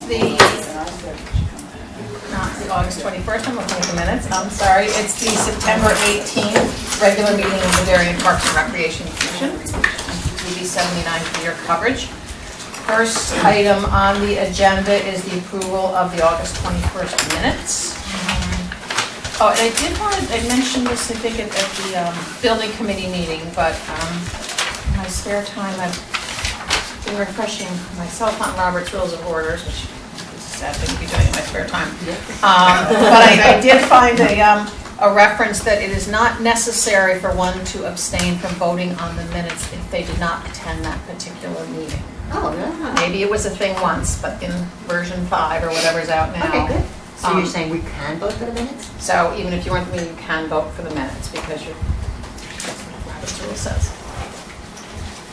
not the August 21st, I'm looking at the minutes, I'm sorry, it's the September 18th regular meeting of the Darien Parks and Recreation Commission, TV 79 for your coverage. First item on the agenda is the approval of the August 21st minutes. Oh, and I mentioned this, I think, at the building committee meeting, but in my spare time, I've been refreshing myself on Robert's Rules of Orders, which is a sad thing to be doing in my spare time. But I did find a reference that it is not necessary for one to abstain from voting on the minutes if they did not attend that particular meeting. Oh, yeah. Maybe it was a thing once, but in version 5 or whatever's out now. Okay, good. So you're saying we can vote for the minutes? So even if you weren't at the meeting, you can vote for the minutes because that's what Robert's rule says.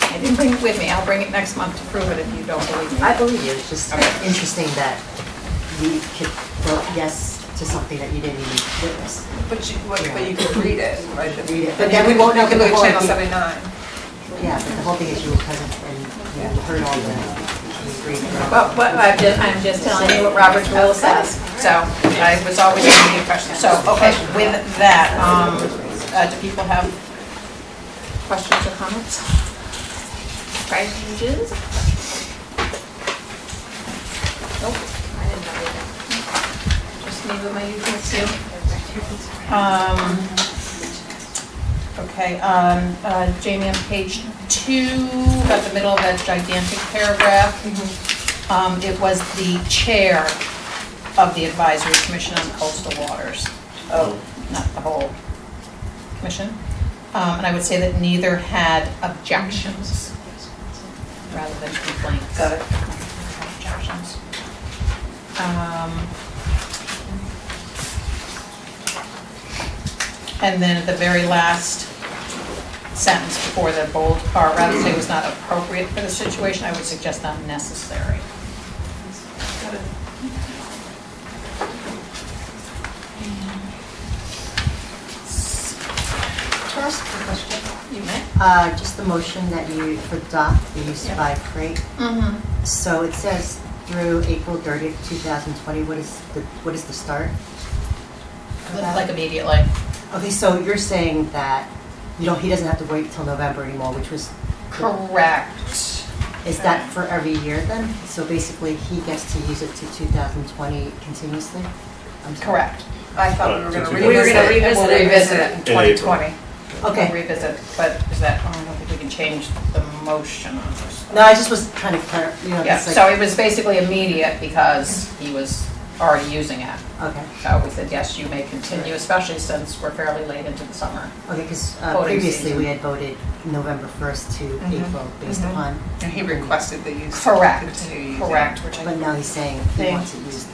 I didn't bring it with me. I'll bring it next month to prove it if you don't believe me. I believe you. It's just Okay. interesting that we could vote yes to something that you didn't even witness. But you could read it, right? Read it. But then we won't know You the can whole look at Channel idea. 79. Yeah, but the whole thing is you were present and you heard all the read. But I'm just telling you what Robert's rule says. So I was always under the impression. So, okay, with that, do people have questions or comments? Changes? Nope, I didn't know that. Just me with my usual seal. Okay, Jamie, on page 2, at the middle of that gigantic paragraph, it was the chair of the Advisory Commission on Coastal Waters. Oh, not the whole commission. And I would say that neither had objections rather than complaints. Got it. Objections. And then at the very last sentence before the bold part, rather than say it was not appropriate for the situation, I would suggest not necessary. Can I ask a question? You may. Just the motion that you, for dock, the use by freight. So it says through April 30th, 2020, what is the start? of that? Like immediately. Okay, so you're saying that he doesn't have to wait till November anymore, which was Correct. Is that for every year then? So basically, he gets to use it to 2020 continuously? I'm sorry. Correct. I thought we were going to We were gonna revisit it. revisit We'll it. revisit it in 2020. Okay. We'll revisit, but is that, I don't think we can change the motion on this. No, I just was trying to clarify, Yeah, it's like, so it was basically immediate because he was already using it. okay, So we said, yes, you may continue, especially since we're fairly late into the summer. okay, because Voting previously season. we had voted November 1st to April based upon, And he requested the use. Correct, continue using it. correct, which I but now he's saying he Thank- wants it used.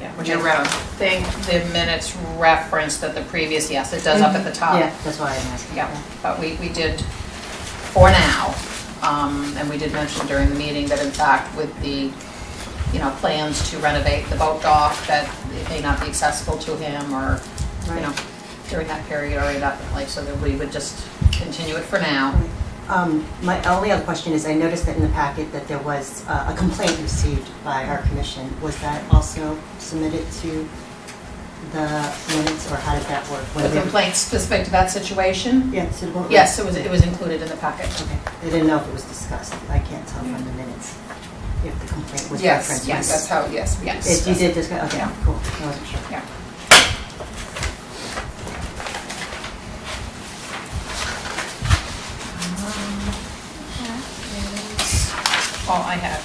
yeah, Which year round? think the minutes referenced that the previous, yes, it does up at the top. Yeah, that's why I'm asking. Yeah, but we did, for now, and we did mention during the meeting that in fact with the, plans to renovate the boat dock, that it may not be accessible to him or, during that period or indefinitely, so that we would just continue it for now. My only other question is, I noticed that in the packet that there was a complaint received by our commission. Was that also submitted to the minutes, or how does that work? The complaint specific to that situation? Yeah, to the board? Yes, it was included in the packet. Okay, I didn't know if it was discussed. I can't tell from the minutes if the complaint was Yes, referenced. yes, that's how, yes. we Yes. If you discussed did discuss, okay, Yeah. cool, I wasn't sure. Yeah. All I have.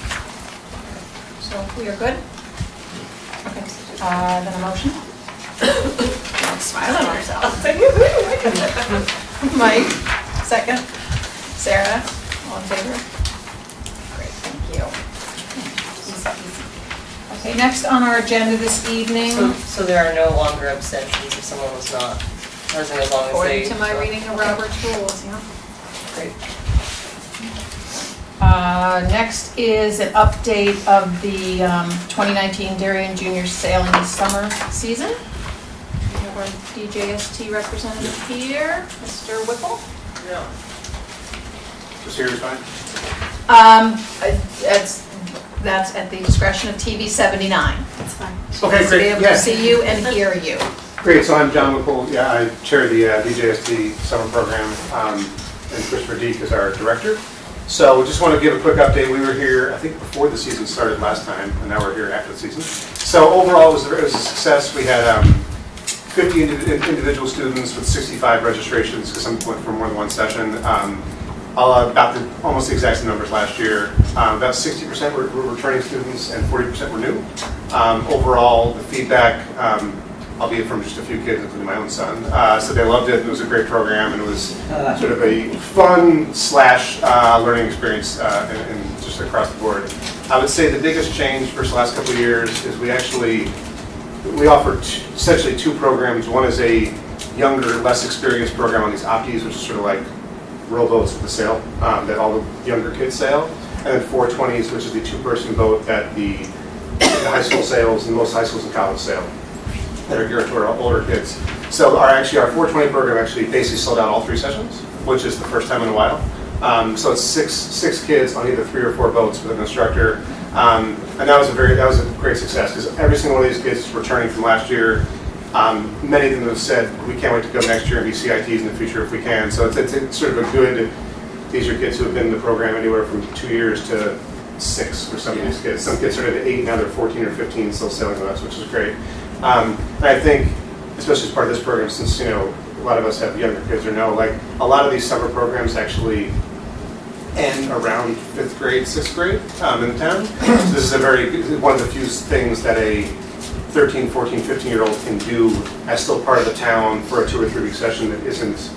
So we are good? Okay, then a motion? Smile on yourself. Mike, second. Sarah, all in favor? Great, thank you. Okay, next on our agenda this evening, So there are no longer abstentions if someone was not present as long as they... according to my reading of Robert's rules, yeah. Great. Next is an update of the 2019 Darien Junior Sailing Summer Season. We have our DJST representative here, Mr. Whipple. Just here is fine. It's That's at the discretion of TV 79. That's fine. Okay, To be great, able to yeah. see you and hear you. Great, so I'm John McCool, yeah, I chair the DJST summer program, and Christopher Deek is our director. So just want to give a quick update. We were here, I think, before the season started last time, and now we're here after the season. So overall, it was a success. We had 50 individual students with 65 registrations, because some went for more than one session. About almost the exact same numbers last year. About 60% were returning students and 40% were new. Overall, the feedback, albeit from just a few kids, including my own son, so they loved it. It was a great program, and it was sort of a fun / learning experience and just across the board. I would say the biggest change versus the last couple of years is we offer essentially two programs. One is a younger, less experienced program on these opties, which is sort of like rowboats with the sail that all the younger kids sail, and then 420s, which is the two-person boat that the high school sails and most high schools and colleges sail, that are geared toward our older kids. So our 420 program actually basically sold out all 3 sessions, which is the first time in a while. So it's six kids on either 3 or 4 boats with an instructor, and that was a great success because every single one of these kids is returning from last year. Many of them have said we can't wait to go next year and be CITs in the future if we can. So it's sort of a good. These are kids who have been in the program anywhere from 2 years to 6 for some of these kids. Some kids started at 8, now they're 14 or 15 still sailing with us, which is great. And I think, especially as part of this program, since a lot of us have younger kids or know, like a lot of these summer programs actually end around 5th grade, 6th grade in the town. So this is one of the few things that a 13, 14, 15-year-old can do as still part of the town for a 2 or 3 week session that isn't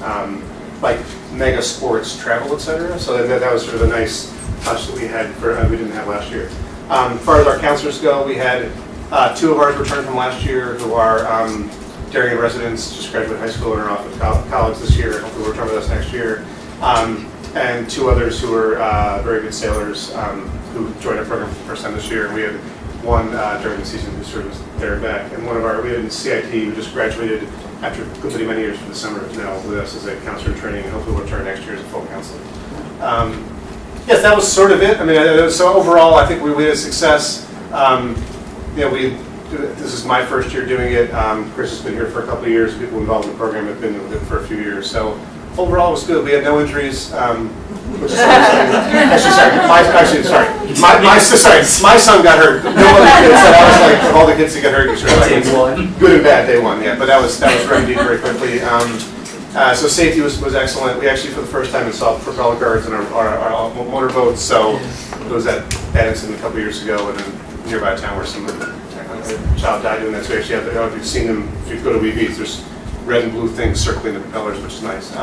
like mega sports travel, etc. So that was sort of a nice touch that we had we didn't have last year. As far as our counselors go, we had 2 of ours returned from last year who are Darien residents, just graduated high school and are off at college this year. Hopefully will return with us next year. And 2 others who are very good sailors who joined our program for the first time this year. And we had one during the season who served us there and back. And we had a CIT who just graduated after completing many years for the summer, now with us as a counselor in training, and hopefully will return next year as a full counselor. Yes, that was sort of it. I mean, so overall, I think we had a success. This is my first year doing it. Chris has been here for a couple of years. People involved in the program have been with it for a few years. So overall, it was good. We had no injuries. Which is my son got hurt. No other kids said. I was like, of all the kids that got hurt, you sort of like good and bad day one. Yeah, but that was remedied very quickly. So safety was excellent. We actually, for the first time, installed propeller guards in our motor boats. So it was that incident a couple years ago in a nearby town where a child died doing that. So actually, if you've seen them, if you go to WeBeats, there's red and blue things circling the propellers, which is nice.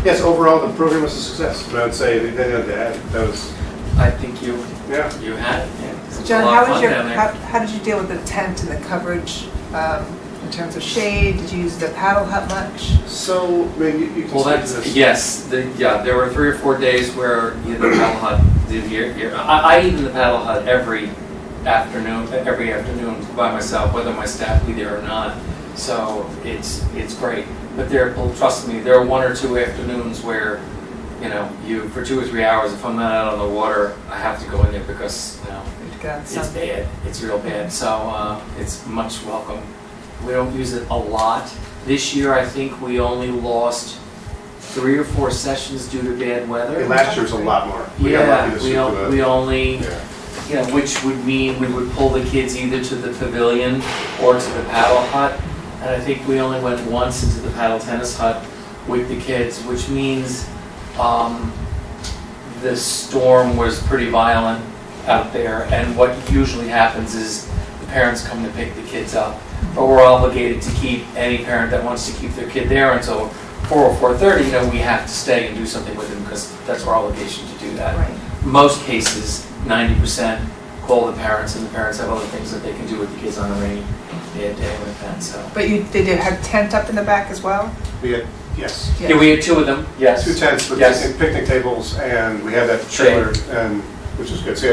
Yes, overall, the program was a success. But I would say that was. I think you Yeah. had it. Yeah. So John, how did you deal with the tent and the coverage in terms of shade? Did you use the paddle hut much? So, I mean, you can Well, speak to that's this. yes. There were 3 or 4 days where the paddle hut did here. I eat in the paddle hut every afternoon by myself, whether my staff be there or not. So it's great. But trust me, there are 1 or 2 afternoons where, you for 2 or 3 hours, if I'm not out on the water, I have to go in there because it's bad. It's real bad. So it's much welcome. We don't use it a lot. This year, I think we only lost 3 or 4 sessions due to bad weather. Yeah, last year was a lot more. We got lucky this year for we only. Yeah. Which would mean we would pull the kids either to the pavilion or to the paddle hut. And I think we only went once into the paddle tennis hut with the kids, which means the storm was pretty violent out there. And what usually happens is the parents come to pick the kids up. But we're obligated to keep any parent that wants to keep their kid there until 4 or 4:30. We have to stay and do something with them because that's our obligation to do that. Right. Most cases, 90% call the parents, and the parents have other things that they can do with the kids on a rainy day like that. So. But they did have tent up in the back as well? We had, yes. Yeah, we had 2 of them. Yes. 2 tents with Yes. picnic tables, and we had that trailer, and which is good. So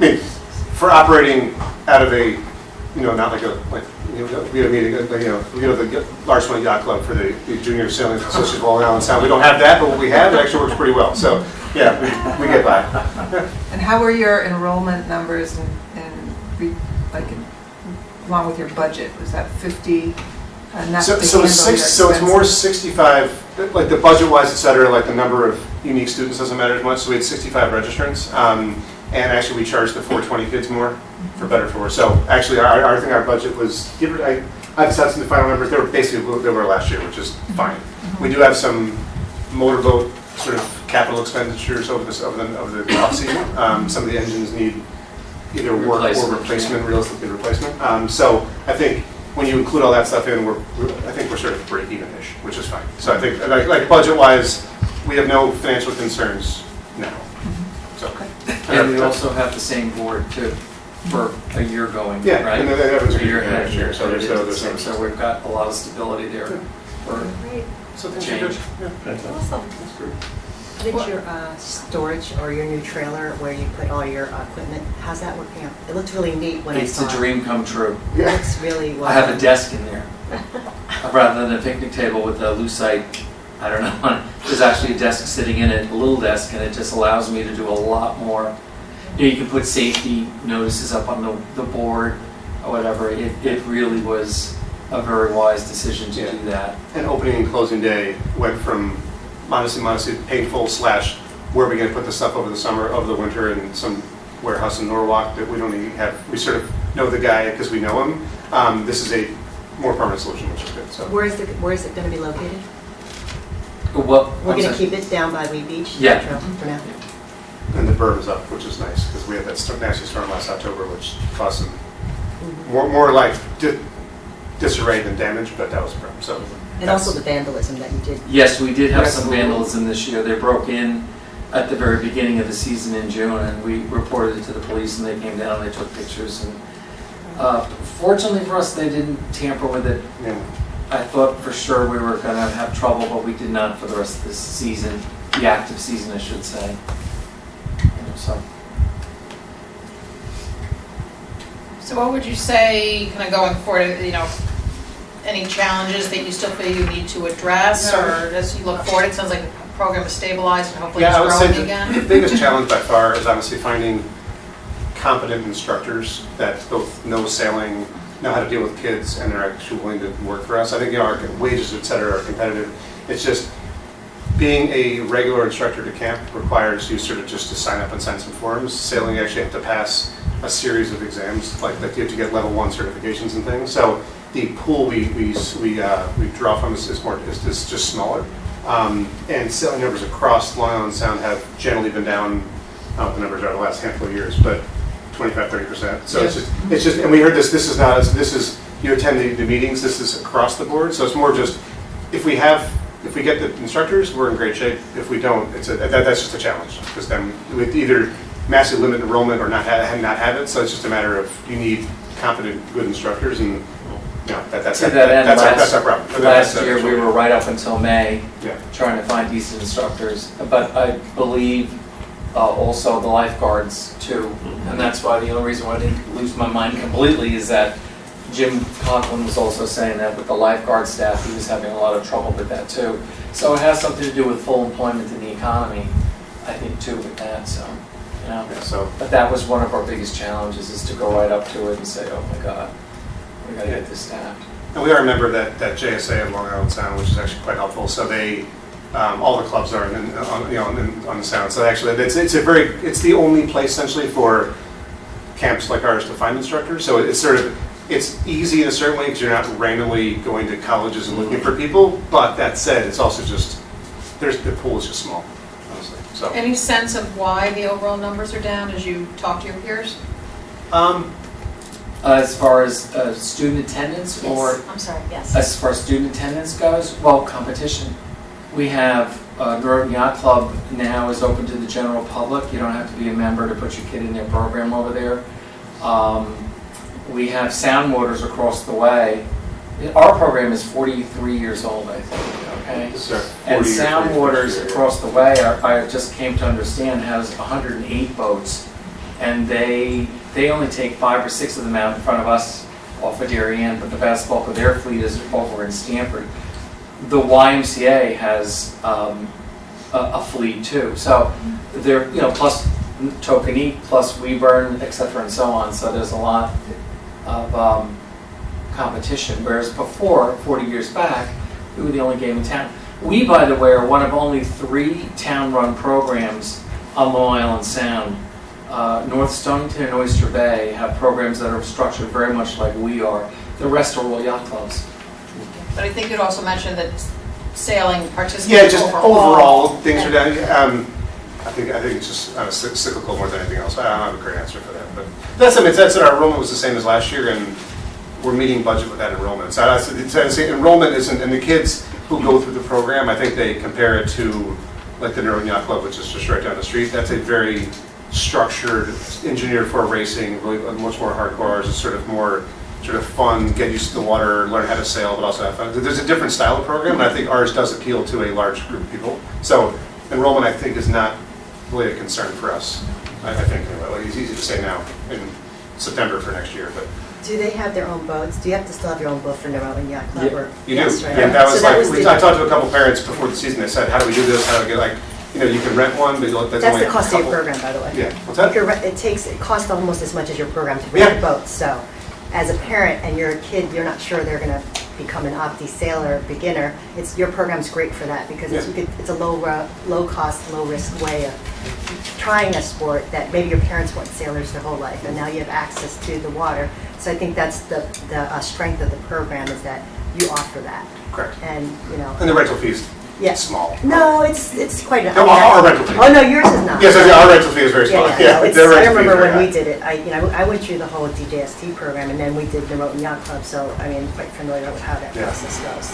yeah, for operating out of a, not like we had a meeting, the Larsemont Yacht Club for the Junior Sailing Association of Long Island Sound. We don't have that, but what we have, it actually works pretty well. So Yeah, we get by. And how were your enrollment numbers along with your budget? Was that 50 enough So to so handle it's your six, so it's more expenses? 65, like the budget-wise, et cetera, like the number of unique students doesn't matter as much, so we had 65 registrants. And actually, we charged the 420 kids more, for better or for worse. So actually, I think our budget was, I decided some of the final numbers, they were basically what they were last year, which is fine. We do have some motorboat sort of capital expenditures over the off-season. Some of the engines need either work or replacement, realistically replacement. So I think when you include all that stuff in, I think we're sort of break-even-ish, which is fine. So I think, like budget-wise, we have no financial concerns now. So. And we also have the same board too, for a year going, Yeah, right? and then everyone's A year agreeing ahead next year, so there's no. So we've got a lot of stability there for So things are good. change. Yeah. Awesome. Did your storage or your new trailer where you put all your equipment, how's that working out? It looked really neat when I It's saw a it. dream come true. It looks really well. I have a desk in there, rather than a picnic table with a lucite, I don't know, there's actually a desk sitting in it, a little desk, and it just allows me to do a lot more. You can put safety notices up on the board or whatever. It really was a very wise decision to do that. And opening and closing day went from honestly painful / where are we going to put the stuff over the winter in some warehouse in Norwalk that we don't even have, we sort of know the guy because we know him. This is a more permanent solution, which is good. So Where is it going to be located? Well, We're I'm going to sorry. keep it down by Wee Beach? Yeah. Trail for now? And the berm is up, which is nice because we had that nasty storm last October, which caused some more like disarray than damage, but that was a berm. So And also the vandalism that you did. Yes, we did have some Absolutely. vandalism this year. They broke in at the very beginning of the season in June, and we reported it to the police, and they came down and they took pictures. And fortunately for us, they didn't tamper with it. yeah. I thought for sure we were going to have trouble, but we did not for the rest of this season, the active season, I should say. So, So what would you say, kind of going forward, any challenges that you still feel you need to address? No. Or as you look forward, it sounds like the program is stabilized and hopefully Yeah, I would it's say growing the again? biggest challenge by far is honestly finding competent instructors that both know sailing, know how to deal with kids, and are actually willing to work for us. I think our wages, et cetera, are competitive. It's just being a regular instructor to camp requires you sort of just to sign up and sign some forms. Sailing, you actually have to pass a series of exams, like you have to get level 1 certifications and things. So the pool we draw from is just smaller. And sailing numbers across Long Island Sound have generally been down, I don't know what the numbers are the last handful of years, but 25-30%. So it's just, and we heard this is, you attend the meetings, this is across the board. So it's more just, if we get the instructors, we're in great shape. If we don't, that's just a challenge, because then we either massively limit enrollment or not have it. So it's just a matter of, you need competent, good instructors, and that's to that end, our problem. last year we were right up until May Yeah. trying to find decent instructors, but I believe also the lifeguards too, and that's why the only reason why I didn't lose my mind completely is that Jim Conklin was also saying that with the lifeguard staff, he was having a lot of trouble with that too. So it has something to do with full employment in the economy, I think too, with that, so, Yeah, so But that was one of our biggest challenges, is to go right up to it and say, oh my God, we gotta get this staffed. And we are a member of that JSA of Long Island Sound, which is actually quite helpful. So they, all the clubs are on the Sound. So actually, it's the only place essentially for camps like ours to find instructors. So it's easy in a certain way because you're not randomly going to colleges and looking for people. But that said, it's also just the pool is just small, honestly. So. Any sense of why the overall numbers are down as you talk to your peers? As far as student attendance, or I'm sorry, yes. as far as student attendance goes, well, competition. We have Northern Yacht Club now is open to the general public. You don't have to be a member to put your kid in their program over there. We have Sound Motors across the way. Our program is 43 years old, I think, okay? This is our 40 And or Sound 41st Motors year. across the way, I just came to understand, has 108 boats. And they only take 5 or 6 of them out in front of us off of Darien, but the vast bulk of their fleet is over in Stamford. The YMCA has a fleet too. So there, plus Tokenie, plus Weburn, et cetera, and so on. So there's a lot of competition, whereas before, 40 years back, we were the only game in town. We, by the way, are one of only 3 town-run programs on Long Island Sound. North Stonington and Oyster Bay have programs that are structured very much like we are. The rest are all yacht clubs. But I think you'd also mentioned that sailing Yeah, participants just overall, things are down. I think it's just cyclical more than anything else. I don't have a great answer for that, but that's it. Our enrollment was the same as last year, and we're meeting budget with that enrollment. So enrollment isn't, and the kids who go through the program, I think they compare it to like the Neuro Yacht Club, which is just right down the street. That's a very structured, engineered for racing, really much more hardcore. It's sort of more fun, get used to the water, learn how to sail, but also have fun. There's a different style of program, and I think ours does appeal to a large group of people. So enrollment, I think, is not really a concern for us. I think anyway. Like, it's easy to say now in September for next year, but Do they have their own boats? Do you have to still have your own boat for New Orleans Yacht Club? Or? you Yes, do. right. Yeah, that was So I talked to a couple parents before the season. They said, "How do we do this? How do we get you can rent one, but that's That's only the cost a of your couple." program, by the way. Yeah. What's that? It costs almost as much as your program to rent a Yeah. boat. So, as a parent and you're a kid, you're not sure they're going to become an opti sailor beginner. Your program's great for that because it's a low cost, low risk way of trying a sport that maybe your parents weren't sailors their whole life, and now you have access to the water. So I think that's the strength of the program is that you offer that. Correct. And And the rental fees. Yeah. Small. No, it's quite a. No, our rental fee. Oh no, yours is not. Yes, our rental fee is very small. Yeah, no, their I rental fee is remember very when we high. did it. I went through the whole DJST program, and then we did the Norotan Yacht Club. So I mean, I'm quite familiar with how that Yeah. process goes.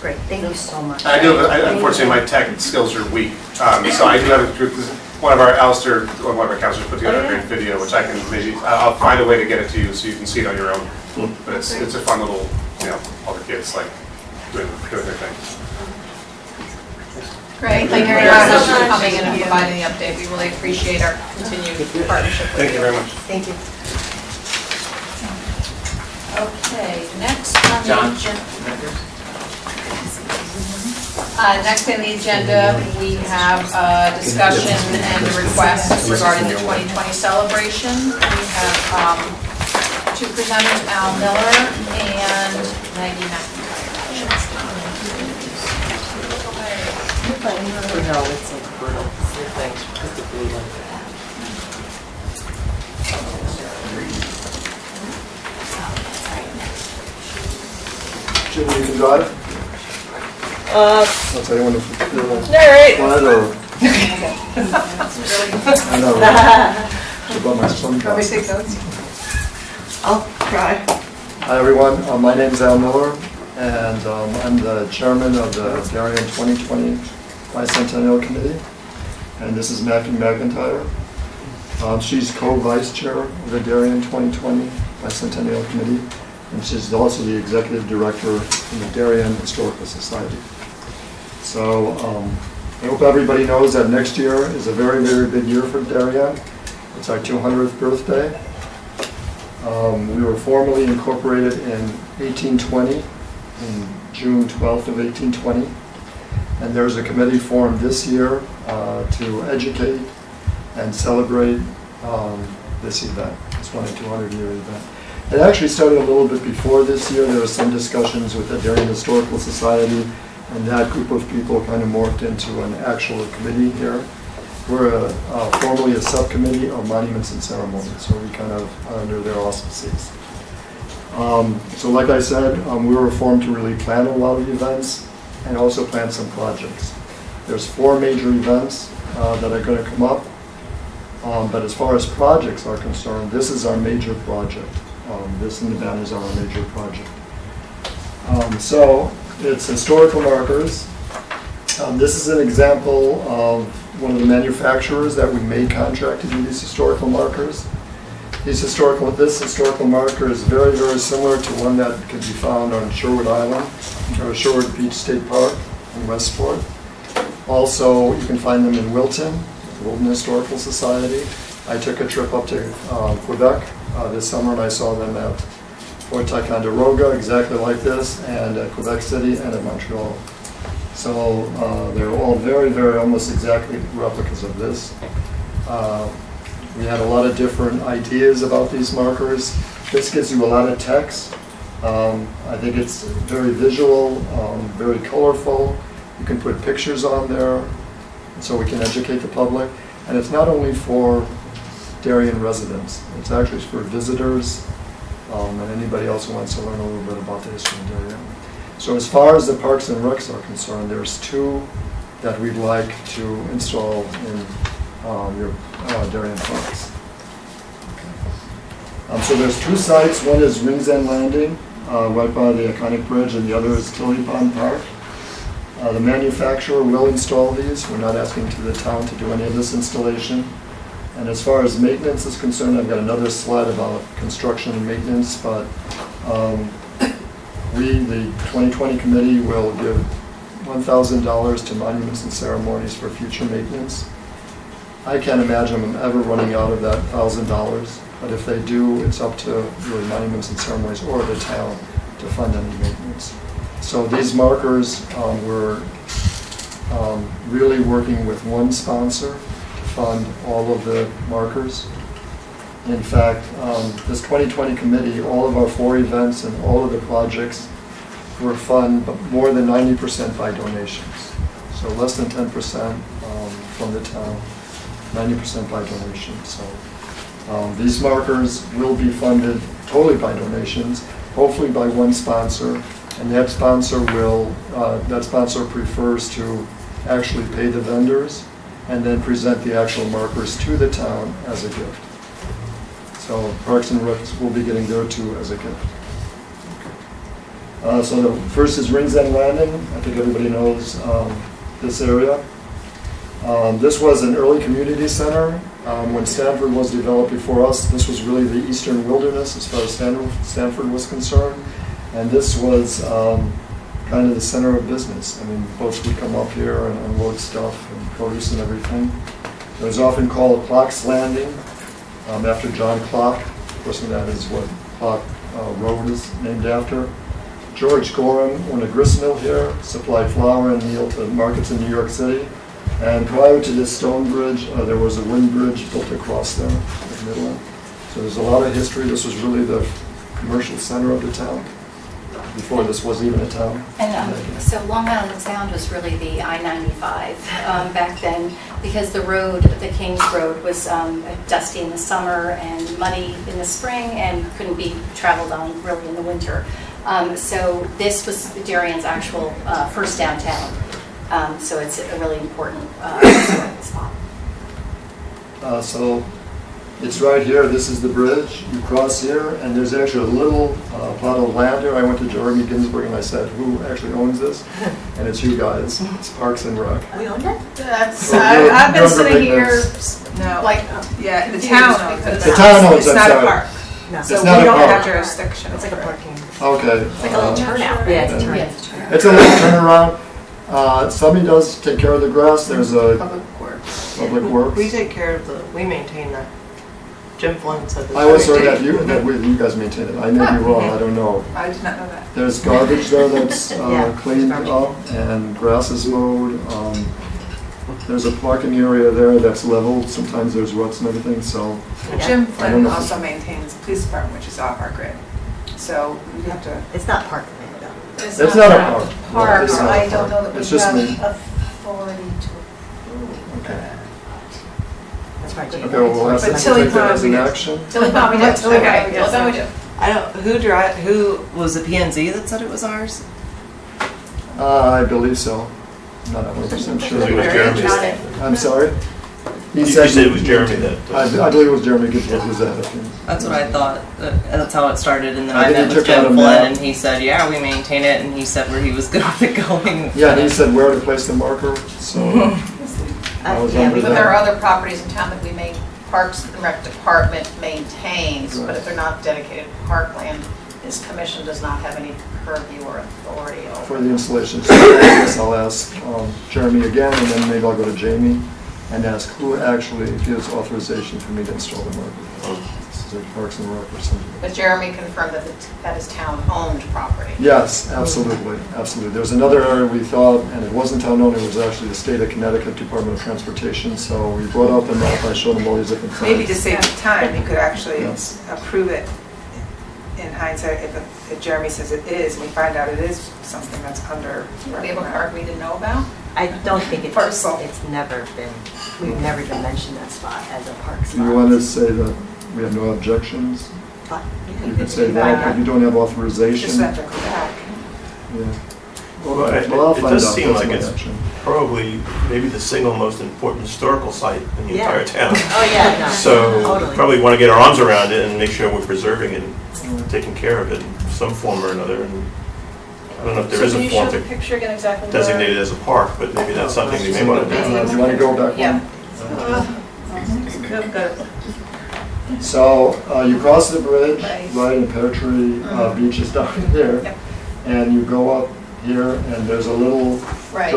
Great, thank you so much. I do. Unfortunately, my tech skills are weak. So I do have a group. One of our Alistair, one of our counselors put together a great video, which I can I'll find a way to get it to you so you can see it on your own. But it's a fun little, all the kids like doing their thing. Great, thank you very much for coming in and providing the update. We really appreciate our continued partnership with you. Thank you very much. Thank you. Okay, next on the John? agenda. Next on the agenda, we have a discussion and a request regarding the 2020 celebration. We have 2 presenters, Al Miller and Maggie McIntyre. No, it's like brutal. Your thing's just a blue one. Jimmy, you can drive it? I'll tell you when it's flat or... I know. About my son. Can we take notes? I'll try. Hi, everyone. My name is Al Miller, and I'm the chairman of the Darien 2020 Bicentennial Committee. And this is Maggie McIntyre. She's co-vice chair of the Darien 2020 Bicentennial Committee, and she's also the executive director in the Darien Historical Society. So I hope everybody knows that next year is a very, very big year for Darien. It's our 200th birthday. We were formally incorporated in 1820, in June 12th of 1820. And there's a committee formed this year to educate and celebrate this event. It's one 200-year event. It actually started a little bit before this year. There were some discussions with the Darien Historical Society, and that group of people kind of morphed into an actual committee here. We're formally a subcommittee of monuments and ceremonies, so we kind of are under their auspices. So like I said, we were formed to really plan a lot of events and also plan some projects. There's 4 major events that are going to come up, but as far as projects are concerned, this is our major project. This and the banners are our major project. So it's historical markers. This is an example of one of the manufacturers that we may contract to do these historical markers. This historical marker is very, very similar to one that can be found on Sherwood Island, or Sherwood Beach State Park in Westport. Also, you can find them in Wilton, the Wilton Historical Society. I took a trip up to Quebec this summer, and I saw them at Fort Ticonderoga, exactly like this, and at Quebec City and at Montreal. So they're all very, very almost exactly replicas of this. We had a lot of different ideas about these markers. This gives you a lot of text. I think it's very visual, very colorful. You can put pictures on there so we can educate the public. And it's not only for Darien residents, it's actually for visitors and anybody else who wants to learn a little bit about the history of Darien. So as far as the parks and recs are concerned, there's 2 that we'd like to install in your Darien parks. So there's 2 sites. One is Rings End Landing, right by the iconic bridge, and the other is Tilly Pond Park. The manufacturer will install these. We're not asking to the town to do any of this installation. And as far as maintenance is concerned, I've got another slide about construction and maintenance, but we, the 2020 committee, will give $1,000 to Monuments and Ceremonies for future maintenance. I can't imagine them ever running out of that $1,000, but if they do, it's up to really Monuments and Ceremonies or the town to fund any maintenance. So these markers, we're really working with one sponsor to fund all of the markers. In fact, this 2020 committee, all of our 4 events and all of the projects were funded more than 90% by donations. So less than 10% from the town, 90% by donations. So these markers will be funded totally by donations, hopefully by one sponsor. And that sponsor prefers to actually pay the vendors and then present the actual markers to the town as a gift. So Parks and Recs will be getting their 2 as a gift. So the first is Rings End Landing. I think everybody knows this area. This was an early community center. When Stanford was developed before us, this was really the eastern wilderness as far as Stanford was concerned. And this was kind of the center of business. I mean, boats would come up here and unload stuff and produce and everything. It was often called Clock's Landing, after John Clock. Of course, that is what Clock Road is named after. George Gorham owned a grist mill here, supplied flour and meal to markets in New York City. And prior to this stone bridge, there was a wind bridge built across there in Midland. So there's a lot of history. This was really the commercial center of the town before this was even a town. And so Long Island Sound was really the I-95 back then, because the road, the Kings Road, was dusty in the summer and muddy in the spring and couldn't be traveled on really in the winter. So this was Darien's actual first downtown. So it's a really important spot. So it's right here. This is the bridge. You cross here, and there's actually a little plot of land here. I went to Jeremy Ginsburg and I said, "Who actually owns this?" And it's you guys. It's Parks and Rec. We owned it? That's, So you're- I've been you're sitting here, maintenance. No. like, Yeah, the confused town owns because it. The town owns it, It's not a sorry. park. No. So It's we not a don't park. have jurisdiction. It's like a over it. parking. Okay. It's like a little turnout. Yeah, it's a turnout. Yeah. It's a little turnaround. Somebody does take care of the grass. There's a Public Works. Public Works. We take care of we maintain that. Jim Flynn said that. I always heard that you guys maintain it. I may be wrong. I don't know. I did not know that. There's garbage there that's Yeah, cleaned garbage. up, and grass is mowed. There's a parking area there that's leveled. Sometimes there's ruts and everything, so. Yeah. Jim I don't Flynn know. also maintains the police department, which is off our grid. So we have to. It's not parkland though. It's not a park. Park, It's not a I don't park. know that we It's just have me. authority to approve Okay. that. That's right. Okay, well, we'll have But to Tilly take that Pond as we an do. action. Tilly Pond, we do. Tilly Pond, Okay, yes. Tilly Pond, we do. I don't, who was it PNZ that said it was ours? I believe so. I'm not 100% It was sure. Jeremy. Got it. I'm sorry? You said it was Jeremy that. I believe it was Jeremy Ginsburg who was ahead of him. That's what I thought. That's how it started. And then I I think met he with took out Jim a Flynn, map. and he said, "Yeah, we maintain it." And he said where he was good with it going. Yeah, and he said where to place the marker, so. I was Yeah, under we But that. there are other properties in town that we may, Parks and Rec Department maintains, but if they're not dedicated parkland, this commission does not have any purview or authority For over. the installation. So I guess I'll ask Jeremy again, and then maybe I'll go to Jamie and ask who actually gives authorization for me to install the marker. was at Parks and Rec or something. But Jeremy confirmed that that is town-owned property. Yes, absolutely, absolutely. There's another area we thought, and it wasn't town-owned, it was actually the state of Connecticut Department of Transportation, so we brought out the map, I showed them all these different sites. Maybe to save time, you could actually Yes. approve it in hindsight if Jeremy says it is, and we find out it is something that's under. Do we have a park we didn't know about? I don't think it's Parcel. never been, we've never even mentioned that spot as a park Do you spot. want to say that we have no objections? But You could say that, but you don't have authorization. Just have to go back. Yeah. Well, it Well, I'll find does out. seem That's like my it's action. probably maybe the single most important historical site in the Yeah. entire town. Oh, yeah, no. So Totally. probably want to get our arms around it and make sure we're preserving it and taking care of it in some form or another. And I don't know if there is So a can you form show the to picture again exactly where? designate it as a park, but maybe that's something we may want to do. Do you want to go back Yeah. one? Good, good. So you cross the bridge, Right. right, and Pear Tree Beach is down there. Yep. And you go up here, and there's a little Right.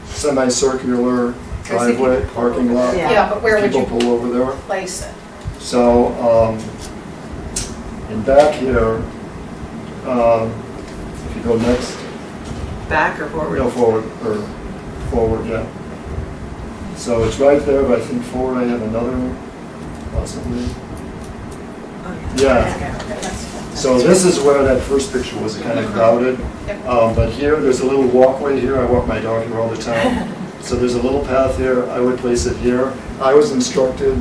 semicircular driveway, parking lot. Yeah. Yeah, but where would People you pull over there. place it? So, in back here, if you go next, Back or forward? no, forward, yeah. So it's right there, but I think forward I have another, possibly. Oh, Yeah, Okay, that's- so this is where that first picture was kind of crowded. Yep. But here, there's a little walkway here, I walk my dog here all the time. So there's a little path here, I would place it here. I was instructed,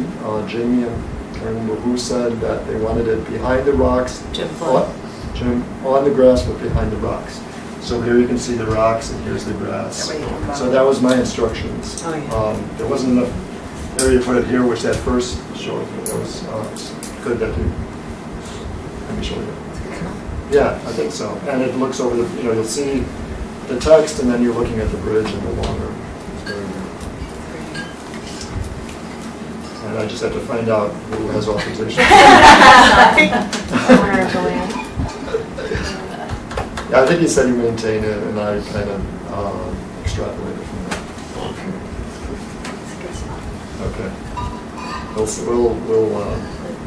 Jamie and I can't remember who said that they wanted it behind the rocks. Jim Floyd. Jim, on the grass, but behind the rocks. So here you can see the rocks and here's the grass. That way you can So that was my instructions. Oh, yeah. There wasn't enough area to put it here, which that first showed, that was good that you, let me show you. Yeah, I think so. And it looks over the, you'll see the text and then you're looking at the bridge and the water. It's very good. And I just have to find out who has authorization. Yeah, I think he said he maintained it and I kind of extrapolated from that. It's a good spot. Okay. We'll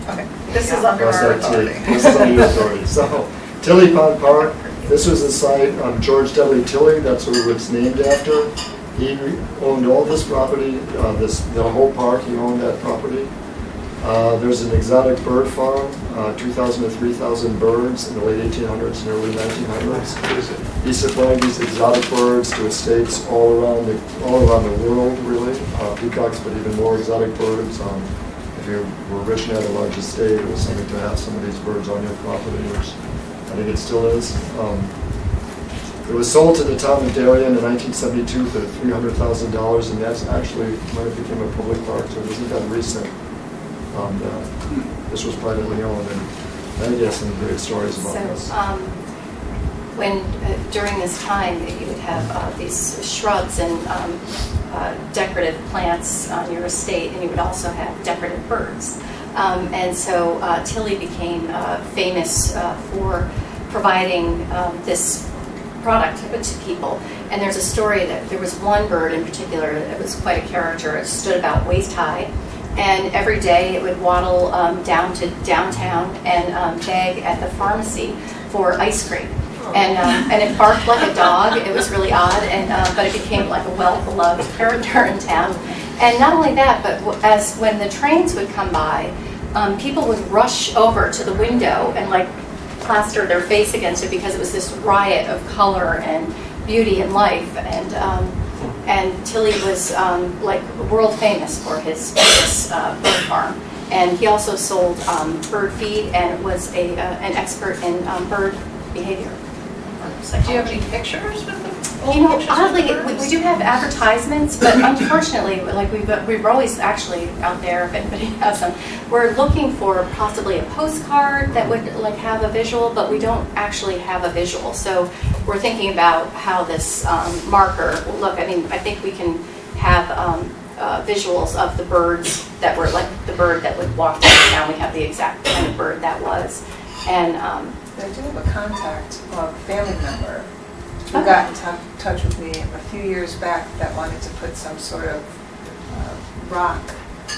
Okay, this is under cross our that T. authority. This is under your authority. So, Tilly Pond Park, this was the site, George Dudley Tilly, that's who it's named after. He owned all this property, the whole park, he owned that property. There's an exotic bird farm, 2,000 to 3,000 birds in the late 1800s and early 1900s. What is it? He supplied these exotic birds to estates all around the world, really. Peacocks, but even more exotic birds. If you were rich and had a large estate, it was something to have some of these birds on your property, which I think it still is. It was sold to the town of Darien in 1972 for $300,000, and that's actually when it became a public park, so it isn't that recent. This was privately owned, and I get some great stories about this. So, when, during this time, you would have these shrubs and decorative plants on your estate, and you would also have decorative birds. And so Tilly became famous for providing this product to people. And there's a story that there was one bird in particular that was quite a character. It stood about waist high. And every day it would waddle down to downtown and beg at the pharmacy for ice cream. And it barked like a dog. It was really odd, but it became like a well-beloved character in town. And not only that, but when the trains would come by, people would rush over to the window and like plaster their face against it because it was this riot of color and beauty and life. And Tilly was like world famous for his bird farm. And he also sold bird feed and was an expert in bird behavior. Do you have any pictures with them? You know, oddly, we do have advertisements, but unfortunately, like we're always actually out there if anybody has them. We're looking for possibly a postcard that would like have a visual, but we don't actually have a visual. So we're thinking about how this marker will look. I mean, I think we can have visuals of the birds that were like the bird that would walk down. We have the exact kind of bird that was, and. I do have a contact, a family member who got in touch with me a few years back that wanted to put some sort of rock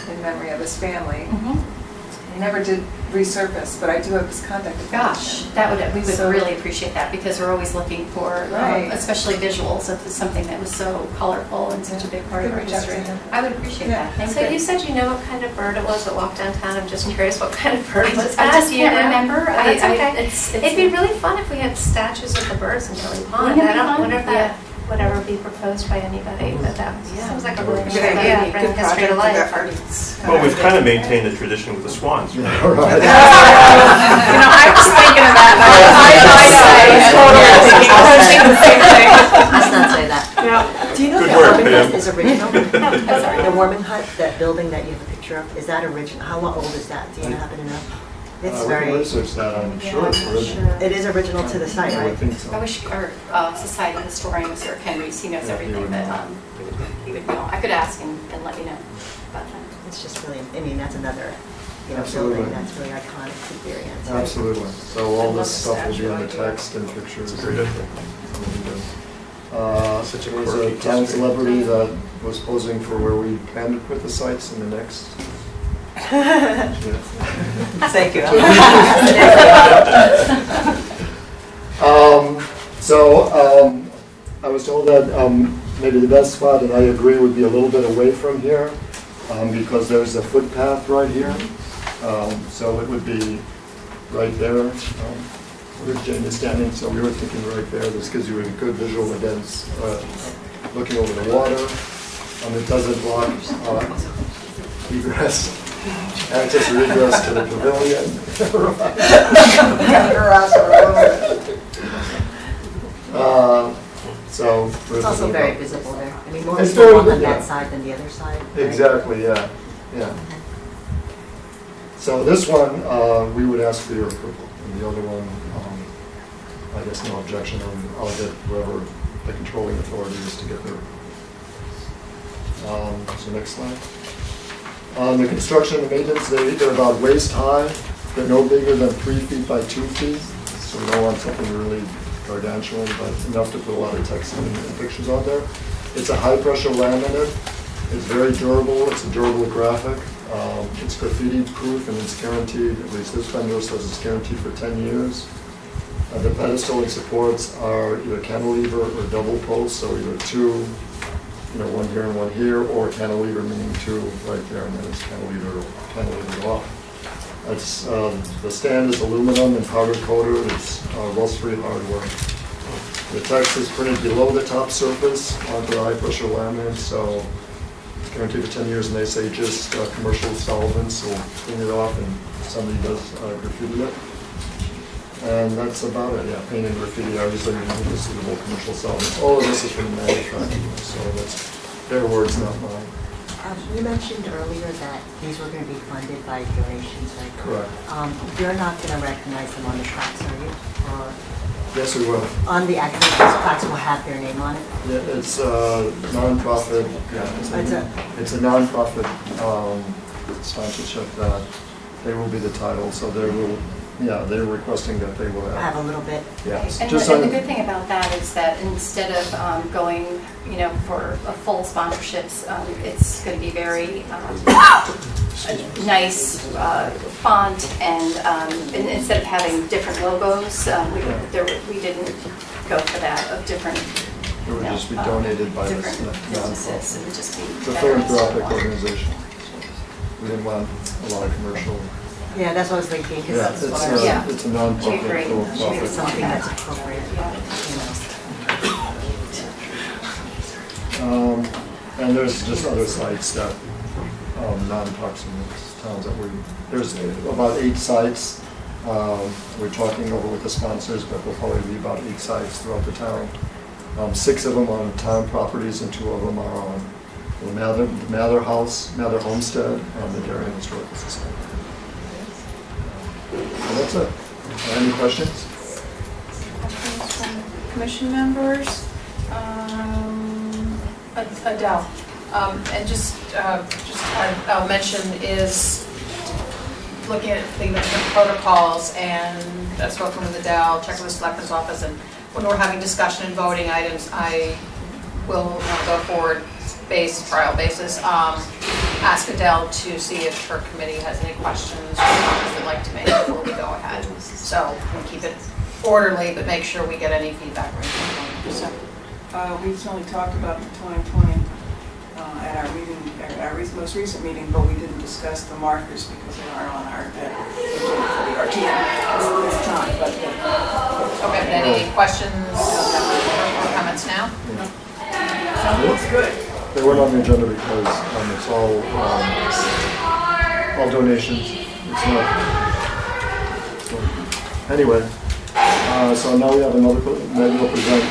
in memory of his family. never did resurface, but I do have his contact Gosh, information. we would So- really appreciate that because we're always looking for, Right. especially visuals of something that was so colorful and such a big part of Could our reach out to history. him. I would appreciate Yeah. that. Thank So you said you know what kind of bird it was that walked downtown. I'm just curious what kind of bird it was. I just Do you can't know? remember. That's okay. It's It'd be really fun if we had statues of the birds in Tilly Pond. Wouldn't it I be don't fun? wonder if that Yeah. would ever be proposed by anybody, but that Yeah. seems like a really Good good idea. idea, bring Good history to project. life. Well, we've kind of maintained the tradition with the swans, right? All right. You know, I was thinking of that, I was thinking the same thing. Let's not say that. Yeah. Do you know Good that work, Warman Pam. Hut is original? I'm sorry. The Warman Hut, that building that you have a picture of, is that original? How old is that? Do you happen to know? It's We can very, research that, I'm sure it's original. it is original to the site, I right? would think so. I wish our society historian, Mr. Henrys, he knows Yeah, he everything, would but know. he would know. I could ask him and let you know about that. It's just really, I mean, that's another, Absolutely. building that's really iconic to experience. Absolutely. So all this stuff will be in the text and pictures. It's a great idea. Such Such a a quirky town history. celebrity that was posing for where we plan to put the sites in the next. Thank you. I was told that maybe the best spot, and I agree, would be a little bit away from here because there's a footpath right here. So it would be right there. Where Jane is standing, so we were thinking right there. This gives you a good visual against looking over the water. It doesn't block egress, access or egress to the pavilion. So we're It's also thinking very about- visible there. I mean, more It's people very walk on good, that yeah. side than the other side. right? Exactly, yeah, yeah. So this one, we would ask for your approval, and the other one, I guess no objection, and I'll get whoever the controlling authority is to get their. So next slide. The construction and maintenance, they're about waist high, they're no bigger than 3 feet by 2 feet, so we don't want something really gargantuan, but enough to put a lot of text and pictures on there. It's a high-pressure laminate. It's very durable. It's a durable graphic. It's graffiti-proof and it's guaranteed, at least this vendor says it's guaranteed for 10 years. The pedestal and supports are either cantilever or double post, so either two, one here and one here, or cantilever meaning two right there, and then it's cantilevered off. It's, the stand is aluminum and powder coated. It's rust-free hardware. The text is printed below the top surface onto the high-pressure laminate, so it's guaranteed for 10 years, and they say just commercial solvents, so clean it off and somebody does graffiti it. And that's about it, yeah, paint and graffiti are usually suitable commercial solvents. All of this is from the manufacturer, so that's their words, not mine. You mentioned earlier that these were going to be funded by donations, right? Correct. You're not going to recognize them on the plaques, are you? Or Yes, we will. on the actual plaques will have their name on it? Yeah, it's a nonprofit, yeah, it's a nonprofit sponsorship that they will be the title, so they will, yeah, they're requesting that they will Have have, a little bit? yes. And Just the on- good thing about that is that instead of going, for a full sponsorships, it's going to be very nice font, and instead of having different logos, we didn't go for that of different. It would just be donated by this different businesses. It nonprofit. would just be. It's a veterans who philanthropic want- organization. We didn't want a lot of commercial. Yeah, that's what I was thinking, because Yeah, that's it's what a, I was, Yeah. it's a She nonprofit agreed. She was for-profit. something that's appropriate, And there's just other sites that, non-parks and towns that there's about 8 sites. We're talking over with the sponsors, but there'll probably be about 8 sites throughout the town. 6 of them are on town properties and 2 of them are on the Mather House, Mather Homestead, and the Darien Historical Society. And that's it. Any questions? Questions from commission members? Adele, and just I'll mention is looking at the protocols, and I've spoken with Adele, checked with the selectman's office, and when we're having discussion and voting items, I will go forward trial basis. ask Adele to see if her committee has any questions or comments they'd like to make before we go ahead. So we'll keep it orderly, but make sure we get any feedback right from them. So, We recently talked about the 2020 at our meeting, at our most recent meeting, but we didn't discuss the markers because they aren't on our agenda for the RTM at this time. But okay, any questions or comments now? looks good. They weren't on the agenda because it's all donations. It's not. So, anyway, so now we have Meg will present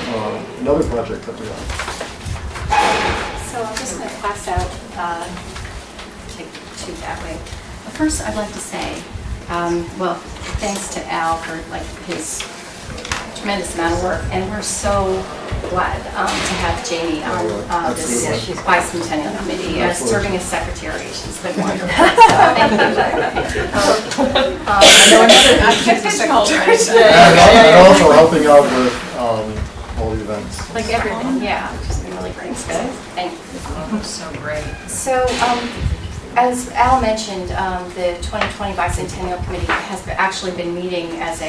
another project that we have. So I'm just going to pass out, take two that way. But first, I'd like to say, well, thanks to Al for like his tremendous amount of work, and we're so glad to have Jamie on this bicentennial committee as serving as secretary. She's been wonderful. So thank you. And also helping out with all the events. Like everything, yeah, which has been really great. So thank you. So great. So, as Al mentioned, the 2020 Bicentennial Committee has actually been meeting as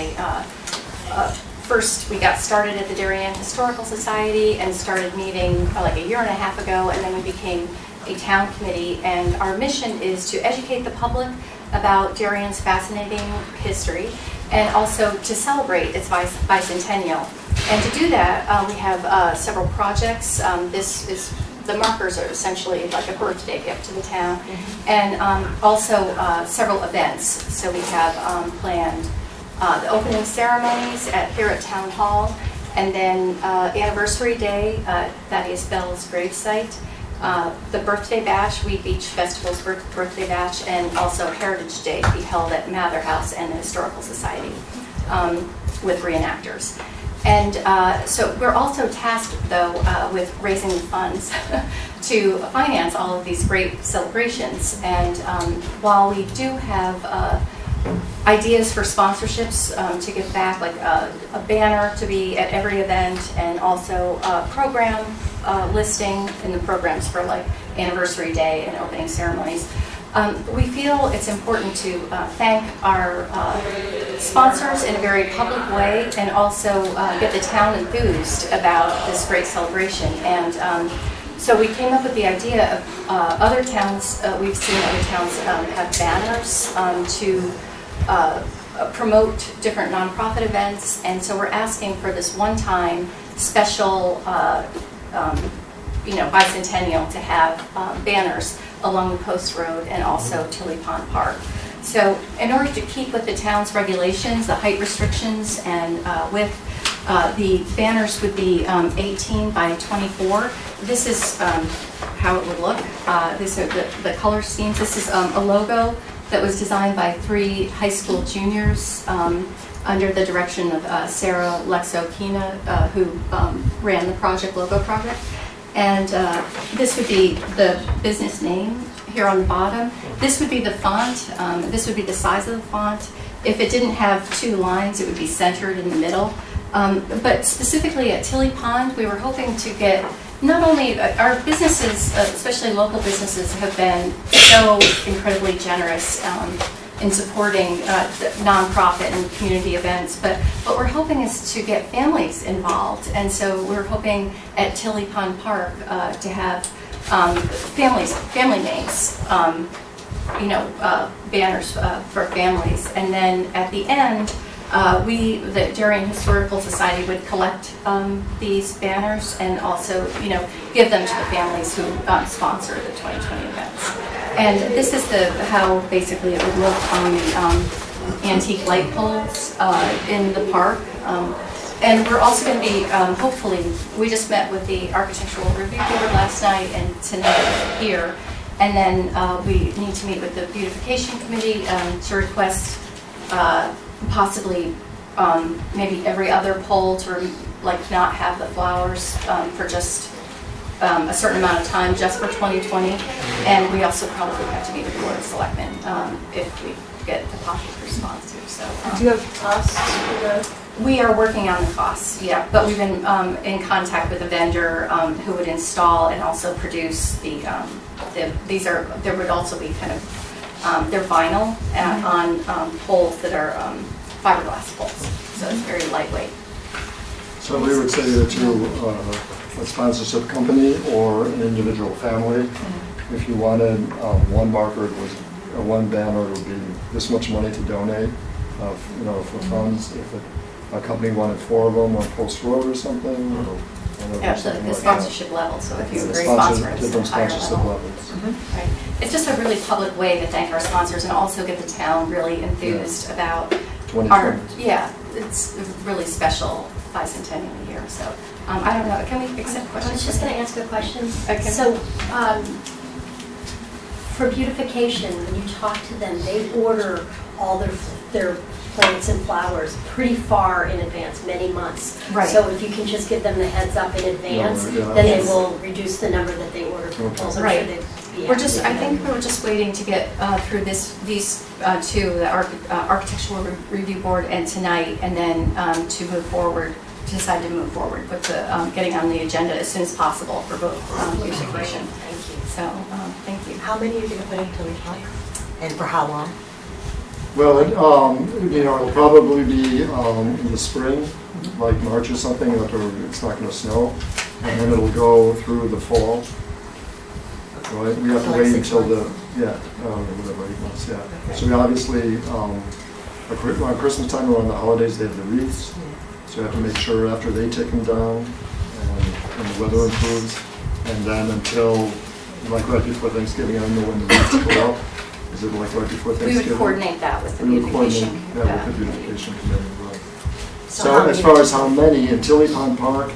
first we got started at the Darien Historical Society and started meeting like a year and a half ago, and then we became a town committee, and our mission is to educate the public about Darien's fascinating history and also to celebrate its bicentennial. And to do that, we have several projects. The markers are essentially like a birthday gift to the town, and also several events. So we have planned the opening ceremonies here at Town Hall, and then Anniversary Day, Thaddeus Bell's gravesite, the Birthday Bash, Weed Beach Festival's Birthday Bash, and also Heritage Day to be held at Mather House and the Historical Society with reenactors. And so we're also tasked, though, with raising the funds to finance all of these great celebrations. And while we do have ideas for sponsorships to give back, like a banner to be at every event, and also a program listing in the programs for like Anniversary Day and opening ceremonies. We feel it's important to thank our sponsors in a very public way, and also get the town enthused about this great celebration. And so we came up with the idea of other towns, we've seen other towns have banners to promote different nonprofit events, and so we're asking for this one-time special bicentennial to have banners along the Post Road and also Tilly Pond Park. So in order to keep with the town's regulations, the height restrictions, and with the banners would be 18 by 24. This is how it would look. These are the color schemes. This is a logo that was designed by 3 high school juniors under the direction of Sarah Lexo-Kina, who ran the logo project. And this would be the business name here on the bottom. This would be the font. This would be the size of the font. If it didn't have 2 lines, it would be centered in the middle. But specifically at Tilly Pond, we were hoping to get not only our businesses, especially local businesses, have been so incredibly generous in supporting nonprofit and community events, but what we're hoping is to get families involved. And so we're hoping at Tilly Pond Park to have family names, banners for families. And then at the end, the Darien Historical Society would collect these banners and also, give them to the families who sponsor the 2020 events. And this is how basically it would look on the antique light poles in the park. And we're also going to be, hopefully, we just met with the Architectural Review Board last night and tonight here. And then we need to meet with the Beautification Committee to request possibly maybe every other pole to not have the flowers for just a certain amount of time, just for 2020. And we also probably have to meet with the Board of Selectmen if we get the positive response here. So, do you have costs for that? We are working on the costs, yeah, but we've been in contact with a vendor who would install and also produce the there would also be kind of, they're vinyl on poles that are fiberglass poles, so it's very lightweight. So we would say that to a sponsorship company or an individual family, if you wanted one marker, it was one banner, it would be this much money to donate, for funds. If a company wanted 4 of them on Post Road or something, or whatever, Yeah, something the like sponsorship level, so if you that. agree sponsor, it's Different a higher sponsorship level. levels. Right. It's just a really public way to thank our sponsors and also get the town really enthused about 2020. our, it's a really special bicentennial year, so, I don't know, can we accept I questions? was just going to ask a question. Okay. So, for beautification, when you talk to them, they order all their plants and flowers pretty far in advance, many months. Right. So if you can just give them the heads up in advance, Yeah. then they Yes. will reduce the number that they order for proposals. I'm Right. sure they'd be We're just, happy I with think it. we're just waiting to get through these two, the Architectural Review Board and tonight, and then to move forward, to decide to move forward with the, getting on the agenda as soon as possible for both beautification. Thank you. So, thank you. How many are you going to put in Tilly Park? And for how long? Well, it'll probably be in the spring, like March or something, after it's not going to snow, and then it'll go through the fall. Right, we have to Like wait 6 until months. whatever, 8 months, yeah. So we obviously, on Christmas time or on the holidays, they have the wreaths, so you have to make sure after they take them down, and the weather improves, and then until, like right before Thanksgiving, I don't know when the wreaths go up. Is it like right before We Thanksgiving? would coordinate that with the We would coordinate, beautification. yeah, with the beautification committee, right. So So how as many- far as how many, in Tilly Pond Park,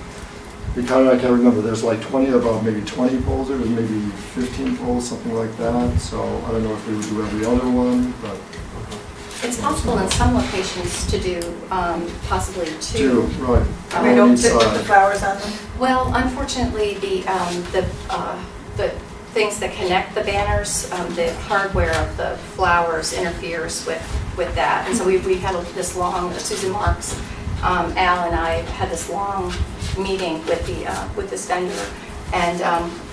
I can't remember, there's like 20, about maybe 20 poles, there was maybe 15 poles, something like that. So I don't know if we would do every other one, but It's possible in some locations to do possibly two, right. We on don't each put the side. flowers on them? Well, unfortunately, the things that connect the banners, the hardware of the flowers interferes with that. And so we had this long, Susan Marks, Al and I had this long meeting with this vendor and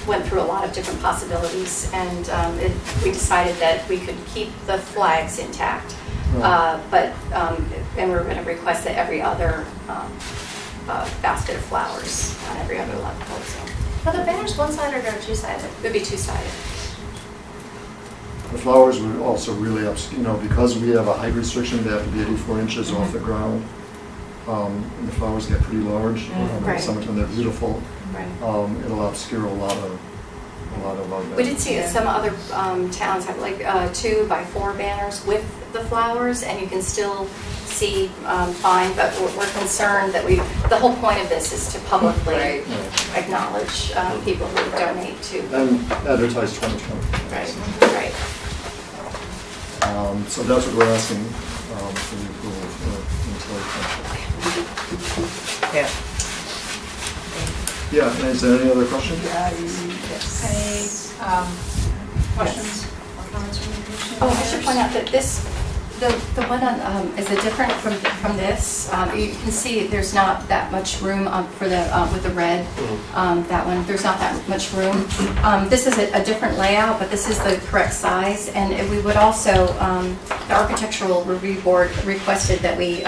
went through a lot of different possibilities. And we decided that we could keep the flags intact. And we were going to request that every other basket of flowers on every other level. So Are the banners one-sided or two-sided? it would be two-sided. The flowers would also really, because we have a height restriction, they have to be 84 inches off the ground. And the flowers get pretty large. In the Right. summertime, they're beautiful. Right. It'll obscure a lot of our We did see some other towns have like 2 by 4 banners with the flowers, and you can still see fine, but we're concerned that the whole point of this is to publicly acknowledge people who donate to. And advertise 2020. Right, right. So that's what we're asking for the approval for Tilly Township. Yeah. Yeah, is there any other questions? Any questions or comments from the commission? Oh, I should point out that the one on, is a different from this. You can see there's not that much room for the, with the red, that one, there's not that much room. This is a different layout, but this is the correct size. And we would also, the Architectural Review Board requested that we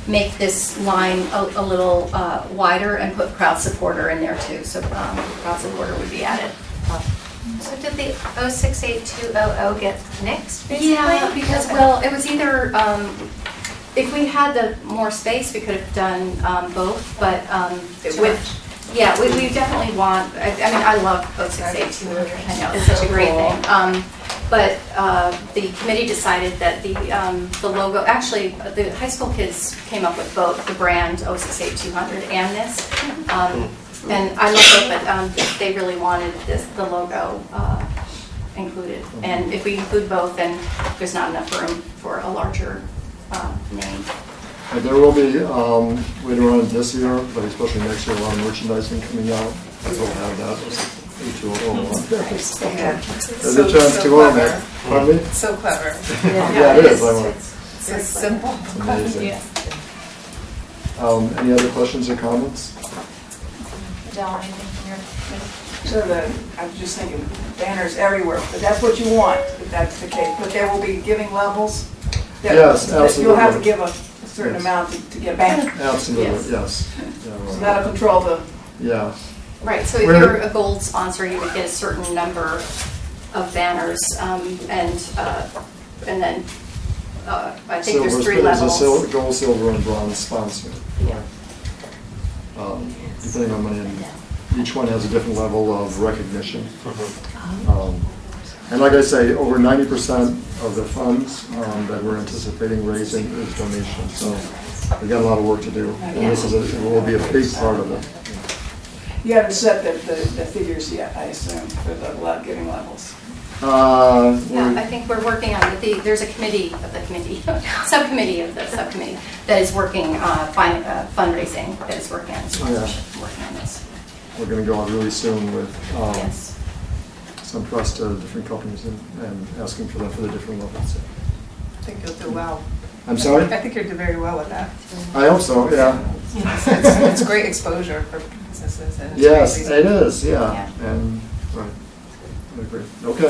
make this line a little wider and put crowd supporter in there too. So crowd supporter would be added. So did the 068200 get nixed, basically? Yeah, because, well, it was either, if we had the more space, we could have done both, but yeah, we definitely want, I mean, I love 068200, I know, it's such a great name. But the committee decided that the logo, actually, the high school kids came up with both the brand 068200 and this. And I looked up, but they really wanted the logo included. And if we include both, then there's not enough room for a larger name. There will be, later on this year, but especially next year, a lot of merchandising coming out. We'll have that. There's a chance to own it. Pardon me? So clever. Yeah, it is. So simple. Amazing. Yeah. Any other questions or comments? Adele, anything from your committee? So I was just thinking banners everywhere, but that's what you want, if that's the case. But there will be giving levels? that- Yes, that You'll have to absolutely. give a certain Yes. amount to get a banner. Absolutely, Yes. yes. So Yeah, that'll control the, yeah. Right, so if We're- you're a gold sponsor, you would get a certain number of banners, and then, I think there's 3 There's a levels. gold, silver, and bronze sponsor. Yeah. Depending on money, and each one has a different level of recognition. Uh-huh. And like I say, over 90% of the funds that we're anticipating raising is donations. So we got a lot of work to do, and this is it will be a big part of it. you haven't set the figures yet, I assume, for the giving levels. Yeah, I think we're working on it. There's a subcommittee of the subcommittee that is working, fundraising, that is working on sponsorship, working on this. We're going to go out really soon with Yes. some press to different companies and asking for them for the different levels. I think you'll do well. I'm sorry? I think you'll do very well with that. I hope so, yeah. It's great exposure for businesses and it's Yes, great it is, yeah. Yeah. And, right. I agree. Okay.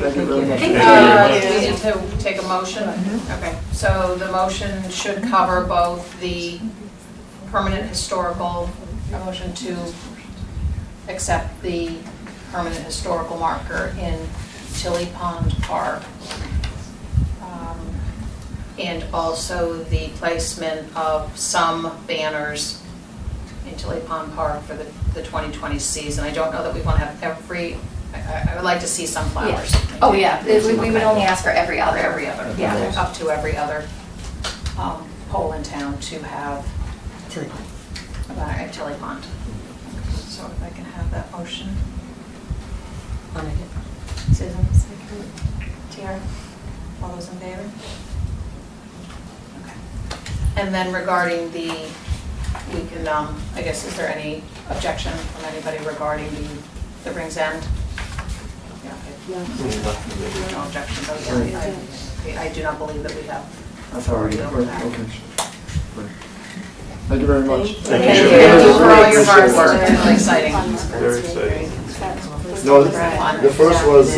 Thank you very much. Thank you. Do we need to take a motion? Okay, so the motion should cover both the permanent historical, a motion to accept the permanent historical marker in Tilly Pond Park, and also the placement of some banners in Tilly Pond Park for the 2020 season. I don't know that we want to have every, I would like to see some flowers. Oh, yeah, we would only ask for every other. Every other, Yeah. up to every other pole in town to have Tilly Pond. at Tilly Pond. So if I can have that motion. I'll make it. Susan? Tiara? All those in favor? Okay. And then regarding we can, I guess, is there any objection from anybody regarding the Rings End? Yeah, okay. No objections, okay. I do not believe that we have authority over that. Okay. Right. Thank you very much. Thank you for all your hard work, it's really exciting. Very exciting. No, the first was,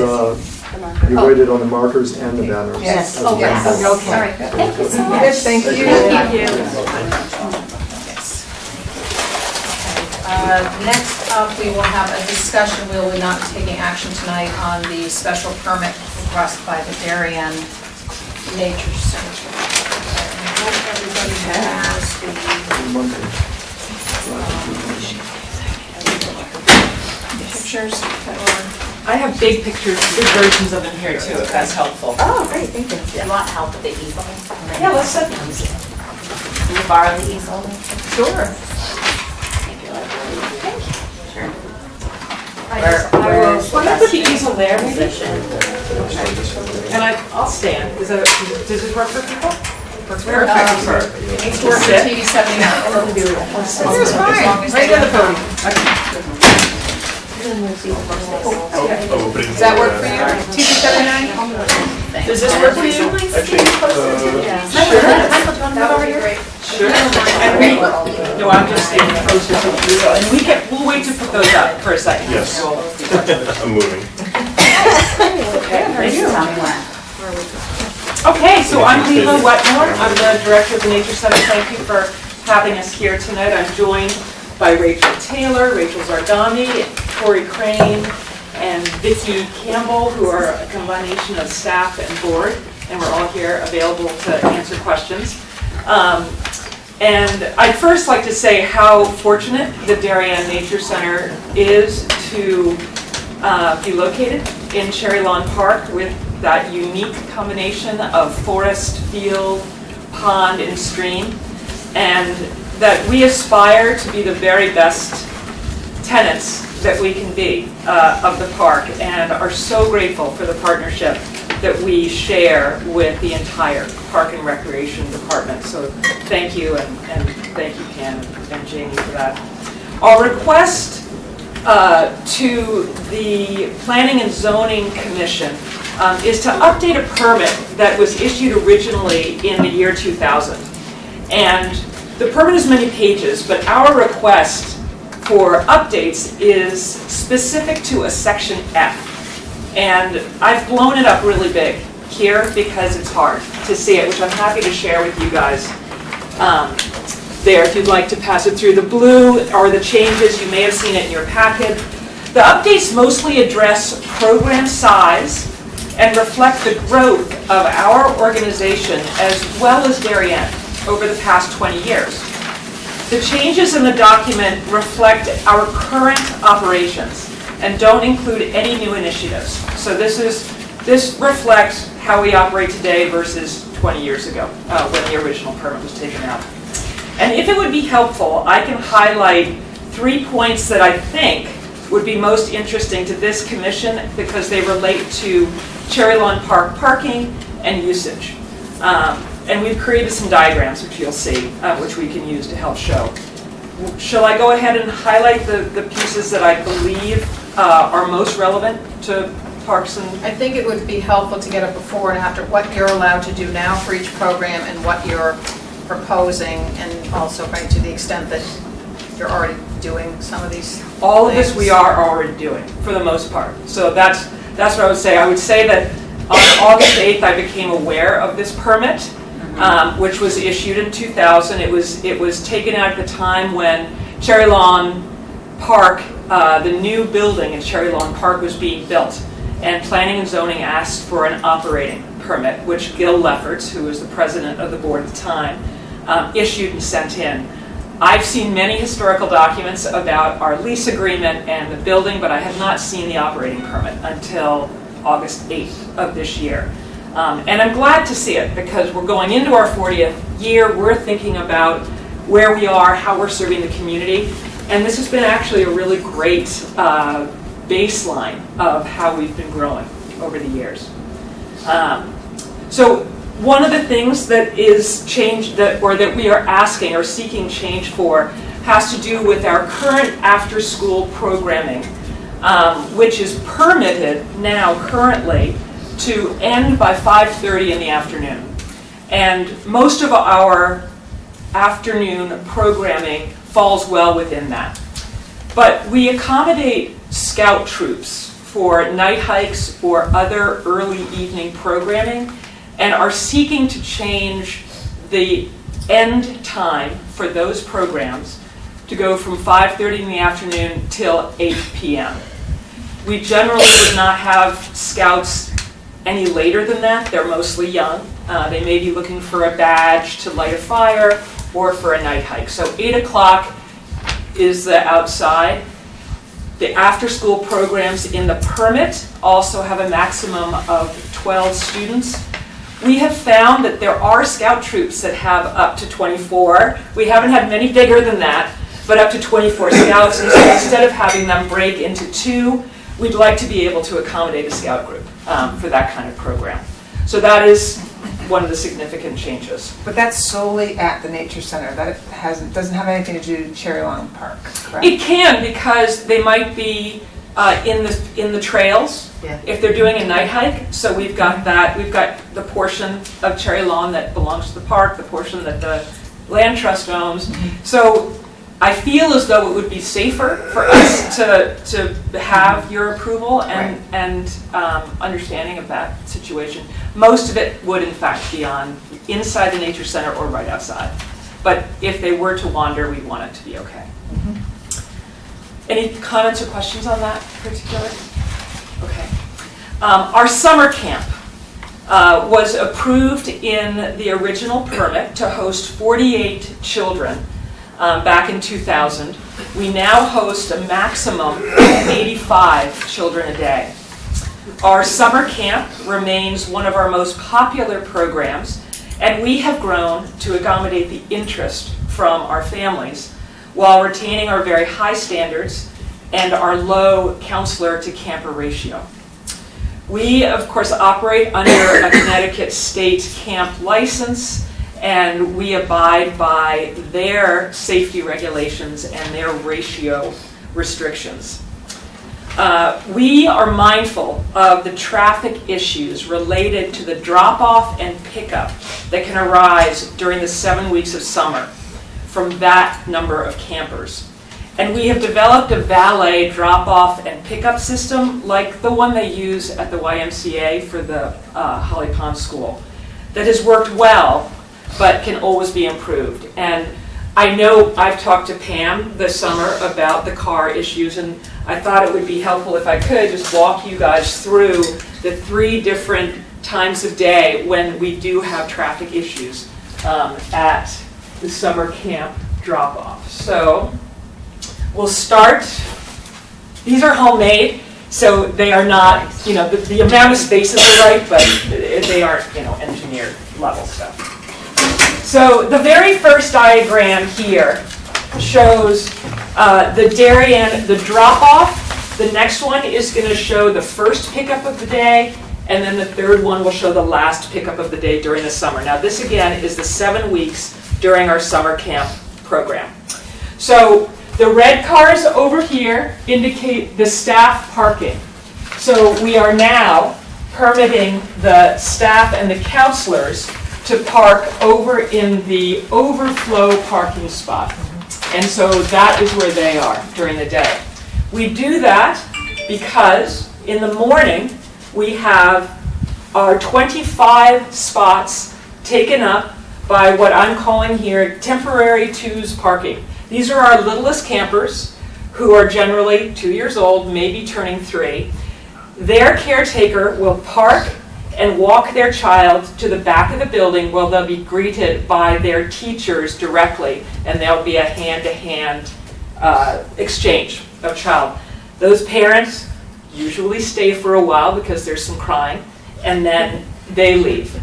we waited on the markers and the banners. Yes. Oh, yes, Yes. okay. All right, thank you so much. Yes, thank you. Thank you. Yes. Okay. Next up, we will have a discussion. We will not be taking action tonight on the special permit request by the Darien Nature Center. I hope everybody has the pictures that were. I have big pictures, big versions of them here too, if that's helpful. Oh, great, thank you. Do you want help with the easel? Yeah, let's set Can you borrow the easel? Sure. Why don't I put the easel there, maybe? And I'll stand. Does this work for people? Works perfect for her. It needs to work for TV 79. That's fine. Right on the podium. Does that work for you? TV 79? Does this work for you? Sure. No, I'm just getting closer to the easel, and we'll wait to put those up for a second. Yes. I'm moving. Okay, so I'm Leela Wetmore. I'm the director of the Nature Center. Thank you for having us here tonight. I'm joined by Rachel Taylor, Rachel Zardami, Corey Crane, and Vicki Campbell, who are a combination of staff and board, and we're all here available to answer questions. And I'd first like to say how fortunate the Darien Nature Center is to be located in Cherry Lawn Park with that unique combination of forest, field, pond, and stream, and that we aspire to be the very best tenants that we can be of the park, and are so grateful for the partnership that we share with the entire Park and Recreation Department. So thank you, and thank you, Ken and Jamie, for that. Our request to the Planning and Zoning Commission is to update a permit that was issued originally in the year 2000. And the permit is many pages, but our request for updates is specific to a section F. And I've blown it up really big here because it's hard to see it, which I'm happy to share with you guys there if you'd like to pass it through. The blue are the changes. You may have seen it in your packet. The updates mostly address program size and reflect the growth of our organization as well as Darien over the past 20 years. The changes in the document reflect our current operations and don't include any new initiatives. So this reflects how we operate today versus 20 years ago when the original permit was taken out. And if it would be helpful, I can highlight 3 points that I think would be most interesting to this commission because they relate to Cherry Lawn Park parking and usage. And we've created some diagrams, which you'll see, which we can use to help show. Shall I go ahead and highlight the pieces that I believe are most relevant to parks and... I think it would be helpful to get a before and after, what you're allowed to do now for each program and what you're proposing, and also right to the extent that you're already doing some of these All of this things. we are already doing, for the most part. So that's what I would say. I would say that on August 8th, I became aware of this permit, which was issued in 2000. It was taken out at the time when Cherry Lawn Park, the new building in Cherry Lawn Park was being built, and Planning and Zoning asked for an operating permit, which Gil Lefferts, who was the president of the board at the time, issued and sent in. I've seen many historical documents about our lease agreement and the building, but I have not seen the operating permit until August 8th of this year. And I'm glad to see it because we're going into our 40th year. We're thinking about where we are, how we're serving the community. And this has been actually a really great baseline of how we've been growing over the years. So one of the things that is changed that we are asking or seeking change for has to do with our current after-school programming, which is permitted now currently to end by 5:30 in the afternoon. And most of our afternoon programming falls well within that. But we accommodate scout troops for night hikes or other early evening programming and are seeking to change the end time for those programs to go from 5:30 in the afternoon till 8 p.m. We generally would not have scouts any later than that. They're mostly young. They may be looking for a badge to light a fire or for a night hike. So 8 o'clock is the outside. The after-school programs in the permit also have a maximum of 12 students. We have found that there are scout troops that have up to 24. We haven't had many bigger than that, but up to 24 scouts. And so instead of having them break into two, we'd like to be able to accommodate a scout group for that kind of program. So that is one of the significant changes. But that's solely at the Nature Center. That doesn't have anything to do with Cherry Lawn Park, correct? It can, because they might be in the trails if they're doing a night hike. So we've got that. We've got the portion of Cherry Lawn that belongs to the park, the portion that the land trust owns. So I feel as though it would be safer for us to have your approval and understanding of that situation. Most of it would, in fact, be on inside the Nature Center or right outside. But if they were to wander, we want it to be okay. Any comments or questions on that particular? Okay. Our summer camp was approved in the original permit to host 48 children back in 2000. We now host a maximum of 85 children a day. Our summer camp remains one of our most popular programs, and we have grown to accommodate the interest from our families while retaining our very high standards and our low counselor to camper ratio. We, of course, operate under a Connecticut state camp license, and we abide by their safety regulations and their ratio restrictions. We are mindful of the traffic issues related to the drop-off and pickup that can arise during the 7 weeks of summer from that number of campers. And we have developed a valet drop-off and pickup system like the one they use at the YMCA for the Holly Pond School that has worked well, but can always be improved. And I know I've talked to Pam this summer about the car issues, and I thought it would be helpful if I could just walk you guys through the 3 different times of day when we do have traffic issues at the summer camp drop-off. So we'll start, these are homemade, so they are not, the amount of spaces are right, but they aren't, engineered level stuff. So the very first diagram here shows the Darien, the drop-off. The next one is going to show the first pickup of the day, and then the third one will show the last pickup of the day during the summer. Now this again is the 7 weeks during our summer camp program. So the red cars over here indicate the staff parking. So we are now permitting the staff and the counselors to park over in the overflow parking spot. And so that is where they are during the day. We do that because in the morning we have our 25 spots taken up by what I'm calling here temporary twos parking. These are our littlest campers who are generally 2 years old, maybe turning 3. Their caretaker will park and walk their child to the back of the building where they'll be greeted by their teachers directly, and there'll be a hand-to-hand exchange of child. Those parents usually stay for a while because there's some crying, and then they leave.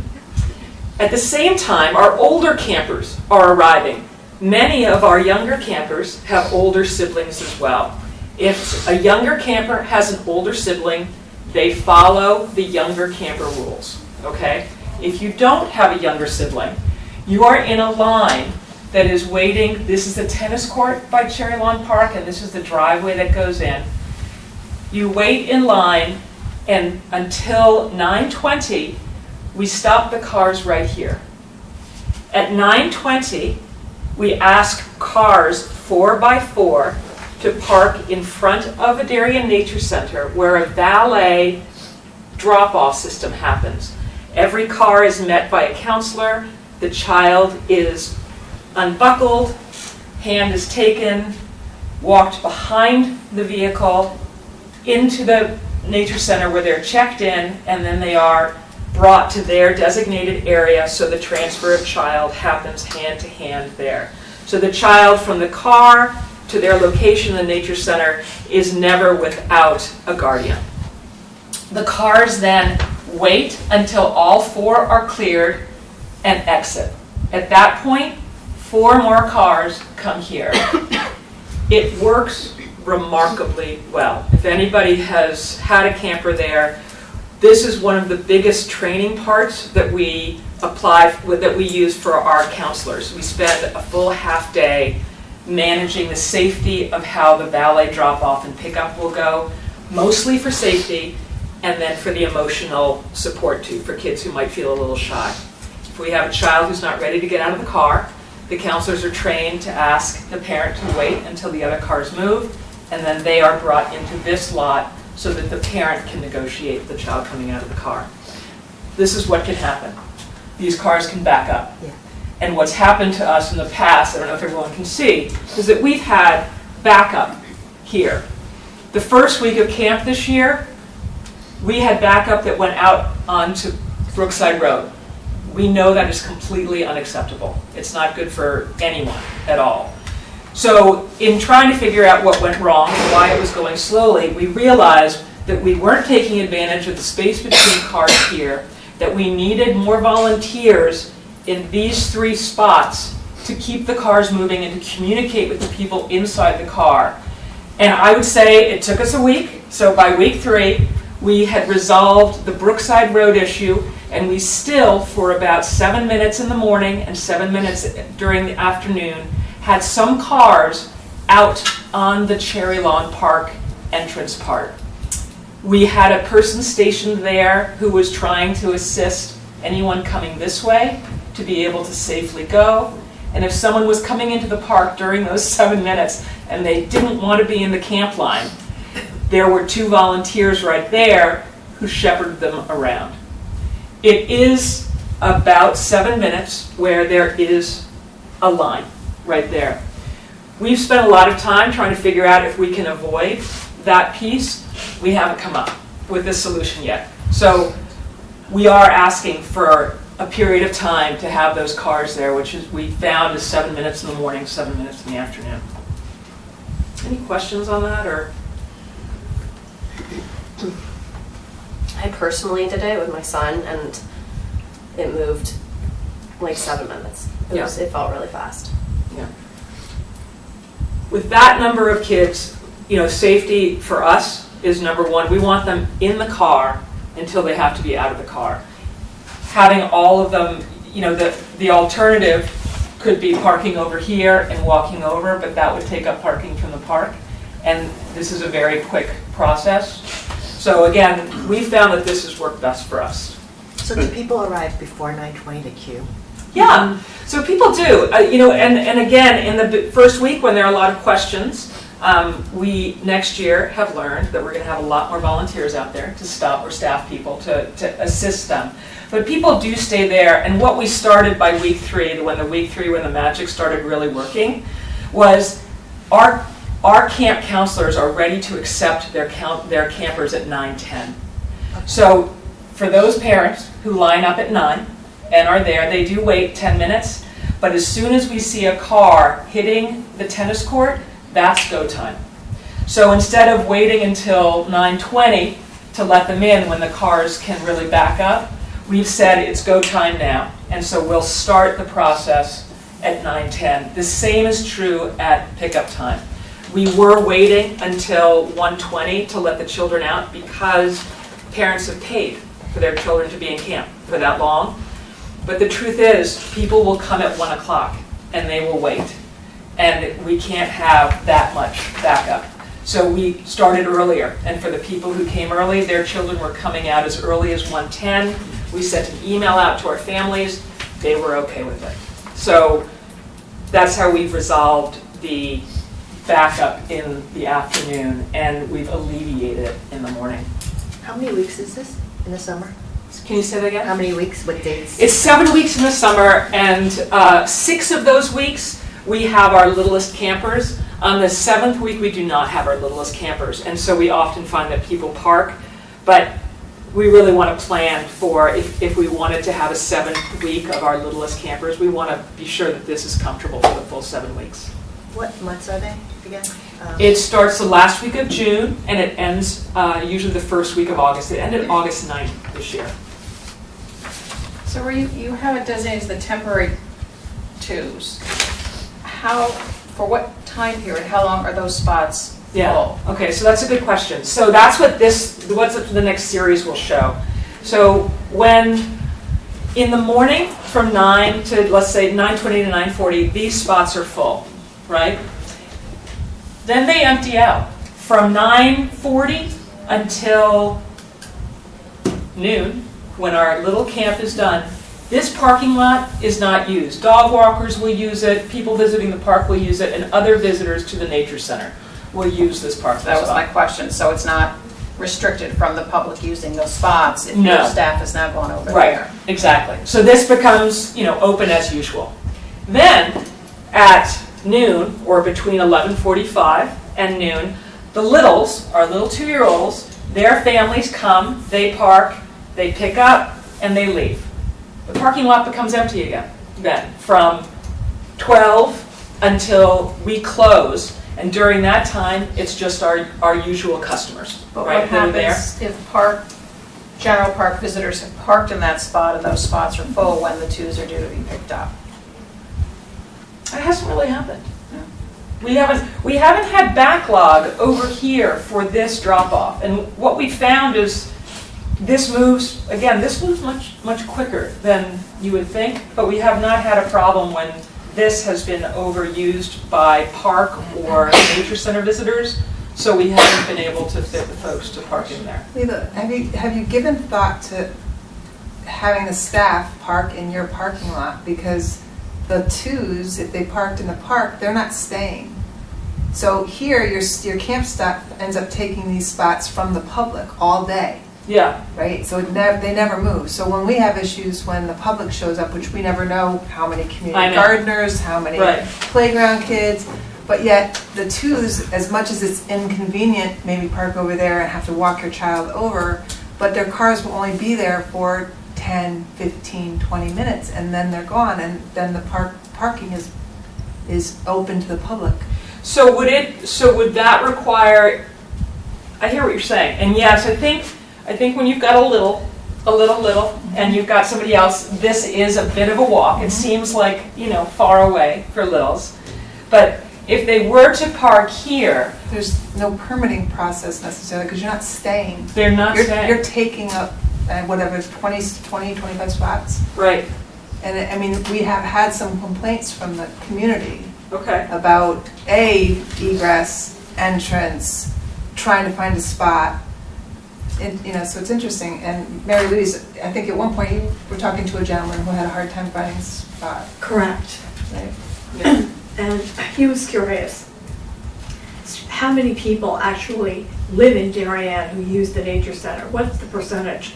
At the same time, our older campers are arriving. Many of our younger campers have older siblings as well. If a younger camper has an older sibling, they follow the younger camper rules, okay? If you don't have a younger sibling, you are in a line that is waiting. This is the tennis court by Cherry Lawn Park, and this is the driveway that goes in. You wait in line, and until 9:20, we stop the cars right here. At 9:20, we ask cars 4x4 to park in front of a Darien Nature Center where a valet drop-off system happens. Every car is met by a counselor. The child is unbuckled, hand is taken, walked behind the vehicle into the Nature Center where they're checked in, and then they are brought to their designated area so the transfer of child happens hand to hand there. So the child from the car to their location in the Nature Center is never without a guardian. The cars then wait until all 4 are cleared and exit. At that point, 4 more cars come here. It works remarkably well. If anybody has had a camper there, this is one of the biggest training parts that we use for our counselors. We spend a full half day managing the safety of how the valet drop-off and pickup will go, mostly for safety, and then for the emotional support too, for kids who might feel a little shy. If we have a child who's not ready to get out of the car, the counselors are trained to ask the parent to wait until the other cars move, and then they are brought into this lot so that the parent can negotiate the child coming out of the car. This is what can happen. These cars can back up. Yeah. And what's happened to us in the past, I don't know if everyone can see, is that we've had backup here. The first week of camp this year, we had backup that went out onto Brookside Road. We know that is completely unacceptable. It's not good for anyone at all. So in trying to figure out what went wrong and why it was going slowly, we realized that we weren't taking advantage of the space between cars here, that we needed more volunteers in these 3 spots to keep the cars moving and to communicate with the people inside the car. And I would say it took us a week. So by week 3, we had resolved the Brookside Road issue, and we still, for about 7 minutes in the morning and 7 minutes during the afternoon, had some cars out on the Cherry Lawn Park entrance part. We had a person stationed there who was trying to assist anyone coming this way to be able to safely go. And if someone was coming into the park during those 7 minutes and they didn't want to be in the camp line, there were 2 volunteers right there who shepherded them around. It is about 7 minutes where there is a line right there. We've spent a lot of time trying to figure out if we can avoid that piece. We haven't come up with a solution yet. So we are asking for a period of time to have those cars there, which is we found is 7 minutes in the morning, 7 minutes in the afternoon. Any questions on that, or? I personally did it with my son, and it moved like 7 minutes. It felt really fast. Yeah. With that number of kids, safety for us is number one. We want them in the car until they have to be out of the car. Having all of them, the alternative could be parking over here and walking over, but that would take up parking from the park. And this is a very quick process. So again, we found that this has worked best for us. So do people arrive before 9:20 to queue? Yeah, so people do, and again, in the first week when there are a lot of questions, we next year have learned that we're going to have a lot more volunteers out there to stop or staff people to assist them. But people do stay there, and what we started by week 3, when the magic started really working, was our camp counselors are ready to accept their campers at 9:10. So for those parents who line up at 9 and are there, they do wait 10 minutes, but as soon as we see a car hitting the tennis court, that's go time. So instead of waiting until 9:20 to let them in when the cars can really back up, we've said it's go time now. And so we'll start the process at 9:10. The same is true at pickup time. We were waiting until 1:20 to let the children out because parents have paid for their children to be in camp for that long. But the truth is, people will come at 1 o'clock and they will wait. And we can't have that much backup. So we started earlier. And for the people who came early, their children were coming out as early as 1:10. We sent an email out to our families. They were okay with it. So that's how we've resolved the backup in the afternoon, and we've alleviated it in the morning. How many weeks is this in the summer? Can you say that again? How many weeks, what dates? It's 7 weeks in the summer, and 6 of those weeks we have our littlest campers. On the 7th week we do not have our littlest campers, and so we often find that people park, but we really want to plan for if we wanted to have a 7th week of our littlest campers, we want to be sure that this is comfortable for the full 7 weeks. What months are they again? It starts the last week of June, and it ends usually the first week of August. It ended August 9th this year. So where you have it designated as the temporary 2s. For what time period, how long are those spots full? Okay, so that's a good question. So that's what what's up to the next series will show. So when, in the morning from 9 to, let's say, 9:20 to 9:40, these spots are full, right? Then they empty out. From 9:40 until noon, when our little camp is done, this parking lot is not used. Dog walkers will use it, people visiting the park will use it, and other visitors to the nature center will use this parking That was spot. my question. So it's not restricted from the public using those spots if No. your staff has now gone over Right, there? exactly. So this becomes, open as usual. Then, at noon, or between 11:45 and noon, the littles, our little 2-year-olds, their families come, they park, they pick up, and they leave. The parking lot becomes empty again, then, from 12 until we close, and during that time, it's just our usual customers, But right, what that are there. happens if general park visitors have parked in that spot and those spots are full when the 2s are due to be picked up? It hasn't really happened. We haven't had backlog over here for this drop-off, and what we found is this moves much quicker than you would think, but we have not had a problem when this has been overused by park or nature center visitors, so we haven't been able to fit the folks to park in there. Leila, have you given thought to having the staff park in your parking lot? Because the twos, if they parked in the park, they're not staying. So here, your camp staff ends up taking these spots from the public all day, Yeah, right? So they never move. So when we have issues, when the public shows up, which we never know how many I community know. gardeners, how many Right. playground kids, but yet the twos, as much as it's inconvenient, maybe park over there and have to walk your child over, but their cars will only be there for 10, 15, 20 minutes, and then they're gone, and then the parking is open to the public. so would that require, I hear what you're saying, and yes, I think when you've got a little, and you've got somebody else, this is a bit of a walk. It seems like, far away for littles. But if they were to park here, There's no permitting process necessarily, because you're not staying. they're not You're staying. taking up, whatever, 20, 25 spots. Right, And I mean, we have had some complaints from the community okay. about egress, entrance, trying to find a spot. So it's interesting. And Mary Louise, I think at one point you were talking to a gentleman who had a hard time finding a spot. Correct. Right? Yeah. And he was curious, how many people actually live in Darien who use the nature center? What's the percentage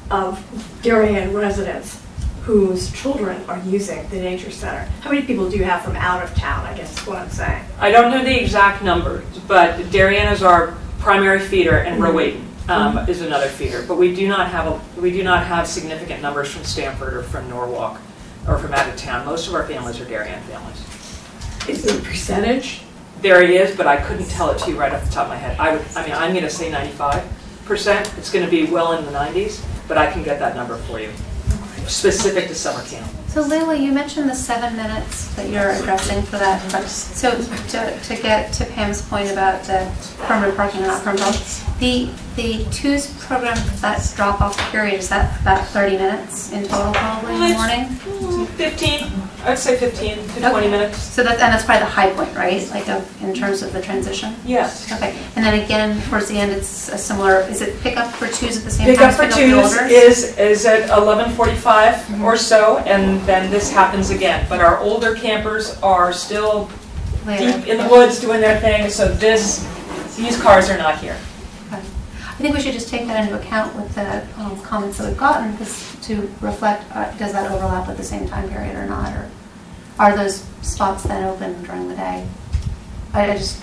of Darien residents whose children are using the nature center? How many people do you have from out of town, I guess is what I'm saying? I don't know the exact numbers, but Darien is our primary feeder, and Rowayton is another feeder. But we do not have significant numbers from Stamford or from Norwalk or from out of town. Most of our families are Darien families. Is there a percentage? There it is, but I couldn't tell it to you right off the top of my head. I'm going to say 95%. It's going to be well in the 90s, but I can get that number for you, specific to summer camp. So Leila, you mentioned the 7 minutes that you're addressing for that. So to get to Pam's point about the permanent parking and not permanent, the twos program, that drop-off period, is that about 30 minutes in total probably in the morning? 15, I'd say 15 to 20 minutes. So that's probably the high point, right? Like in terms of the transition? Yes. Okay. And then again, towards the end, it's a similar, is it pickup for twos at the same Pickup time? for the twos orders? is at 11:45 or so, and then this happens again. But our older campers are still Later. deep in the woods doing their thing, so these cars are not here. Okay. I think we should just take that into account with the comments that we've gotten, because to reflect, does that overlap with the same time period or not? Or are those spots then open during the day?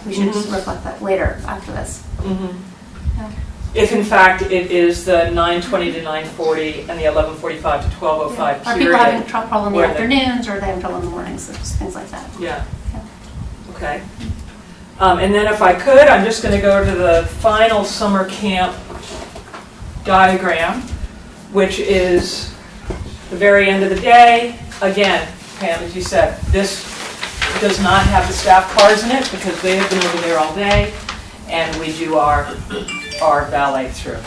We should just reflect that later after this. Yeah. If in fact it is the 9:20 to 9:40 and the 11:45 to 12:05 Are period. people having trouble in the where they- afternoons, or are they having trouble in the mornings, just things like that? Yeah. Yeah. Okay. And then if I could, I'm just going to go to the final summer camp diagram, which is the very end of the day. Again, Pam, as you said, this does not have the staff cars in it because they have been over there all day, and we do our valet through.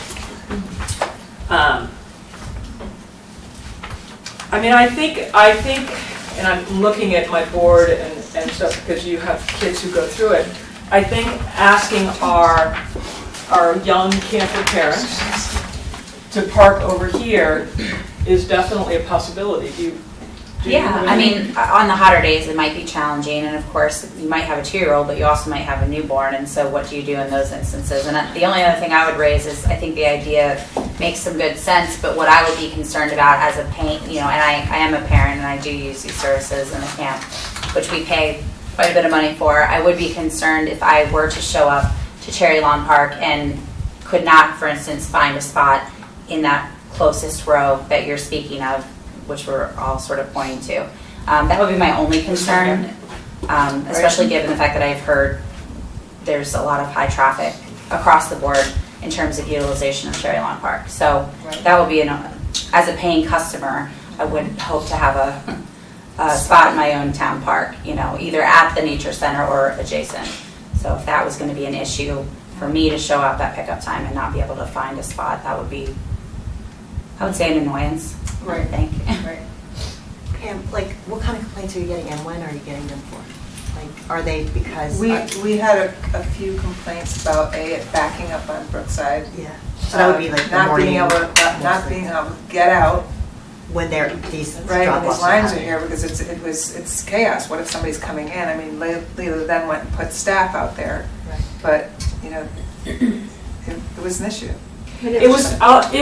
I think, and I'm looking at my board and stuff because you have kids who go through it. I think asking our young camper parents to park over here is definitely a possibility. Do you Yeah, agree? I mean, on the hotter days, it might be challenging, and of course, you might have a 2-year-old, but you also might have a newborn, and so what do you do in those instances? And the only other thing I would raise is, I think the idea makes some good sense, but what I would be concerned about as a parent, and I am a parent, and I do use these services in the camp, which we pay quite a bit of money for. I would be concerned if I were to show up to Cherry Lawn Park and could not, for instance, find a spot in that closest row that you're speaking of, which we're all sort of pointing to. That would be my only concern, especially given the fact that I've heard there's a lot of high traffic across the board in terms of utilization of Cherry Lawn Park. So that would be, as a paying customer, I would hope to have a spot in my own town park, either at the nature center or adjacent. So if that was going to be an issue for me to show up at pickup time and not be able to find a spot, that would be, I would say, an annoyance. Right. I think. Right. Pam, what kind of complaints are you getting, and when are you getting them for? Are they because... We had a few complaints about it backing up on Brookside. Yeah. So that would be like the not morning. being able to get out, when these Right, when drop-offs these lines are happening. here, because it's chaos. What if somebody's coming in? I mean, Leila then went and put staff out there, Right. but, you know, it was an issue. It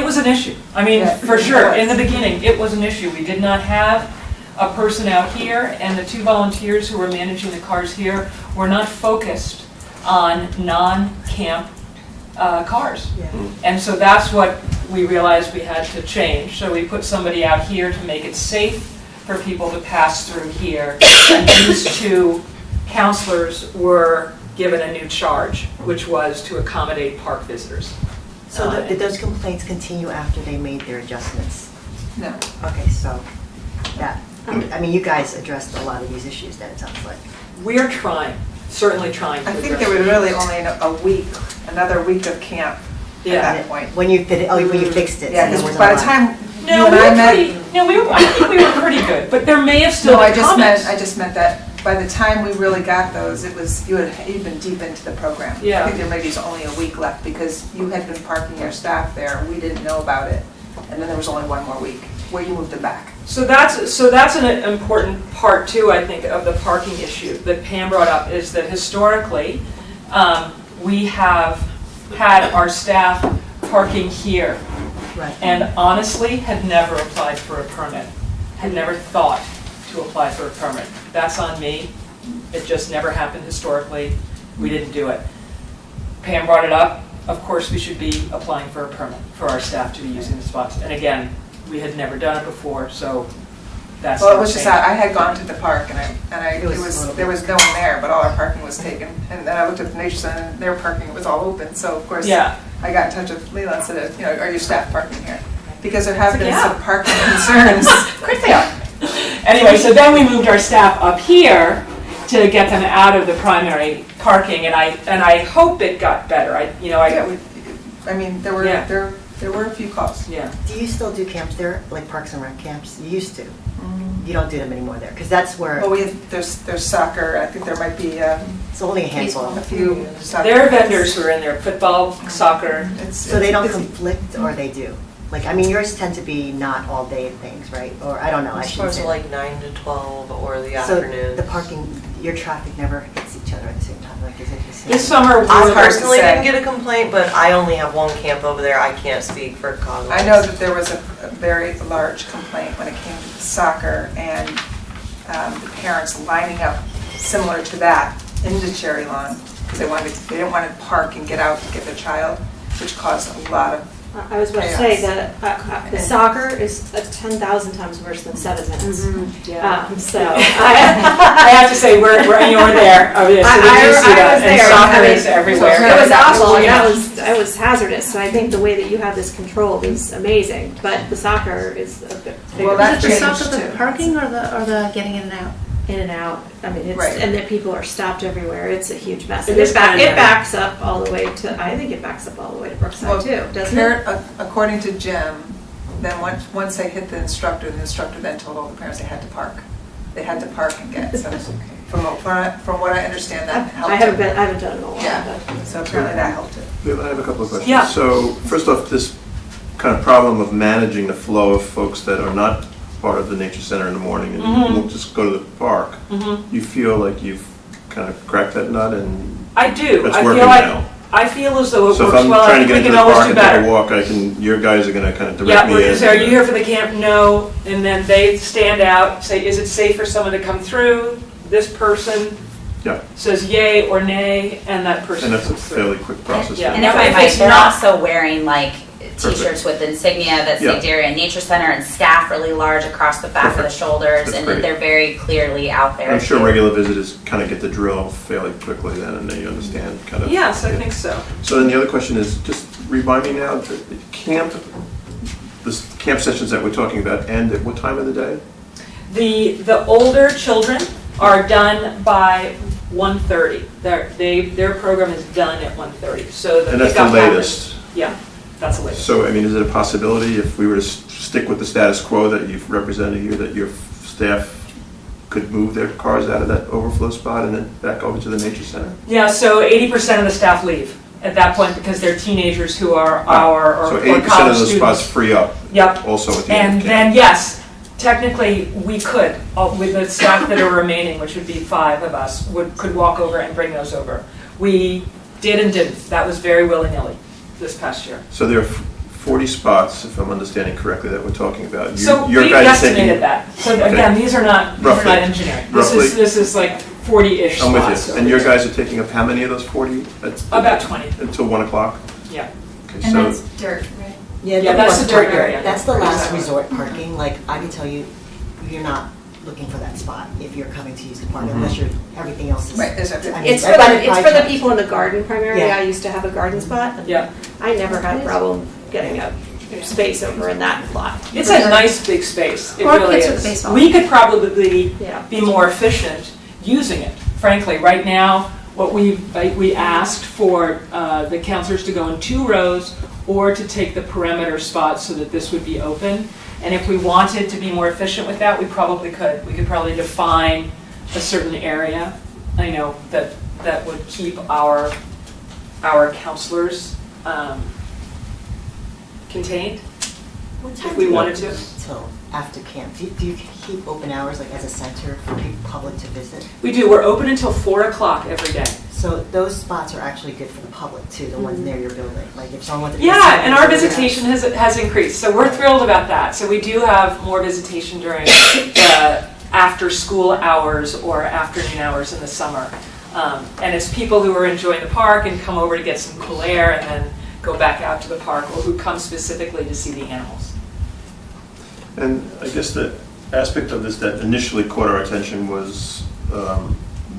was an issue. I mean, Yeah, for it sure, was. in the beginning, it was an issue. We did not have a person out here, and the 2 volunteers who were managing the cars here were not focused on non-camp cars. Yeah. And so that's what we realized we had to change. So we put somebody out here to make it safe for people to pass through here. And these 2 counselors were given a new charge, which was to accommodate park visitors. So did those complaints continue after they made their adjustments? No. Okay, so that, I mean, you guys addressed a lot of these issues then, it sounds like. We are trying, certainly trying to I think address there was it. really only a week, another week of camp at Yeah. that point. When you fixed it. Yeah, so there because wasn't by a the lot. time No, you we and were I met. pretty, no, I think we were pretty good, but there may have still No, been comments. I just meant that by the time we really got those, you'd been deep into the program. Yeah. I think there maybe was only a week left because you had been parking your staff there, we didn't know about it. And then there was only one more week where you moved them back. So that's an important part too, I think, of the parking issue that Pam brought up, is that historically, we have had our staff parking here. Right. And honestly, had never applied for a permit, had never thought to apply for a permit. That's on me. It just never happened historically. We didn't do it. Pam brought it up. Of course, we should be applying for a permit for our staff to be using the spots. And again, we had never done it before, so that's. Well, it was just, I had gone to the park and It was there was no one there, but all our parking was taken. And then I looked at the Nature Center and their parking was all open, so of course. Yeah. I got in touch with Leila and said, are your staff parking here? Because there have been Yeah. some parking concerns. Of course they are. Anyway, so then we moved our staff up here to get them out of the primary parking, and I hope it got better. I mean, there were Yeah. there were a few calls. Yeah. Do you still do camps there, like Parks and Rec camps? You used to. You don't do them anymore there, because that's where, Well, there's soccer. I think there might be it's only a handful. a few soccer. There are vendors who are in there, football, soccer. So they don't busy. conflict, or they do? Like, I mean, yours tend to be not all day things, right? Or, I don't know, I As shouldn't far as say. like 9 to 12 or the So afternoon. the parking, your traffic never hits each other at the same time, like, is it the same? This summer, we I were personally say. didn't get a complaint, but I only have one camp over there. I can't speak for Cogwell. I know that there was a very large complaint when it came to soccer and the parents lining up similar to that into Cherry Lawn because they didn't want to park and get out and get their child, which caused a lot of I was about to say chaos. that soccer is 10,000 times worse than 7 minutes. Yeah. So I have to say, we're you were there. Oh, yeah, so we do see that, was there. and soccer I mean, is everywhere. It was awful, and Yeah. that was hazardous. So I think the way that you have this controlled is amazing. But the soccer is a bit bigger. Well, that issue. changed Is it the too. parking or the getting in and out? In and out. I mean, it's Right. and that people are stopped everywhere. It's a huge mess. It And is kind of it backs up all the way to. I think it backs up all the way to Brookside Well, too, doesn't it? According to Jim, then once they hit the instructor then told all the parents they had to park. They had to park and get. So from what I understand, that helped. I haven't done it in a while. Yeah. But. So apparently that helped it. I have a couple of questions. Yeah. So first off, this kind of problem of managing the flow of folks that are not part of the nature center in the morning and won't just go to the park, you feel like you've kind of cracked that nut and I do. it's I working feel like now. I feel as though it So if works I'm well. trying to We get into can the always park do and take a better. walk, your guys are gonna kind of Yeah, direct me we're in. gonna say, are you here for the camp? No. And then they stand out, say, is it safe for someone to come through? This person Yeah, says yay or nay, and that person and that's a comes through. fairly quick process. Yeah. And if I If might, it's they're not- also wearing like Perfect. t-shirts with insignia that say Yeah. Darien Nature Center and staff really large across the back of the Perfect. shoulders, That's and great. they're very clearly out there. I'm sure regular visitors kind of get the drill fairly quickly then, and they understand kind of. Yes, I think so. So then the other question is, just remind me now, the camp sessions that we're talking about end at what time of the day? The older children are done by 1:30. Their program is done at 1:30. So the And that's the pickup happens. latest? Yeah, that's the latest. So, I mean, is it a possibility, if we were to stick with the status quo that you've represented here, that your staff could move their cars out of that overflow spot and then back over to the nature center? Yeah, so 80% of the staff leave. at that point because they're teenagers who are our, or So or 80% of college those students. spots free up Yep. also at the end And of camp. then, yes, technically, we could, with the staff that are remaining, which would be 5 of us, could walk over and bring those over. We did and didn't. That was very willy-nilly this past year. So there are 40 spots, if I'm understanding correctly, that we're talking about. So Your we guys are taking- estimated that. So Okay. again, these are not Roughly. engineering. Roughly. This is like 40-ish I'm spots. with you. over And your here. guys are taking up how many of those 40? About 20. Until 1 o'clock? Yeah. Okay, And so that's dirt, right? Yeah, that's the dirt area. That's the last Exactly. resort parking, like, I can tell you, you're not looking for that spot if you're coming to use the park, unless you're, everything else is. Right, there's a- I mean, It's I for find the, it it's high for the traffic. people in the garden primarily. Yeah. I used to have a garden spot. and Yeah. I never had a problem getting a space over in that lot. It's a nice big space. It Or really kids with is. baseball. We could probably Yeah. be more efficient using it, frankly. Right now, what we asked for the counselors to go in 2 rows or to take the perimeter spots so that this would be open. And if we wanted to be more efficient with that, we probably could. We could probably define a certain area, I know, that would keep our counselors contained, What time if we do you wanted to. Till after camp, do you keep open hours like as a center for public to visit? We do. We're open until 4 o'clock every day. So those spots are actually good for the public too, the ones near your building, like if someone wanted to. Yeah, and our visitation has increased, so we're thrilled about that. So we do have more visitation during the after-school hours or afternoon hours in the summer. And it's people who are enjoying the park and come over to get some cool air and then go back out to the park, or who come specifically to see the animals. And I guess the aspect of this that initially caught our attention was,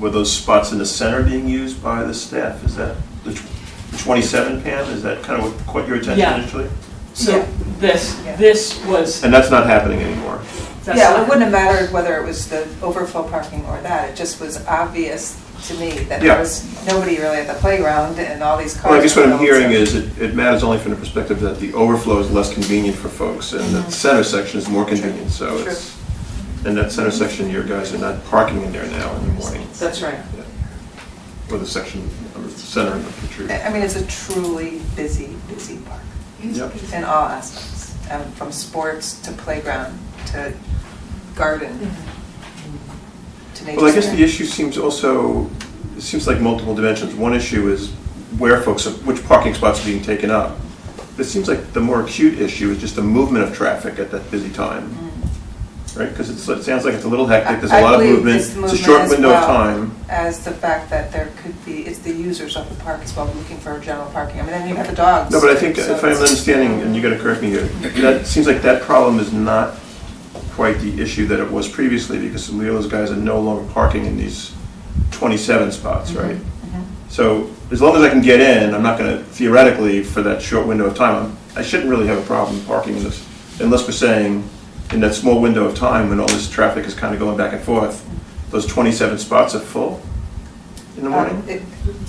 were those spots in the center being used by the staff? Is that the 27, Pam? Is that kind of what caught your attention Yeah. initially? So this was, And that's not happening anymore? that's Yeah, not- it wouldn't have mattered whether it was the overflow parking or that. It just was obvious to me that Yeah. there was nobody really at the playground and all these cars. Well, I guess what I'm were filled, hearing so- is it matters only from the perspective that the overflow is less convenient for folks, and the center section is more convenient, so True. it's, and that center section, your guys are not parking in there now in the morning, that's right. or the section, center of the tree. I mean, it's a truly busy park Yep. in all aspects, from sports to playground to garden to nature. Well, I guess center. the issue seems also, it seems like multiple dimensions. One issue is where folks, which parking spots are being taken up. It seems like the more acute issue is just the movement of traffic at that busy time, right? Because it sounds like it's a little hectic, there's a lot of movement, it's a short window of time. As the fact that there could be, it's the users of the park as well, looking for general parking. I mean, then you have the dogs. No, but I think, so if I'm it's- understanding, and you gotta correct me here, that seems like that problem is not quite the issue that it was previously, because Leola's guys are no longer parking in these 27 spots, right? So, as long as I can get in, I'm not gonna, theoretically, for that short window of time, I shouldn't really have a problem parking in this, unless we're saying, in that small window of time, when all this traffic is kind of going back and forth, those 27 spots are full in the morning?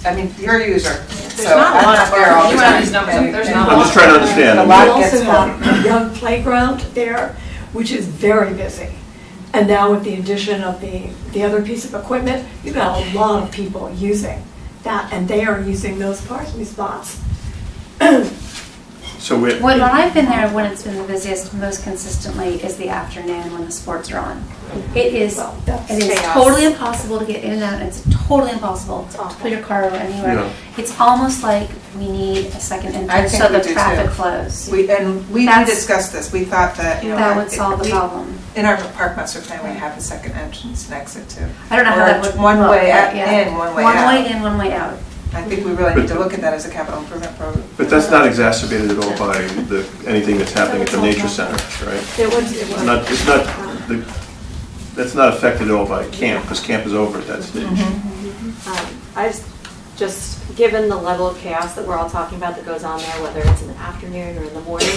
I mean, you're a user, There's so not a I'm lot not of there all parking. the You run time. these numbers up, and- there's and not I'm just trying to understand. A I lot mean, We gets also done. have a young playground there, which is very busy. And now with the addition of the other piece of equipment, you've got a lot of people using that, and they are using those parking spots. So we're, When I've been there, when it's been the busiest most consistently is the afternoon when the sports are on. It is chaos. totally impossible to get in and out. It's totally impossible to put your car over anywhere. Yeah. It's almost like we need a second I entrance think so we the do, traffic too. flows. We That's- discussed this, we thought that, you know. That would solve the we- problem. In our park master plan, we have a second entrance and exit too. I don't know how Or that would One look, way but yeah. in, one way out. One way in, one way out. I think we really need to look at that as a capital improvement program. but that's not exacerbated at all by anything that's happening at the nature center, right? It was, It's not, that's not affected at all by camp, because camp is over at that stage. I just, given the level of chaos that we're all talking about that goes on there, whether it's in the afternoon or in the morning,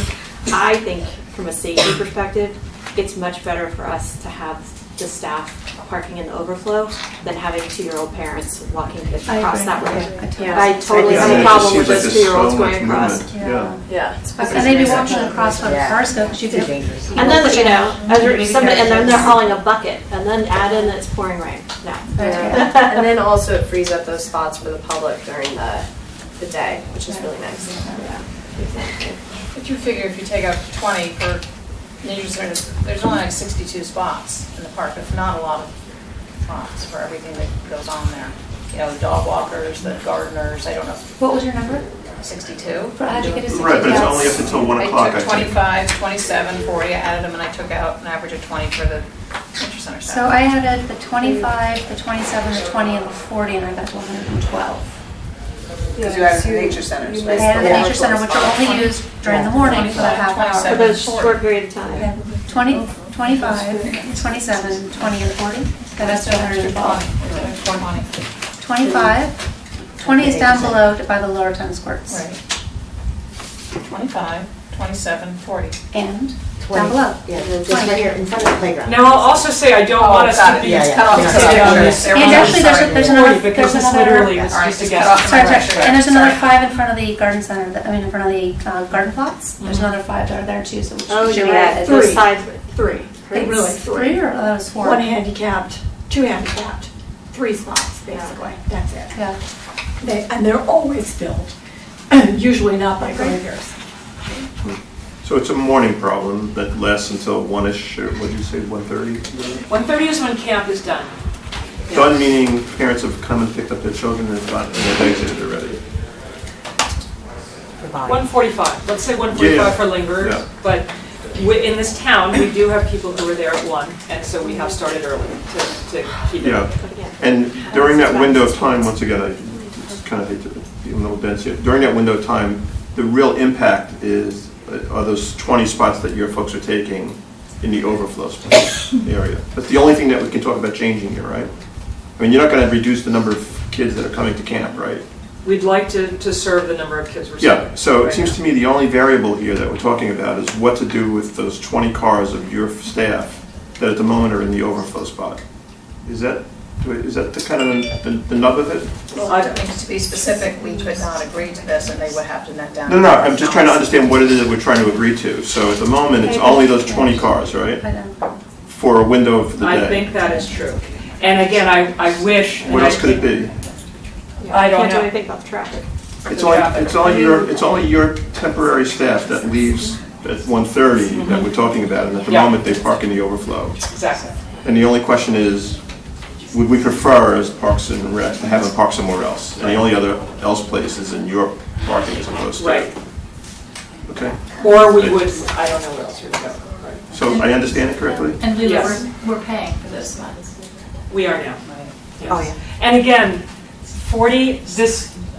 I think from a safety perspective, it's much better for us to have the staff parking in the overflow than having 2-year-old parents walking I across agree. that road. Yeah, I totally Yeah, I have mean, a it just problem with seems like those there's 2-year-olds so going much across. movement. Yeah. And they'd be watching across from the Yeah. cars go, because you Too could. dangerous. And then, you know, Maybe somebody, and then they're carrots. hauling a bucket, and then add in that it's pouring rain. No. And then also it frees up those spots for the public during the the day, which is really nice. But you figure if you take out 20 for nature centers, there's only like 62 spots in the park. It's not a lot of spots for everything that goes on there. You know, the dog walkers, the gardeners, I don't know. What was your number? 62. But how'd you get a 62? Right, but it's only up until 1 o'clock, I I took think. 25, 27, 40, I added them and I took out an average of 20 for the nature center staff. So I added the 25, the 27, the 20, and the 40, and I got to 112. Because you added the nature centers, I right? added the nature center, which are only used during the morning for that half For hour. the short period of time. 20, 25, 27, 20, and 40, that's 212. 25, 20 is down below by the lower tennis courts. Right. 25, 27, 40. And down below. Yeah, just right here in front of the playground. Now, I'll also say, I don't want us to be Yeah, yeah. cut off Yeah, fixated on sorry. this. And actually, there's another, Because there's this another. literally was just a guess. Sorry, and there's another 5 in front of the garden center, in front of the garden plots. There's another 5 that are there too, so which Oh, should you're be right. added. Those sides, Three, really It's three. 3 or that was 4? One handicapped, two handicapped, 3 spots, basically, that's it. Yeah. And they're always filled, usually not by graders. So it's a morning problem that lasts until 1-ish, or what'd you say, 1:30? 1:30 is when camp is done. Done meaning parents have come and picked up their children and they've exited already. 1:45, let's say 1:45 Yeah. for lingerers, Yeah. but in this town, we do have people who are there at 1, and so we have started early to keep it. Yeah, and during that window of time, once again, I kind of hate to be a little dense here, during that window of time, the real impact are those 20 spots that your folks are taking in the overflow spot area. That's the only thing that we can talk about changing here, right? I mean, you're not going to reduce the number of kids that are coming to camp, right? We'd like to serve the number of kids we're Yeah, serving. so it right seems now. to me the only variable here that we're talking about is what to do with those 20 cars of your staff that at the moment are in the overflow spot. Is that the kind of the nub of it? Well, I think to be specific, we could not agree to this and they would have to net down. No, I'm just trying to understand what it is that we're trying to agree to. So at the moment, it's only those 20 cars, right? I know. For a window of the I day. think that is true. And again, I wish. and What I else could it think- be? I don't Can't do know. anything about the traffic. It's only your temporary staff that leaves at 1:30 that we're talking about, and at the Yeah. moment, they park in the overflow. Exactly. And the only question is, would we prefer as Parks and Rec to have them park somewhere else? And the only other else place is in your parking as opposed to. Right. Okay, Or we would, I don't know where else we would go. Right. so I understand it correctly? And Lila, Yes. we're paying for those spots. We are now. Yes. Oh, yeah. And again, 40,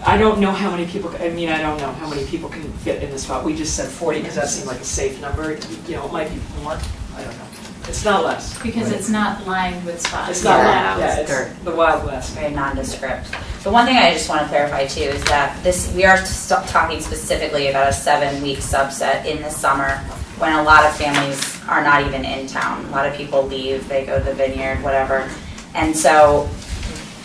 I don't know how many people, I don't know how many people can fit in this spot. We just said 40 because that seemed like a safe number. You know, it might be more, I don't know. It's not less. Because it's not lined with spots. It's not, Yeah. yeah, it's the Wild West. Very nondescript. The one thing I just want to clarify too is that we are talking specifically about a 7-week subset in the summer when a lot of families are not even in town. A lot of people leave, they go to the vineyard, whatever. And so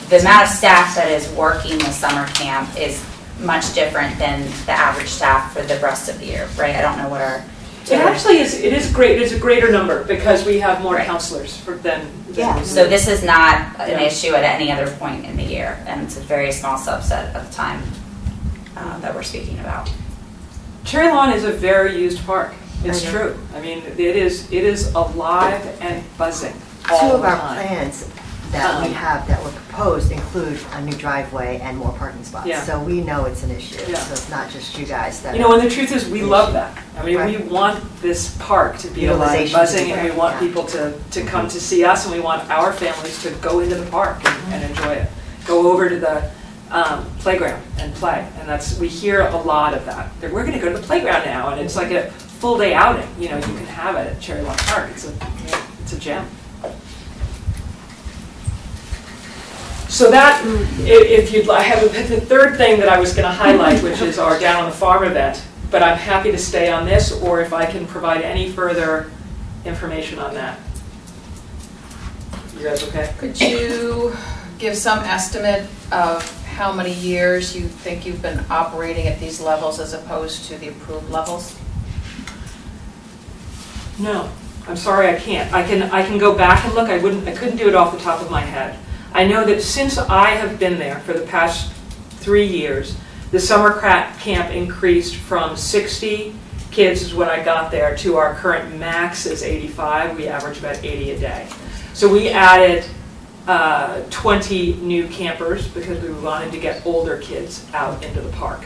the amount of staff that is working the summer camp is much different than the average staff for the rest of the year, right? I don't know what our. It actually is, it is great, it's a greater number because we have more counselors than. Yeah, so this is not an Yeah. issue at any other point in the year, and it's a very small subset of the time that we're speaking about. Cherry Lawn is a very used park. It's I know. true. I mean, it is alive and buzzing Two all of the our time. plans that we have that were proposed include a new driveway and more parking spots. Yeah. So we know it's an issue. Yeah. So it's not just you guys that. You know, and the truth is, we love that. I mean, we Right. want this park to be alive and Utilization to buzzing, be and we great, want yeah. people to come to see us, and we want our families to go into the park and enjoy it. Go over to the playground and play, and we hear a lot of that. That we're gonna go to the playground now, and it's like a full day outing, you know, you can have it at Cherry Lawn Park. It's a gem. So that, if you'd like, I have the third thing that I was going to highlight, which is our Down on the Farm event, but I'm happy to stay on this, or if I can provide any further information on that. You guys okay? Could you give some estimate of how many years you think you've been operating at these levels as opposed to the approved levels? No, I'm sorry, I can't. I can go back and look. I couldn't do it off the top of my head. I know that since I have been there for the past 3 years, The summer camp increased from 60 kids is when I got there to our current max is 85. We average about 80 a day. So we added 20 new campers because we wanted to get older kids out into the park.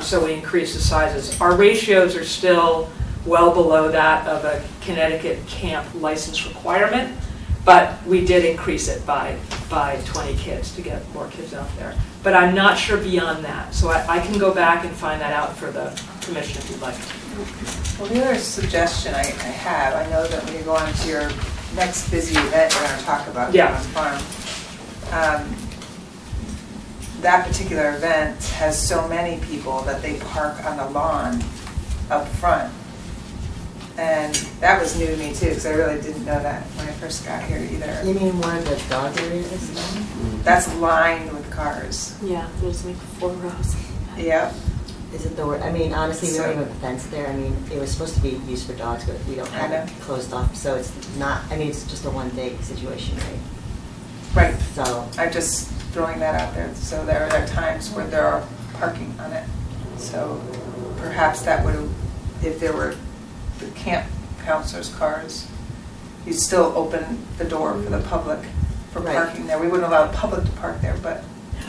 So we increased the sizes. Our ratios are still well below that of a Connecticut camp license requirement, but we did increase it by 20 kids to get more kids out there. But I'm not sure beyond that, so I can go back and find that out for the commission if you'd like. Well, the other suggestion I have, I know that when you go on to your next busy event you're going to talk about Yeah. on farm, that particular event has so many people that they park on the lawn up front. And that was new to me too, because I really didn't know that when I first got here either. You mean where the dog area is? That's lined with cars. Yeah, there's like 4 rows. Yep. Is it the word, I mean, honestly, we don't So- even have a fence there. I mean, it was supposed to be used for dogs, but we don't have I know. it closed off. So it's not, I mean, it's just a one-day situation, right? Right. So, I'm just throwing that out there. So there are times where there are parking on it. So perhaps that would, if there were the camp counselors' cars, you'd still open the door for the public for Right. parking there. We wouldn't allow the public to park there, but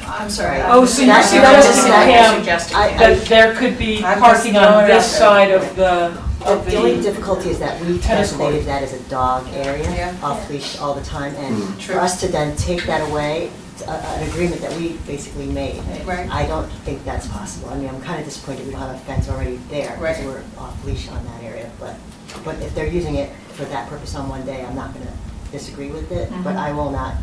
I'm sorry. Oh, so you're That's- suggesting, that's- Pam, that there could be I'm parking just on throwing it this out there. side of the, the only difficulty is that we tennis court. designated that as a dog area, Yeah. off leash all the time. And True. for us to then take that away, an agreement that we basically made, Right. I don't think that's possible. I mean, I'm kind of disappointed we don't have a fence already there because Right. we're off leash on that area. But if they're using it for that purpose on one day, I'm not going to disagree with it, but I will not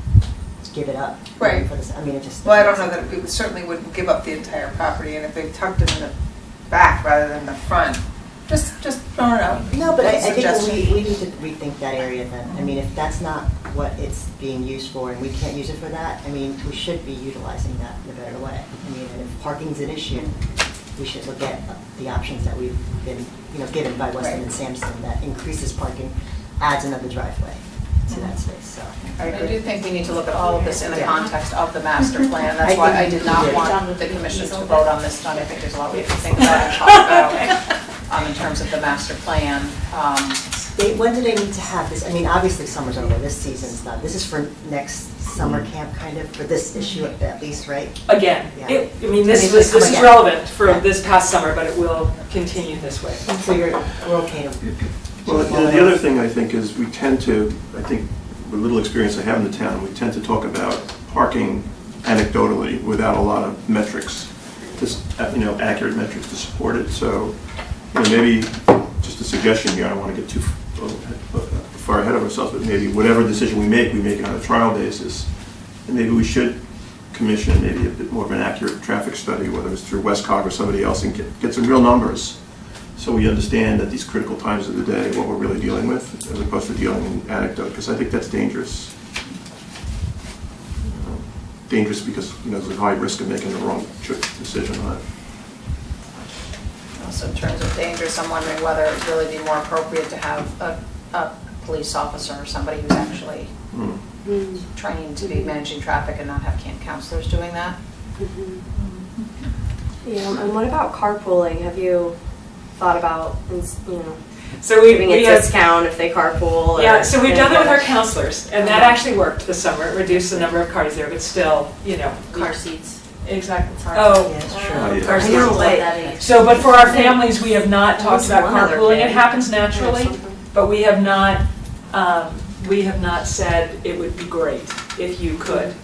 give it up. Right. For this, I mean, it just. well, I don't know that we certainly wouldn't give up the entire property. And if they tucked it in the back rather than the front, just throw it out. No, but I think Suggestion. we need to rethink that area then. I mean, if that's not what it's being used for and we can't use it for that, I mean, we should be utilizing that in a better way. I mean, and if parking's an issue, we should look at the options that we've been, given by Weston and Sampson that increases parking, adds another driveway to that space, so. I do think we need to look at all of this in the Yeah. context of the master plan. That's I why I think did we not did. want the commission to vote on this tonight. I think there's a lot we have to think about and talk about in terms of the master plan. When do they need to have this? I mean, obviously summer's over, this season's done. This is for next summer camp kind of, for this issue at least, right? Again, Yeah. I mean, this I mean, is come again. relevant for this past summer, but it will continue this way. So we're okay to. Well, the other thing I think is we tend to, I think, with little experience I have in the town, we tend to talk about parking anecdotally without a lot of metrics, just, accurate metrics to support it. So, maybe just a suggestion here, I don't want to get too far ahead of ourselves, but maybe whatever decision we make it on a trial basis. And maybe we should commission maybe a bit more of an accurate traffic study, whether it's through Westcog or somebody else, and get some real numbers. So we understand at these critical times of the day what we're really dealing with, as opposed to dealing in anecdote, because I think that's dangerous. Dangerous because, there's a high risk of making the wrong decision on it. Also, in terms of dangers, I'm wondering whether it would really be more appropriate to have a police officer or somebody who's actually trained to be managing traffic and not have camp counselors doing that. Yeah, and what about carpooling? Have you thought about, So we giving a have, discount if they carpool? or yeah, so we've done that with our anything? counselors, and that actually worked this summer. It reduced the number of cars there, but still, Car seats. Exactly. Oh, Yeah, it's true. yeah. car I seats. know, but So, but for our families, we have not That talked was about one other carpooling. It thing. happens naturally, something. but we have not said it would be great if you could.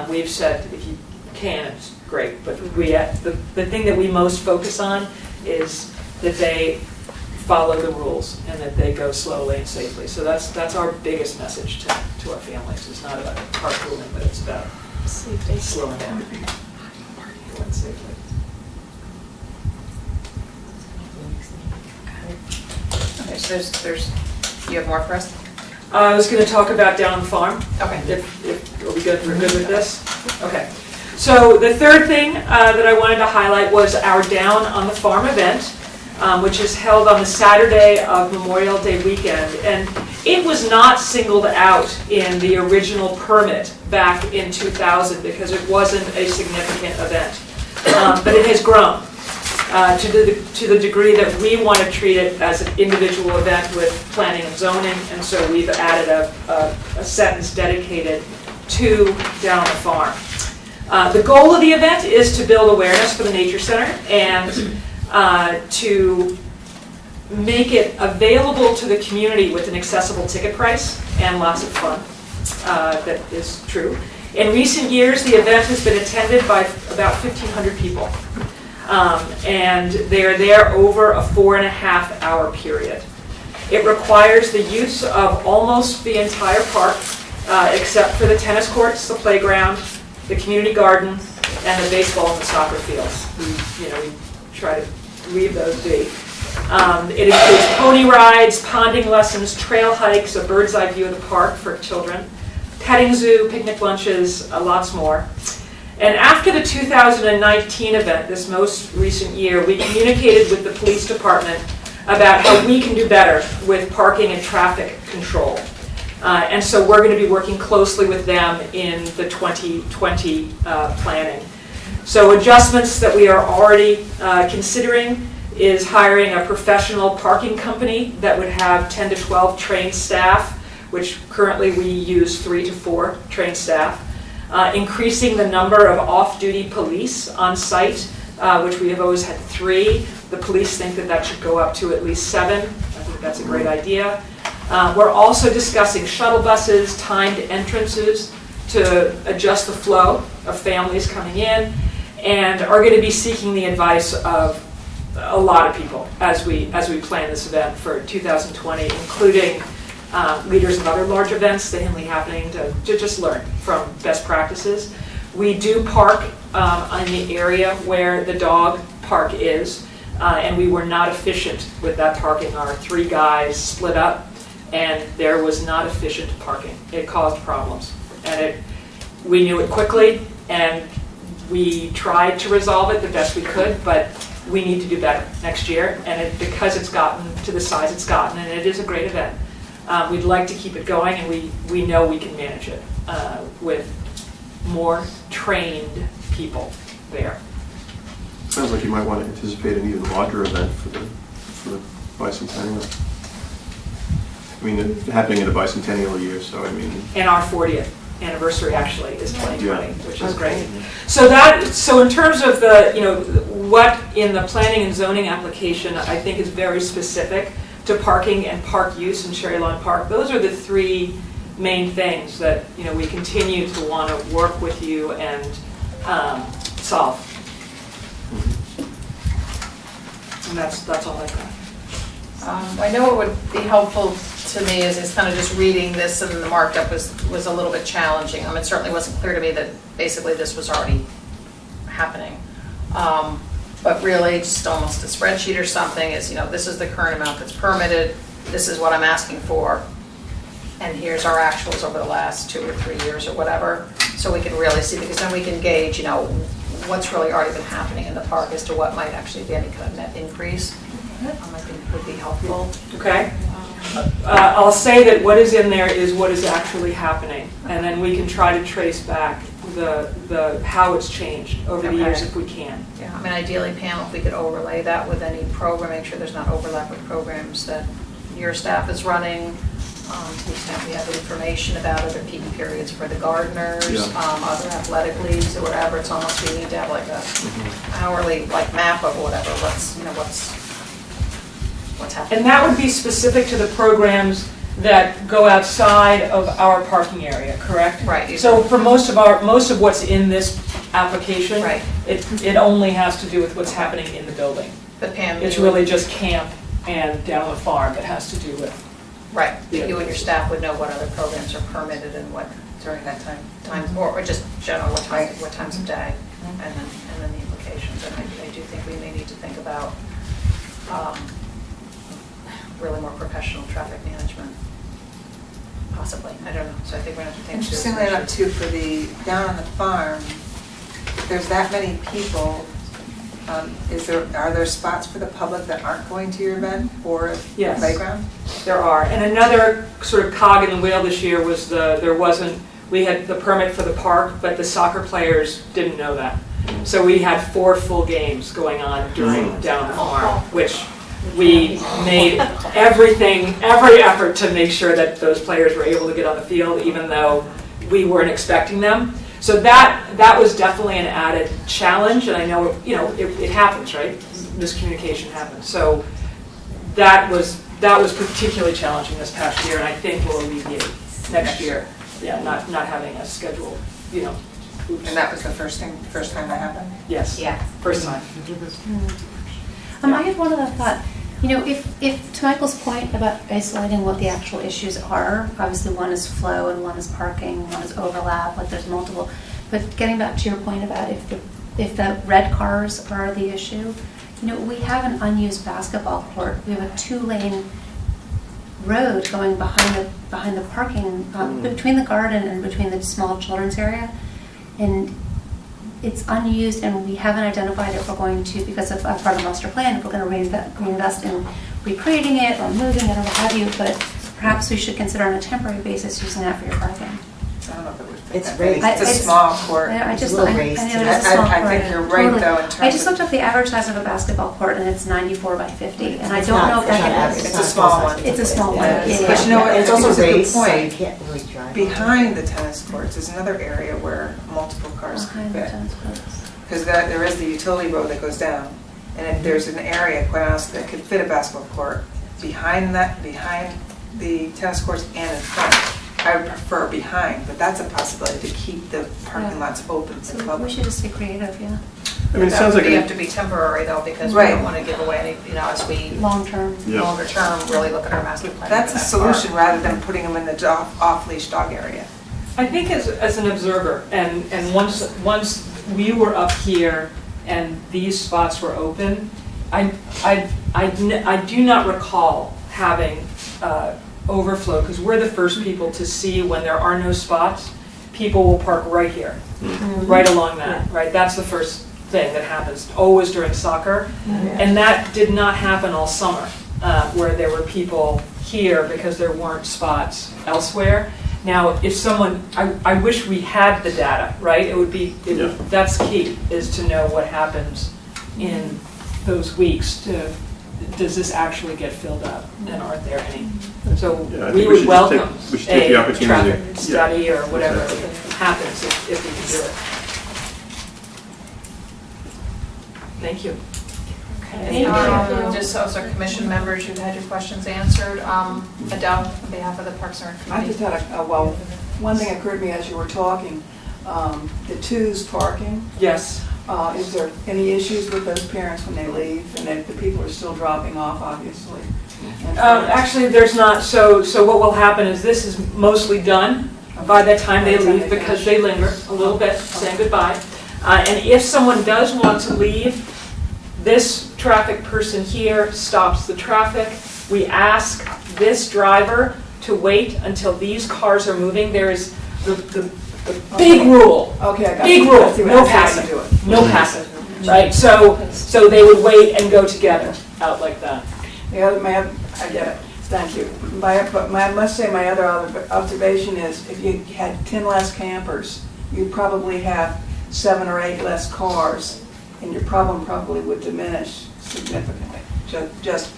We've said if you can, it's great. But the thing that we most focus on is that they follow the rules and that they go slowly and safely. So that's our biggest message to our families. It's not about carpooling, but it's about Safety. slowing down. Going safely. Okay, so there's, you have more for us? I was going to talk about down the farm. Okay. Are we good? We're good with this? Okay. So the third thing that I wanted to highlight was our Down on the Farm event, which is held on the Saturday of Memorial Day weekend. And it was not singled out in the original permit back in 2000 because it wasn't a significant event. but it has grown to the degree that we want to treat it as an individual event with planning and zoning, and so we've added a sentence dedicated to Down on the Farm. The goal of the event is to build awareness for the Nature Center and to make it available to the community with an accessible ticket price and lots of fun. That is true. In recent years, the event has been attended by about 1,500 people. And they are there over a 4.5-hour period. It requires the use of almost the entire park, except for the tennis courts, the playground, the community garden, and the baseball and the soccer fields. We try to leave those be. It includes pony rides, ponding lessons, trail hikes, a bird's eye view of the park for children, petting zoo, picnic lunches, lots more. And after the 2019 event, this most recent year, we communicated with the police department about how we can do better with parking and traffic control. And so we're going to be working closely with them in the 2020 planning. So adjustments that we are already considering is hiring a professional parking company that would have 10 to 12 trained staff, which currently we use 3 to 4 trained staff. Increasing the number of off-duty police on site, which we have always had 3. The police think that that should go up to at least 7. I think that's a great idea. We're also discussing shuttle buses, timed entrances to adjust the flow of families coming in, and are going to be seeking the advice of a lot of people as we plan this event for 2020, including leaders of other large events, the Henley Happening, to just learn from best practices. We do park in the area where the dog park is, and we were not efficient with that parking. Our 3 guys split up, and there was not efficient parking. It caused problems, and we knew it quickly, and we tried to resolve it the best we could, but we need to do better next year, and because it's gotten to the size it's gotten, and it is a great event. We'd like to keep it going, and we know we can manage it with more trained people there. Sounds like you might want to anticipate an even larger event for the bicentennial. I mean, it's happening in a bicentennial year, so I mean. And our 40th anniversary actually is 2020, Yeah. which is great. So in terms of what in the planning and zoning application I think is very specific to parking and park use in Cherry Lawn Park. Those are the 3 main things that we continue to want to work with you and solve. And that's all I've got. I know what would be helpful to me is kind of just reading this, and the markup was a little bit challenging. It certainly wasn't clear to me that basically this was already happening. But really, just almost a spreadsheet or something is, this is the current amount that's permitted, this is what I'm asking for, and here's our actuals over the last 2 or 3 years or whatever, so we can really see, because then we can gauge, what's really already been happening in the park as to what might actually be any kind of net increase. I think would be helpful. Okay. I'll say that what is in there is what is actually happening, and then we can try to trace back the how it's changed over the years if we can. Yeah, ideally, Pam, if we could overlay that with any program, make sure there's not overlap with programs that your staff is running, to the extent we have information about other peak periods for the gardeners, other athletic leagues or whatever. It's almost, we need to have like a hourly map of whatever, what's happening. And that would be specific to the programs that go outside of our parking area, correct? Right. So for most of what's in this application, right, it only has to do with what's happening in the building. But Pam, it's really just camp and down on the farm that has to do with. Right. You and your staff would know what other programs are permitted and what during that time, or just general what times of day, and then the implications. And I do think we may need to think about really more professional traffic management, possibly. I don't know. So I think we're going to have to think. Interestingly enough, too, for the down on the farm, if there's that many people, are there spots for the public that aren't going to your event or the playground? There are. And another sort of cog in the wheel this year was we had the permit for the park, but the soccer players didn't know that. So we had 4 full games going on during down the farm, which we made every effort to make sure that those players were able to get on the field, even though we weren't expecting them. So that was definitely an added challenge, and I know, it happens, right? Miscommunication happens. So that was particularly challenging this past year, and I think will alleviate next year. Yeah, not having a schedule, oops. And that was the first time that happened? Yes. Yeah. First time. I had one other thought. If to Michael's point about isolating what the actual issues are, obviously one is flow and one is parking, one is overlap, like there's multiple. But getting back to your point about if the red cars are the issue, we have an unused basketball court. We have a 2-lane road going behind the parking, between the garden and between the small children's area. And it's unused, and we haven't identified if we're going to, because of part of the master plan, if we're going to reinvest in recreating it or moving it or what have you, but perhaps we should consider on a temporary basis using that for your parking. I don't know if it would fit. It's that raised. big. It's a small court. I just, a little raised. I know it's a small court. I think you're right, Totally. though, in terms I just of- looked up the average size of a basketball court, and it's 94 by 50, and I It's don't not- know if it's not that average. It's a small one. It's a small one. Yeah. Yeah, But you know what, And it's also a good raised, so you point. can't really drive. Behind the tennis courts is another area where multiple cars can Behind the fit. tennis courts. Because there is the utility road that goes down. And if there's an area, quite honestly, that could fit a basketball court, behind the tennis courts and in front, I would prefer behind, but that's a possibility to keep the parking lots open to So the we public. should just be creative, yeah. I mean, it sounds like, They have to be temporary though, because we Right. don't want to give away any, as we Long term. Yeah. longer term really look at our master plan. That's a for that solution park. rather than putting them in the off-leash dog area. I think as an observer, and once we were up here and these spots were open, I do not recall having overflow, because we're the first people to see when there are no spots, people will park right here, right along that, right? That's the first thing that happens, always during soccer. And that did not happen all summer, where there were people here because there weren't spots elsewhere. Now, if someone, I wish we had the data, right? It would be, that's key, is to know what happens in those weeks. Does this actually get filled up, and aren't there any? So Yeah, I we think we would should just welcome we should take the a opportunity traffic to- study or yeah, whatever exactly. happens if we can do it. Thank you. Okay, just also commission members, you've had your questions answered. Adele, on behalf of the Parks and Rec I Committee. just had one thing occurred to me as you were talking, the twos parking. Yes. Is there any issues with those parents when they leave and if the people are still dropping off, obviously? And- Actually, there's not, so what will happen is this is mostly done by the time they leave, because they linger a little bit, saying goodbye. And if someone does want to leave, this traffic person here stops the traffic. We ask this driver to wait until these cars are moving. There is the big rule. Okay, I got Big you. rule, I see what- no I see how you passing, do it. no passing, right? So they would wait and go together, out like that. I get it, thank you. I must say, my other observation is, if you had 10 less campers, you'd probably have 7 or 8 less cars, and your problem probably would diminish significantly, just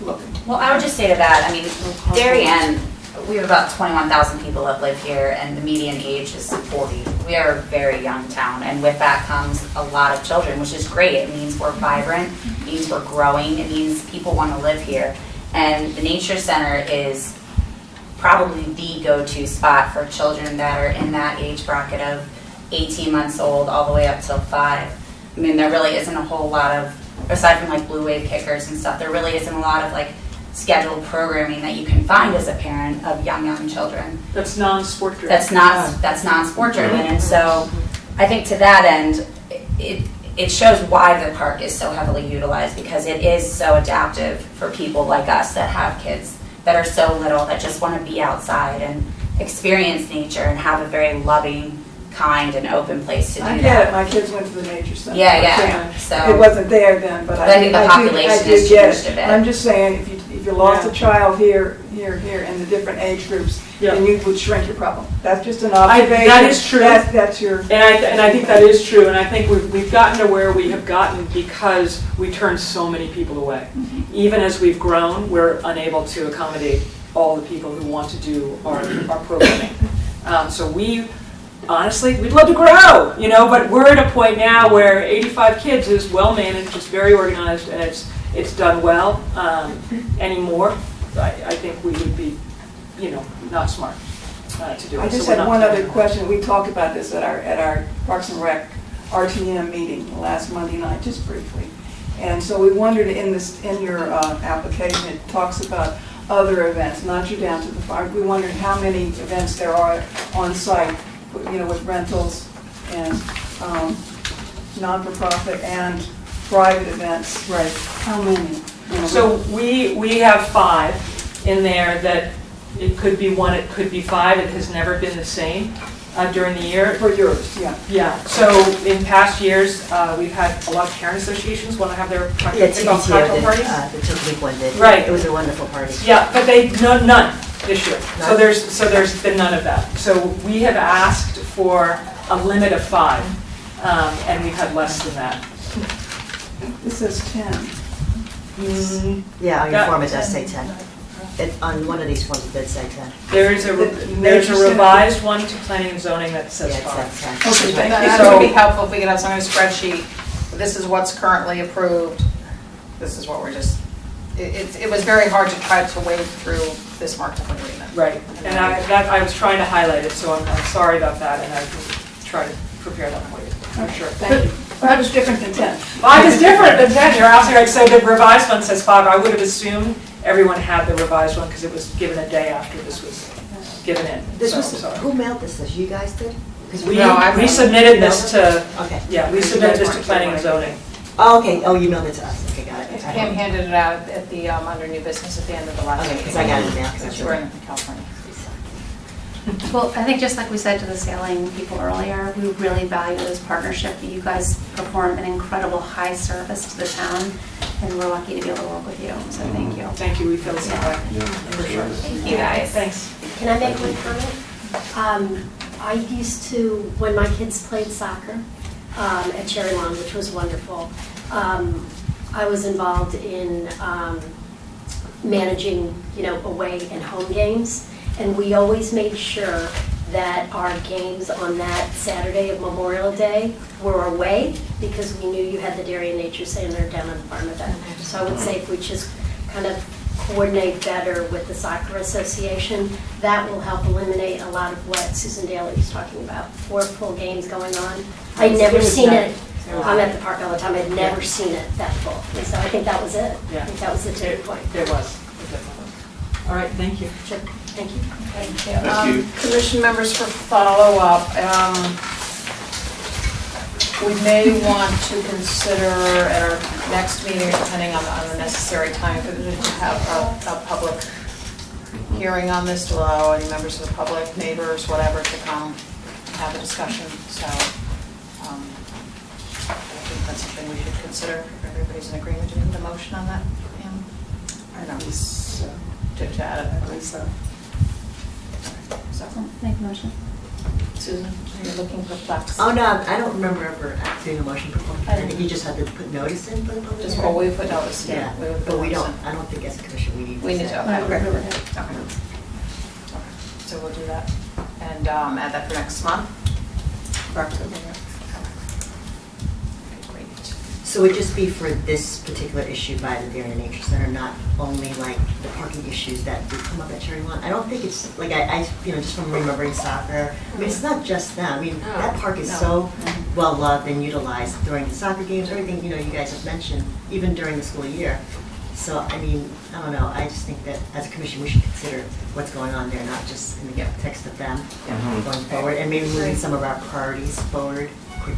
looking. Well, I would just say to that, Darien, we have about 21,000 people that live here, and the median age is 40. We are a very young town, and with that comes a lot of children, which is great. It means we're vibrant, it means we're growing, it means people want to live here. And the Nature Center is probably the go-to spot for children that are in that age bracket of 18 months old all the way up till 5. There really isn't a whole lot of, aside from like blue wave kickers and stuff, there really isn't a lot of scheduled programming that you can find as a parent of young children. That's non-sport driven. That's non-sport driven, and so I think to that end, it shows why the park is so heavily utilized, because it is so adaptive for people like us that have kids that are so little that just want to be outside and experience nature and have a very loving, kind, and open place to do I that. get it, my kids went to the Nature Center. Yeah. So it wasn't there then, but I think the population has get changed a bit. I'm just saying, if you lost a child here, and the different age groups, then you would shrink your problem. That's just an I- observation. that is true. That's your. And I think that is true, and I think we've gotten to where we have gotten because we turned so many people away. Even as we've grown, we're unable to accommodate all the people who want to do our programming. So honestly, we'd love to grow, but we're at a point now where 85 kids is well managed, it's very organized, and it's done well. Anymore, I think we would be, not smart to do it. I just So we're had not one doing other it. question. We talked about this at our Parks and Rec RTM meeting last Monday night, just briefly. And so we wondered in your application, it talks about other events, not you down to the fire. We wondered how many events there are on site, with rentals and non-for-profit and private events. Right. How many? So we have 5 in there that it could be 1, it could be 5. It has never been the same during the year. For yours, yeah. Yeah, so in past years, we've had a lot of parent associations want to have their Yeah, cocktail TPTO parties. did, the Took Week one did. Right. It was a wonderful party. Yeah, but none this year. So None? there's been none of that. So we have asked for a limit of 5, and we've had less than that. This says 10. Yeah, on your That- form it does say 10. On one of these forms it did say 10. There's a revised one to planning and zoning that says Yeah, it 5. says 10. Okay, thank you. That would be helpful if we could have some kind of spreadsheet. This is what's currently approved. This is what we're just, it was very hard to try to wade through this markup agreement. Right, and I was trying to highlight it, so I'm sorry about that, and I can try to prepare that for you, for sure. Thank you. 5 is different than 10. 5 is different than 10, you're absolutely right. So the revised one says 5. I would have assumed everyone had the revised one because it was given a day after this was given in. This So, was, sorry. who mailed this? You guys did? 'Cause We submitted this to, Okay. yeah, we submitted this to planning and zoning. Oh, okay. Oh, you mailed it to us. Okay, got it. Pam handed it out at the, under new business at the end of the last Okay, meeting. 'cause I got it now, 'cause Since I you were in California. Well, I think just like we said to the sailing people earlier, we really value this partnership. You guys perform an incredible high service to the town, and we're lucky to be able to work with you, so thank you. Thank you, we feel the same way. For sure. Thank you guys. Thanks. Can I make one comment? I used to, when my kids played soccer at Cherry Lawn, which was wonderful, I was involved in managing, away and home games. And we always made sure that our games on that Saturday of Memorial Day were away because we knew you had the Darien Nature Center down on the farm event. So I would say if we just kind of coordinate better with the soccer association, that will help eliminate a lot of what Susan Daly was talking about. 4 full games going on. I'd never seen it. I'm at the park all the time. I'd never seen it that full. And so I think that was it. Yeah. I think that was the tipping point. It was. All right, thank you. Sure. Thank you. Thank you. Commission members for follow-up. We may want to consider at our next meeting, depending on the necessary time, to have a public hearing on this, to allow any members of the public, neighbors, whatever, to come have a discussion. So I think that's something we should consider. If everybody's in agreement, do we need a motion on that, Pam? I don't know. To add it, I believe so. So, Make a motion. Susan, you're looking perplexed. Oh, no, I don't remember ever doing a motion for public hearing. I think you just had to put notice in for the public Just, hearing. well, we put notice in. Yeah, We would put but we notice don't, in. I don't think as a commission we need to. We need say. to, okay. Right. Okay. So we'll do that. And add that for next month? Correct. Okay, great. So it would just be for this particular issue by the Darien Nature Center, not only like the parking issues that did come up at Cherry Lawn? I don't think it's, like, I just from remembering soccer, I mean, it's not just them. I mean, that park is so well-loved and utilized during the soccer games, everything, you guys have mentioned, even during the school year. So, I mean, I don't know, I just think that as a commission, we should consider what's going on there, not just in the text of them going forward, and maybe moving some of our priorities forward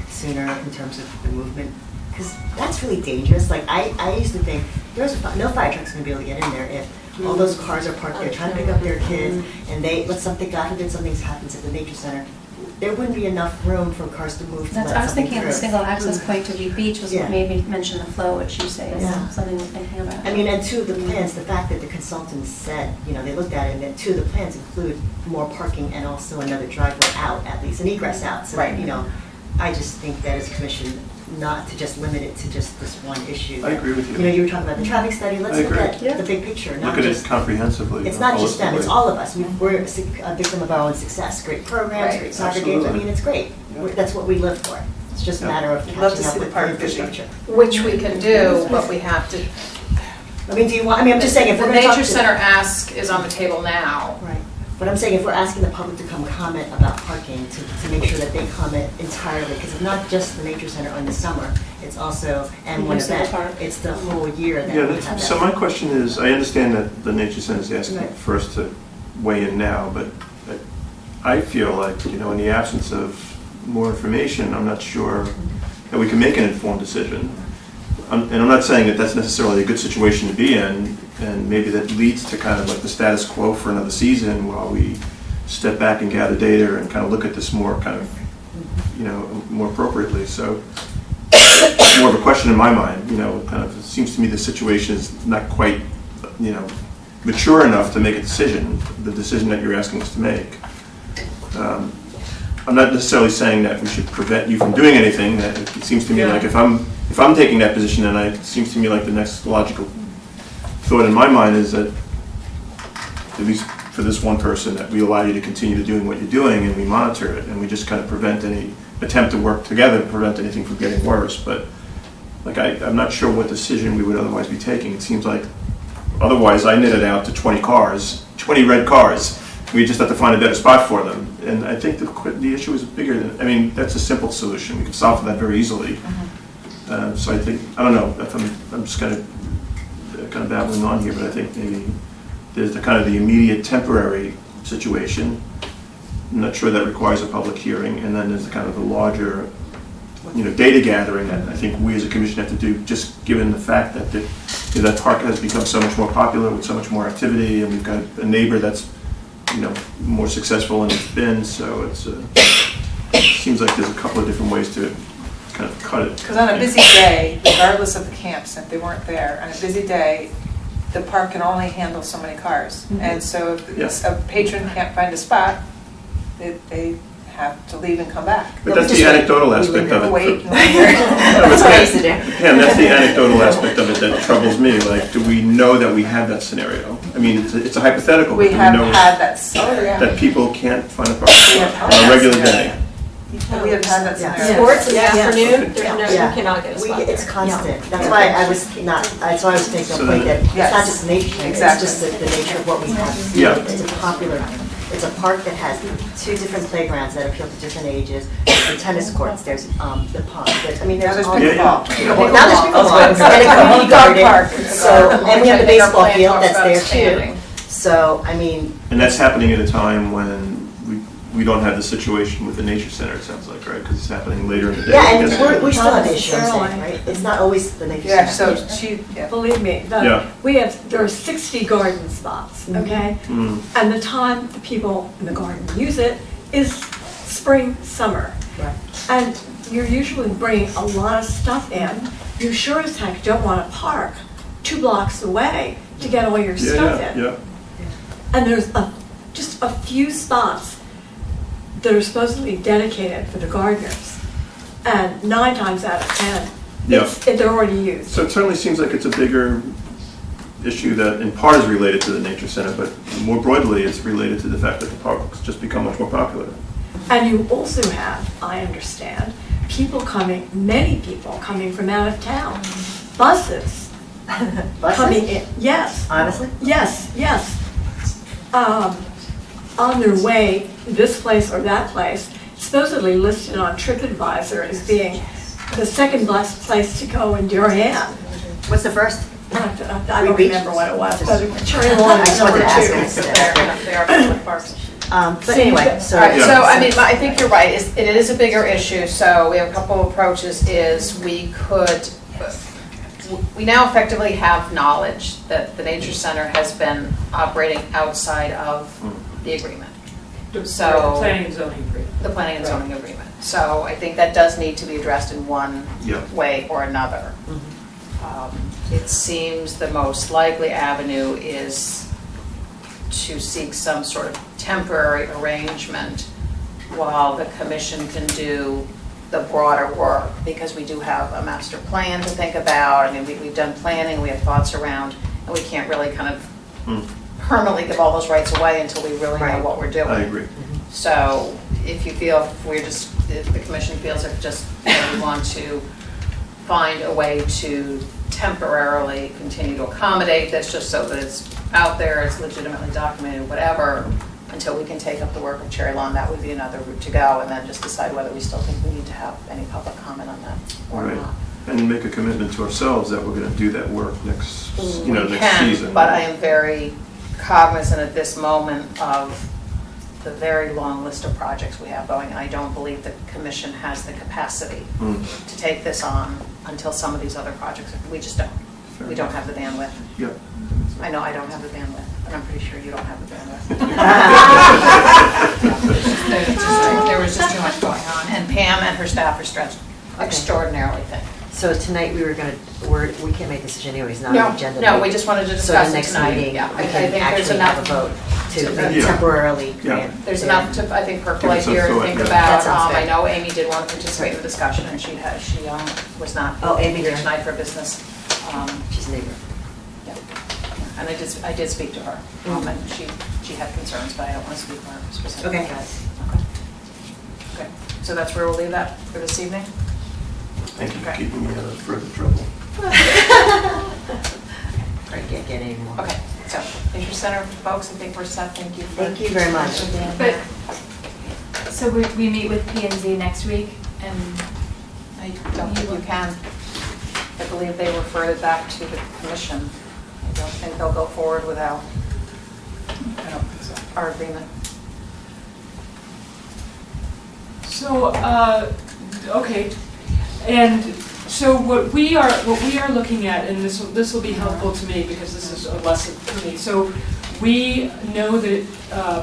sooner in terms of the movement. Because that's really dangerous. Like, I used to think, no fire truck's gonna be able to get in there if all those cars are parked there trying to pick up their kids, and God forbid something happens at the nature center, there wouldn't be enough room for cars to move to That's, let I was something thinking of the through. single access point to Reed Beach was Yeah. what made me mention the flow, which you say is Yeah. something we're thinking about. I mean, and two of the plans, the fact that the consultants said, they looked at it, and that two of the plans include more parking and also another driveway out, at least, an egress out. So, Right. I just think that as a commission, not to just limit it to just this one issue. I agree with you. You were talking about the traffic study, let's I look agree. at the big picture, not Look at it just. comprehensively. It's not just them, it's holistically. all of us. We're a victim of our own success. Great programs, Right. great soccer games, I Absolutely. mean, it's great. That's what we live for. It's just a Yeah. matter of We'd love to catching up see the with the park busy. infrastructure. Which we can do, but we have to. I'm just saying, if we're The going to talk nature to. center ask is on the table now. Right. But I'm saying if we're asking the public to come comment about parking, to make sure that they comment entirely, because it's not just the nature center in the summer, it's also, and one Use of the event, park. it's the whole year that we Yeah, have that. so my question is, I understand that the Nature Center is asking Right. for us to weigh in now, but I feel like, in the absence of more information, I'm not sure that we can make an informed decision. And I'm not saying that that's necessarily a good situation to be in, and maybe that leads to kind of like the status quo for another season while we step back and gather data and kind of look at this more kind of, more appropriately. So it's more of a question in my mind, kind of, it seems to me the situation is not quite, mature enough to make a decision, the decision that you're asking us to make. I'm not necessarily saying that we should prevent you from doing anything. That it seems to me like if I'm taking that position, then it seems to me like the next logical thought in my mind is that, at least for this one person, that we allow you to continue to doing what you're doing and we monitor it and we just kind of prevent any attempt to work together to prevent anything from getting worse. But I'm not sure what decision we would otherwise be taking. It seems like otherwise I knit it out to 20 cars, 20 red cars. We just have to find a better spot for them. And I think the issue is bigger than, that's a simple solution. We can solve for that very easily. So I think, I don't know, if I'm just kind of babbling on here, but I think maybe there's the immediate temporary situation. I'm not sure that requires a public hearing. And then there's the larger, data gathering that I think we as a commission have to do, just given the fact that that park has become so much more popular with so much more activity, and we've got a neighbor that's more successful than it's been, so it seems like there's a couple of different ways to kind of cut it. Because on a busy day, regardless of the camps, if they weren't there, on a busy day, the park can only handle so many cars. And so if a patron can't find a spot, they have to leave and come back. But that's the anecdotal aspect of it. Wait. That's what I used to do. Yeah, and that's the anecdotal aspect of it that troubles me. Like, do we know that we have that scenario? I mean, it's a hypothetical. We but do have know had that scenario. that people can't find a parking spot on a regular day. We have had that scenario. Sports in the Yes. afternoon, there's no, Yeah. you cannot get a spot there. It's constant. That's why I was that's why I was making a So point then- that it's Yes. not just the nature thing, it's Exactly. just the nature of what we have. Yeah. It's a popular, it's a park that has two different playgrounds that appeal to different ages. The tennis courts, there's the pond, there's There's all. pickleball. Well, now there's pickleball, and a community garden, so, and we have the baseball field that's there too. So, I mean, And that's happening at a time when we don't have the situation with the nature center, it sounds like, right? Because it's happening later in the day. yeah, and because- we still have issues, I'm saying, necessarily. right? It's not always the nature Yeah, center. so Believe me, Yeah. there are 60 garden spots, okay? Mm. And the time the people in the garden use it is spring, summer. Right. And you're usually bringing a lot of stuff in. You sure as heck don't want to park 2 blocks away to get all your stuff in. Yeah. And there's just a few spots that are supposedly dedicated for the gardeners. And 9 times out of 10, Yeah. they're already used. So it certainly seems like it's a bigger issue that in part is related to the nature center, but more broadly it's related to the fact that the park's just become much more popular. And you also have, I understand, many people coming from out of town. Buses coming in. Yes. Honestly? Yes. On their way this place or that place, supposedly listed on TripAdvisor as being the second best place to go in Darien. What's the first? I don't remember what it was, but Cherry Lawn I is just wanted number to ask 2. instead. They are public parks. But anyway, so. All right, so I mean, I think you're right, it is a bigger issue, so we have a couple of approaches, we now effectively have knowledge that the Nature Center has been operating outside of the agreement. So- Planning and zoning agreement. The planning and zoning agreement. So I think that does need to be addressed in one Yep. way or another. It seems the most likely avenue is to seek some sort of temporary arrangement while the commission can do the broader work, because we do have a master plan to think about. I mean, we've done planning, we have thoughts around, and we can't really kind of permanently give all those rights away until we really know Right. what we're doing. I agree. So if you feel, if the commission feels if just, we want to find a way to temporarily continue to accommodate this, just so that it's out there, it's legitimately documented, whatever, until we can take up the work of Cherry Lawn, that would be another route to go, and then just decide whether we still think we need to have any public comment on that or Right. not. And make a commitment to ourselves that we're gonna do that work next, We next can, season. but I am very cognizant at this moment of the very long list of projects we have going, and I don't believe the commission has the capacity to take this on until some of these other projects, we just don't. Fair We don't have the bandwidth. Yep. I know I don't have the bandwidth, and I'm pretty sure you don't have the bandwidth. There was just too much going on, and Pam and her staff are stretched extraordinarily thin. So tonight we we can't make a decision anyway, it's not No, an agenda. no, meeting. we just wanted to So discuss the it next tonight. meeting, Yeah, we I can think there's actually enough have a vote to Yeah. temporarily Yeah. grant. There's enough to, I think, percolate some here and thought, think yeah. about. That sounds I fair. know Amy did want to participate in the discussion, and she was not Oh, Amy here did. tonight for business. She's a neighbor. Yeah. And I did speak to her, and she had concerns, but I don't want to speak for her specifically. Okay. Okay, so that's where we'll leave that for this evening? Thank you for Okay. keeping me out of further trouble. I can't get any more. Okay, so, Nature Center folks, I think we're set, thank you. Thank you very much. for being But, here. so we meet with P and Z next week, and I don't think you can. I believe they referred it back to the commission. I don't think they'll go forward without, I don't think so, our agreement. So, okay, and so what we are looking at, and this will be helpful to me because this is a lesson for me. So we know that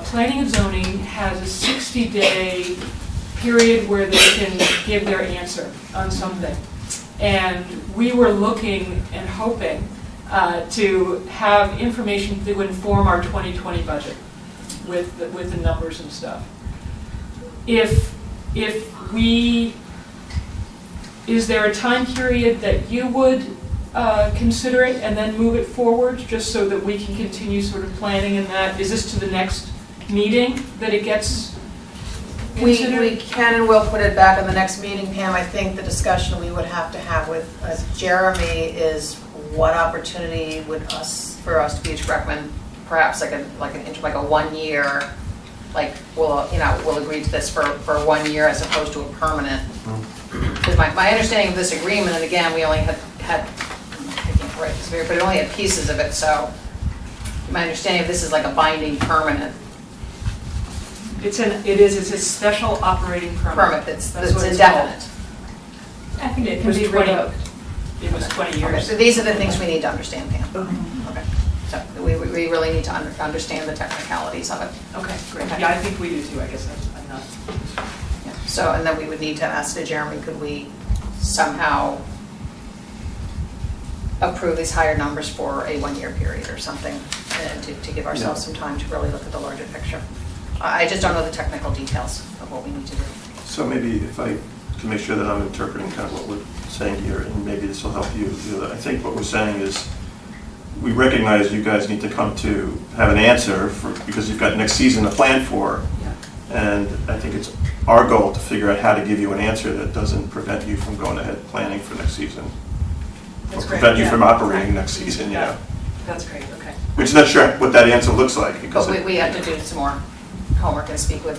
planning and zoning has a 60-day period where they can give their answer on something. And we were looking and hoping to have information that would inform our 2020 budget with the numbers and stuff. Is there a time period that you would consider it and then move it forward, just so that we can continue sort of planning in that? Is this to the next meeting that it gets considered? We can and will put it back in the next meeting, Pam. I think the discussion we would have to have with Jeremy is what opportunity would for us to be to recommend perhaps like a 1 year, like we'll agree to this for 1 year as opposed to a permanent. Because my understanding of this agreement, and again, we only had I can't write this very, but it only had pieces of it, so my understanding of this is like a binding permanent It's a special operating permit. that's what it's indefinite. I think it It can was be 20 revoked. It was 20 Okay, years. so these are the things we need to understand, Pam. Okay. So we really need to understand the technicalities of it. Okay, great. Okay. Yeah, I think we do too, I guess I'm not. Yeah. So, and then we would need to ask Jeremy, could we somehow approve these higher numbers for a 1 year period or something, to give ourselves some time to really look at the larger picture. I just don't know the technical details of what we need to do. So maybe if I can make sure that I'm interpreting kind of what we're saying here, and maybe this will help you. I think what we're saying is, we recognize you guys need to come to have an answer because you've got next season to plan for. And I think it's our goal to figure out how to give you an answer that doesn't prevent you from going ahead planning for next season. That's Or great, prevent you yeah. from operating next season, you Yeah. know. That's great, okay. We're just not sure what that answer looks like because But we have to do some more homework and speak with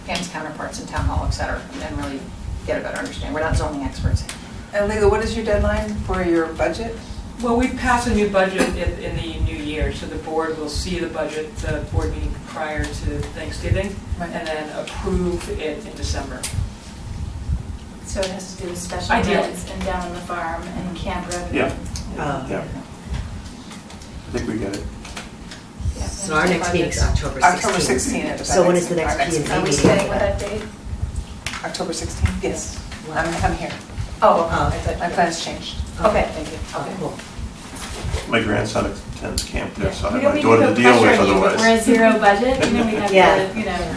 Pam's counterparts in town hall, et cetera, and really get a better understanding. We're not zoning experts. And Leila, what is your deadline for your budget? Well, we pass a new budget in the new year, so the board will see the budget, the board meeting prior to Thanksgiving, Right. and then approve it in December. So it has to do with special Ideal. events and down on the farm and camp revenue. Yeah. Oh. Yeah. I think we get it. Yeah. So our next meeting is October 16th. October 16th. So when is the next Our next P&Z meeting. Are we meeting? staying with that date? October 16th, yes. I'm here. Oh, My plans changed. okay, thank you. Oh, cool. My grandson attends camp there, so I We have don't my mean daughter to to put deal with pressure on you, but otherwise. we're a zero budget, you know, we have Yeah. to, you know.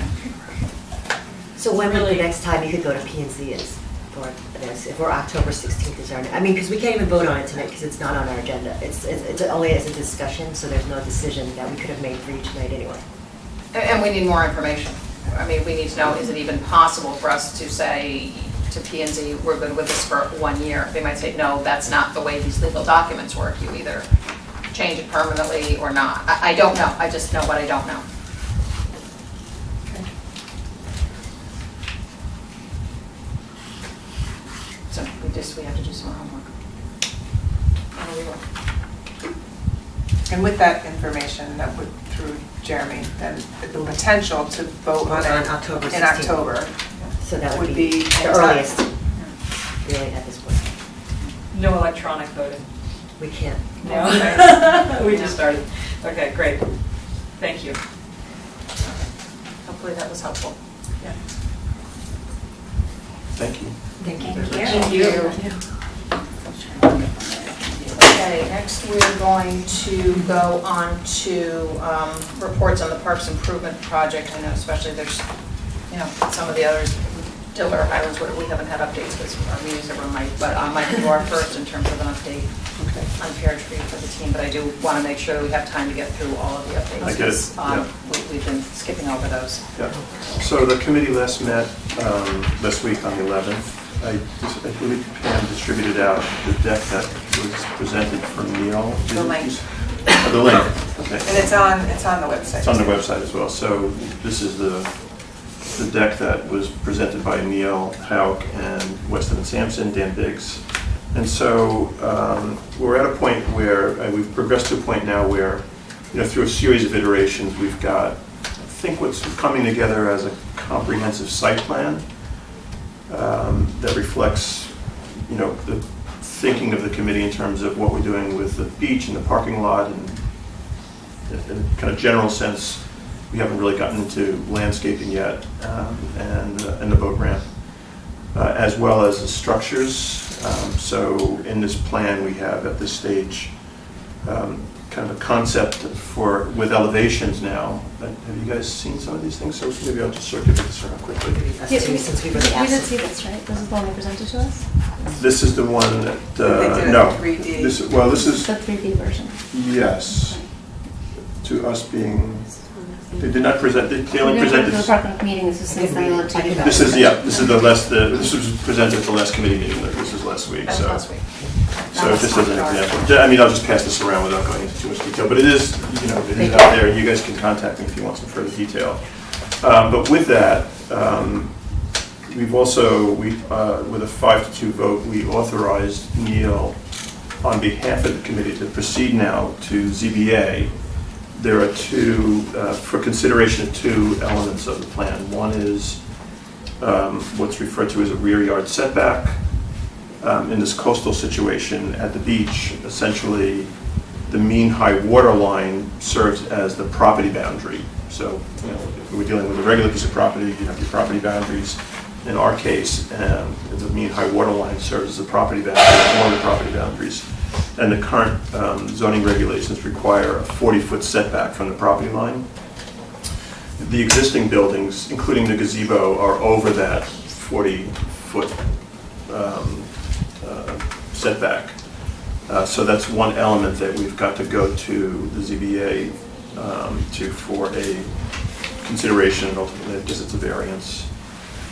So when would the Really- next time you could go to P&Z is for this? If we're October 16th is our, I mean, because we can't even vote on it tonight because it's not on our agenda. It's only as a discussion, so there's no decision that we could have made for you tonight anyway. And we need more information. I mean, we need to know, is it even possible for us to say to P and Z, we're good with this for 1 year? They might say, no, that's not the way these legal documents work. You either change it permanently or not. I don't know. I just know what I don't know. So we have to do some more homework. And we will. And with that information, that would, through Jeremy, then the potential to vote on it October in 16th. October So that would be the earliest, really, at this point. No electronic voting. We can't. No? We just started. Okay, great. Thank you. Hopefully that was helpful. Yeah. Thank you. Thank you. Thank you. Okay, next we're going to go on to reports on the Parks Improvement Project. I know especially there's, you know, some of the others, Diller Highlands, where we haven't had updates because our meetings are on Mike, but Mike, you are first in terms of an update on Pear Tree for the team, but I do want to make sure that we have time to get through all of the updates. I get it, yeah. We've been skipping over those. Yeah. So the committee last met last week on the 11th. I believe Pam distributed out the deck that was presented from Neil. The link. The link, okay. And it's on the website. It's on the website as well. So this is the deck that was presented by Neil Hauk and Weston and Sampson, Dan Biggs. And so we're at a point where we've progressed to a point now where, you know, through a series of iterations, we've got, I think, what's coming together as a comprehensive site plan that reflects, you know, the thinking of the committee in terms of what we're doing with the beach and the parking lot, and in a kind of general sense, we haven't really gotten into landscaping yet, and the boat ramp, as well as the structures. So in this plan, we have at this stage kind of a concept with elevations now. Have you guys seen some of these things? So maybe I'll just circulate this around quickly. Since we were the We did absent. see this, right? This is the one they presented to us? This is the one that, They did it no. in 3D. This is, The 3D version. yes. To us being, they did not present, they only We didn't presented. go to the Park meeting, this is since then we'll take it back. This is this was presented at the last committee meeting, this is last week, That's so. last week. So just as an example, I mean, I'll just pass this around without going into too much detail, but it is, you know, it is out there, you guys can contact me if you want some further detail. But with that, we've also, with a 5-2 vote, we authorized Neil on behalf of the committee to proceed now to ZBA. There are for consideration of two elements of the plan. One is what's referred to as a rear yard setback. In this coastal situation at the beach, essentially, the mean high water line serves as the property boundary. So, you know, if we're dealing with a regular piece of property, you have your property boundaries. In our case, the mean high water line serves as the property boundary, one of the property boundaries. And the current zoning regulations require a 40-foot setback from the property line. The existing buildings, including the gazebo, are over that 40-foot setback. So that's one element that we've got to go to the ZBA for a consideration, and ultimately, I guess it's a variance.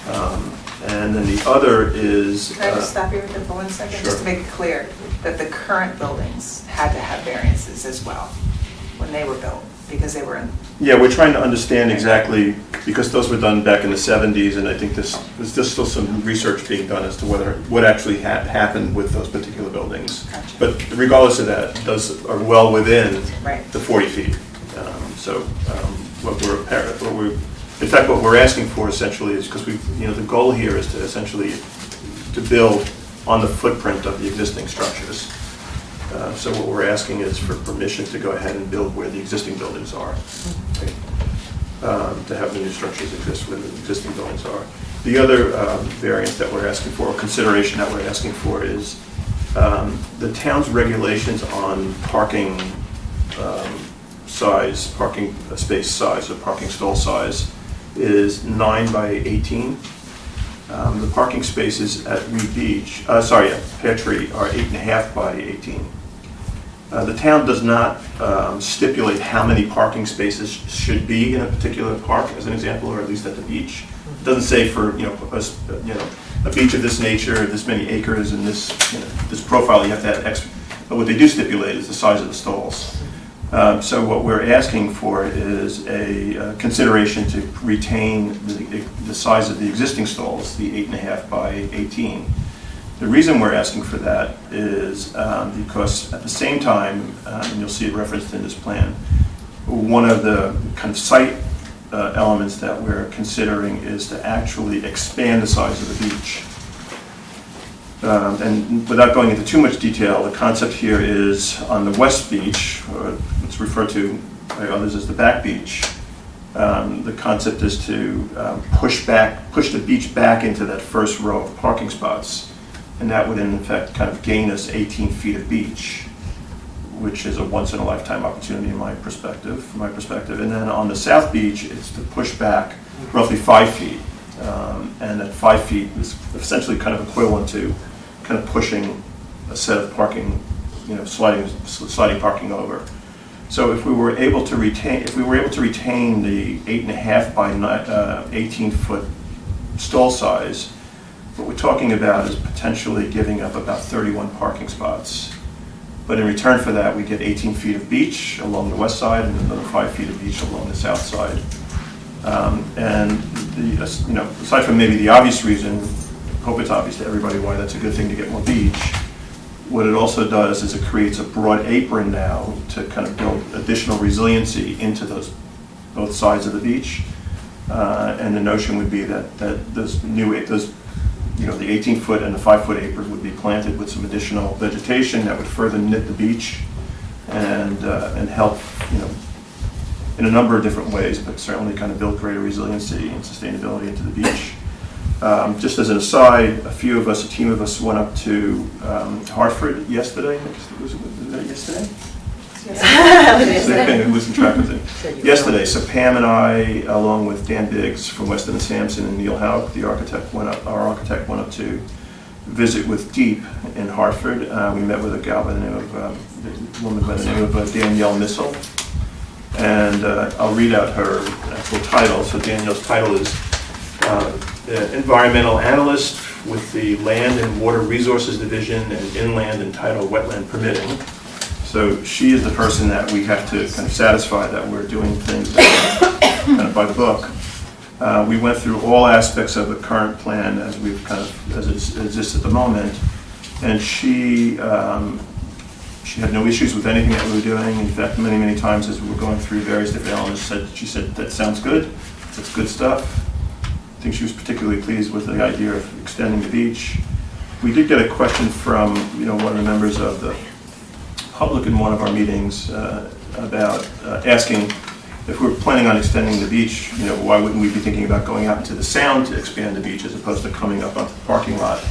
And then the other is... Can I just stop you for 1 second? Sure. Just to make it clear that the current buildings had to have variances as well when they were built, because they were in... Yeah, we're trying to understand exactly, because those were done back in the 70s, and I think there's still some research being done as to what actually happened with those particular buildings. Gotcha. But regardless of that, those are well within Right. the 40 feet. What we're asking for essentially is, because the goal here is to essentially to build on the footprint of the existing structures. So what we're asking is for permission to go ahead and build where the existing buildings are, right? To have the new structures exist where the existing buildings are. The other variance that we're asking for, or consideration that we're asking for, is the town's regulations on parking size, parking space size, or parking stall size is 9 by 18. The parking spaces at Reed Beach, at Pear Tree, are 8.5 by 18. The town does not stipulate how many parking spaces should be in a particular park, as an example, or at least at the beach. It doesn't say for a beach of this nature, this many acres, and this this profile you have to have extra. But what they do stipulate is the size of the stalls. So what we're asking for is a consideration to retain the size of the existing stalls, the 8.5 by 18. The reason we're asking for that is because at the same time, and you'll see it referenced in this plan, one of the kind of site elements that we're considering is to actually expand the size of the beach. And without going into too much detail, the concept here is on the West Beach, or what's referred to by others as the Back Beach. The concept is to push the beach back into that first row of parking spots, and that would in effect kind of gain us 18 feet of beach, which is a once-in-a-lifetime opportunity from my perspective. And then on the South Beach, it's to push back roughly 5 feet, and that 5 feet is essentially kind of equivalent to kind of pushing a set of parking, sliding parking over. So if we were able to retain the 8.5 by 18 foot stall size, what we're talking about is potentially giving up about 31 parking spots. But in return for that, we get 18 feet of beach along the west side and another 5 feet of beach along the south side. And aside from maybe the obvious reason, I hope it's obvious to everybody why that's a good thing to get more beach, what it also does is it creates a broad apron now to kind of build additional resiliency into both sides of the beach. And the notion would be that the 18-foot and the 5-foot apron would be planted with some additional vegetation that would further knit the beach and help, in a number of different ways, but certainly kind of build greater resiliency and sustainability into the beach. Just as an aside, a team of us went up to Hartford yesterday. Was that yesterday? Yesterday. Losing track of it. Yesterday, so Pam and I, along with Dan Biggs from Weston and Sampson and Neil Houck, our architect, went up to visit with Deep in Hartford. We met with a woman by the name of Danielle Missel. And I'll read out her actual title. So Danielle's title is Environmental Analyst with the Land and Water Resources Division and Inland and Tidal Wetland Permitting. So she is the person that we have to kind of satisfy that we're doing things kind of by the book. We went through all aspects of the current plan as it exists at the moment, and she had no issues with anything that we were doing. In fact, many times as we were going through various different elements, she said, that sounds good, that's good stuff. I think she was particularly pleased with the idea of extending the beach. We did get a question from one of the members of the public in one of our meetings about asking if we're planning on extending the beach, why wouldn't we be thinking about going out into the Sound to expand the beach as opposed to coming up onto the parking lot?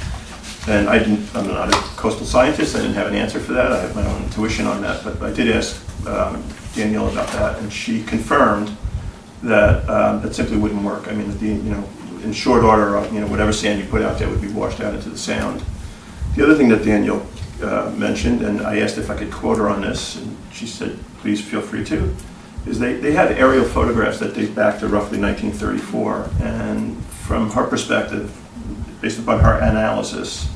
And I'm not a coastal scientist, I didn't have an answer for that, I have my own intuition on that, but I did ask Danielle about that, and she confirmed that that simply wouldn't work. I mean, in short order, whatever sand you put out there would be washed out into the Sound. The other thing that Danielle mentioned, and I asked if I could quote her on this, and she said, please feel free to, is they had aerial photographs that date back to roughly 1934, and from her perspective, based upon her analysis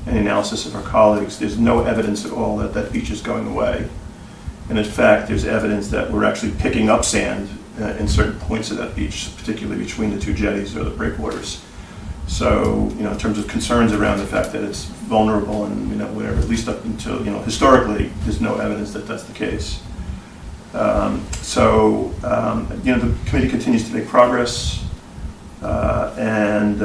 and analysis of her colleagues, there's no evidence at all that that beach is going away. And in fact, there's evidence that we're actually picking up sand in certain points of that beach, particularly between the two jetties or the breakwaters. So, in terms of concerns around the fact that it's vulnerable and, whatever, at least up until, historically, there's no evidence that that's the case. The committee continues to make progress, and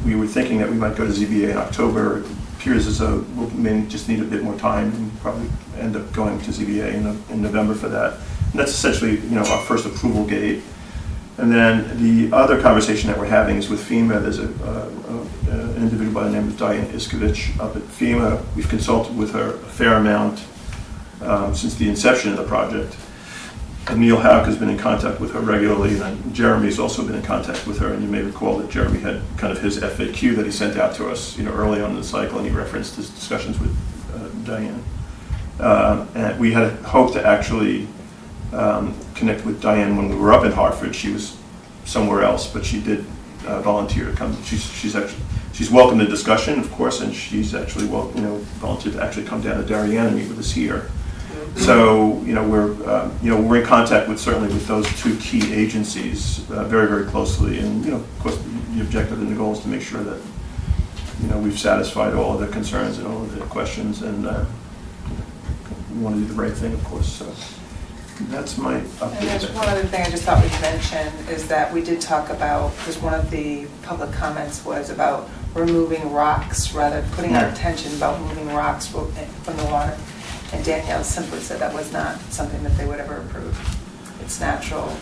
we were thinking that we might go to ZBA in October, appears as though we'll may just need a bit more time and probably end up going to ZBA in November for that. And that's essentially, our first approval gate. And then the other conversation that we're having is with FEMA. There's an individual by the name of Diane Iskovich up at FEMA. We've consulted with her a fair amount since the inception of the project. And Neil Houck has been in contact with her regularly, and Jeremy's also been in contact with her. And you may recall that Jeremy had kind of his FAQ that he sent out to us, early on in the cycle, and he referenced his discussions with Diane. And we had hoped to actually connect with Diane when we were up in Hartford. She was somewhere else, but she did volunteer to come. She's welcome to discussion, of course, and she's actually volunteered to actually come down to Darien and meet with us here. So we're in contact certainly with those two key agencies very, very closely, and of course the objective and the goal is to make sure that we've satisfied all of their concerns and all of their questions, and we want to do the right thing, of course. So that's my update. And there's one other thing I just thought we'd mention is that we did talk about, because one of the public comments was about removing rocks, rather putting our attention about moving rocks from the water. And Danielle simply said that was not something that they would ever approve. It's natural.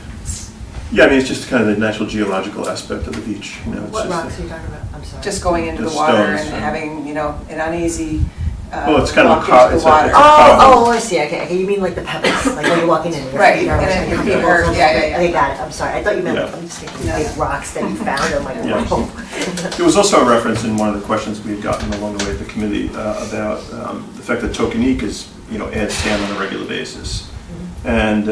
Yeah, it's just kind of the natural geological aspect of the beach. What rocks are you talking about? I'm sorry. Just going into the water and having, an uneasy well, it's kind walk of into the water. I see. Okay, you mean like the pebbles, like when you're walking in. Right, and then your feet hurt. Yeah. I got it. I'm sorry. I thought you meant like, I'm just thinking big rocks that you found. I'm like, whoa. There was also a reference in one of the questions we had gotten along the way at the committee about the fact that Tokenique is, adds sand on a regular basis. And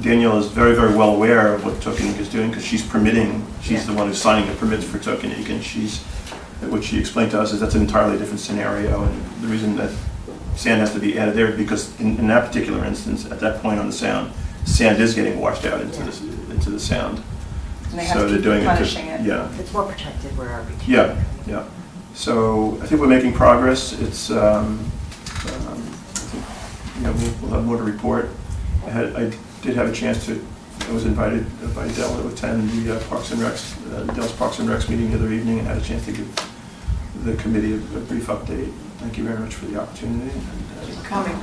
Danielle is very, very well aware of what Tokenique is doing because she's permitting, she's the one who's signing the permits for Tokenique, and what she explained to us is that's an entirely different scenario, and the reason that sand has to be added there because in that particular instance, at that point on the sound, sand is getting washed out into the sound. And they have to keep replenishing it. Yeah. It's more protected where our beach. Yeah. So I think we're making progress. It's I think, we'll have more to report. I did have a chance I was invited by Dell to attend the Dell's Parks and Recs meeting the other evening and had a chance to give the committee a brief update. Thank you very much for the opportunity. Thank you for coming.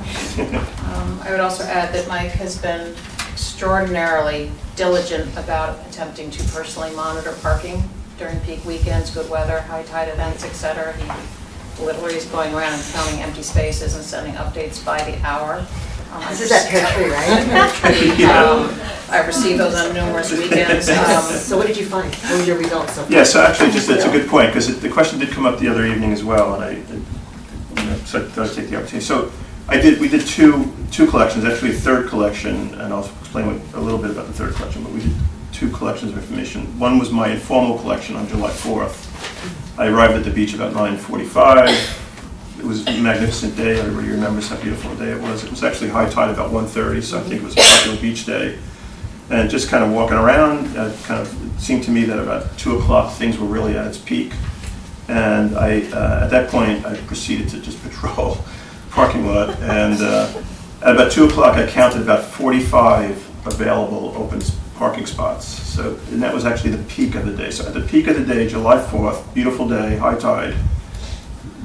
I would also add that Mike has been extraordinarily diligent about attempting to personally monitor parking during peak weekends, good weather, high tide events, etc. He literally is going around and counting empty spaces and sending updates by the hour. This is at Pear Tree, right? I received those on numerous weekends. So what did you find? What was your results so far? Yeah, so actually, that's a good point, because the question did come up the other evening as well, and so I thought I'd take the opportunity. So we did two collections, actually a third collection, and I'll explain a little bit about the third collection, but we did two collections of information. One was my informal collection on July 4th. I arrived at the beach about 9:45. It was a magnificent day. Everybody remembers how beautiful a day it was. It was actually high tide about 1:30, so I think it was a popular beach day. And just kind of walking around, it seemed to me that about 2 o'clock things were really at its peak. And at that point, I proceeded to just patrol the parking lot. And at about 2 o'clock, I counted about 45 available open parking spots. And that was actually the peak of the day. So at the peak of the day, July 4th, beautiful day, high tide.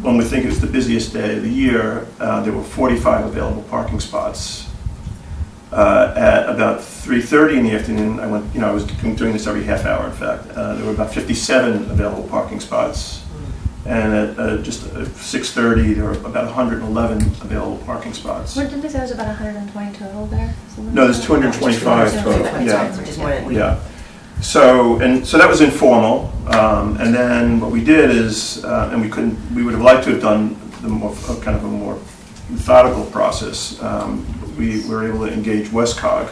One would think it was the busiest day of the year. There were 45 available parking spots. At about 3:30 in the afternoon, I was doing this every half hour, in fact. There were about 57 available parking spots. And at just 6:30, there were about 111 available parking spots. Didn't they say there was about 120 total there? No, there's 225 total. Which is more than we. Yeah. So that was informal, and then what we did is, and we would have liked to have done a more methodical process. We were able to engage Westcog,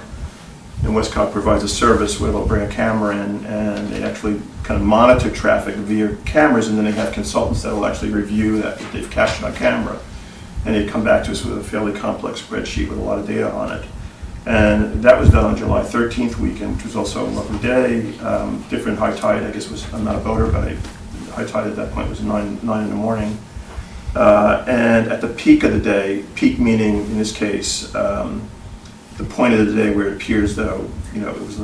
and Westcog provides a service where they'll bring a camera in and they actually kind of monitor traffic via cameras, and then they have consultants that will actually review that they've captured on camera, and they come back to us with a fairly complex spreadsheet with a lot of data on it. And that was done on July 13th weekend, which was also a lovely day. Different high tide, I guess I'm not a boater, but high tide at that point was 9 in the morning. And at the peak of the day, peak meaning in this case, the point of the day where it appears though, it was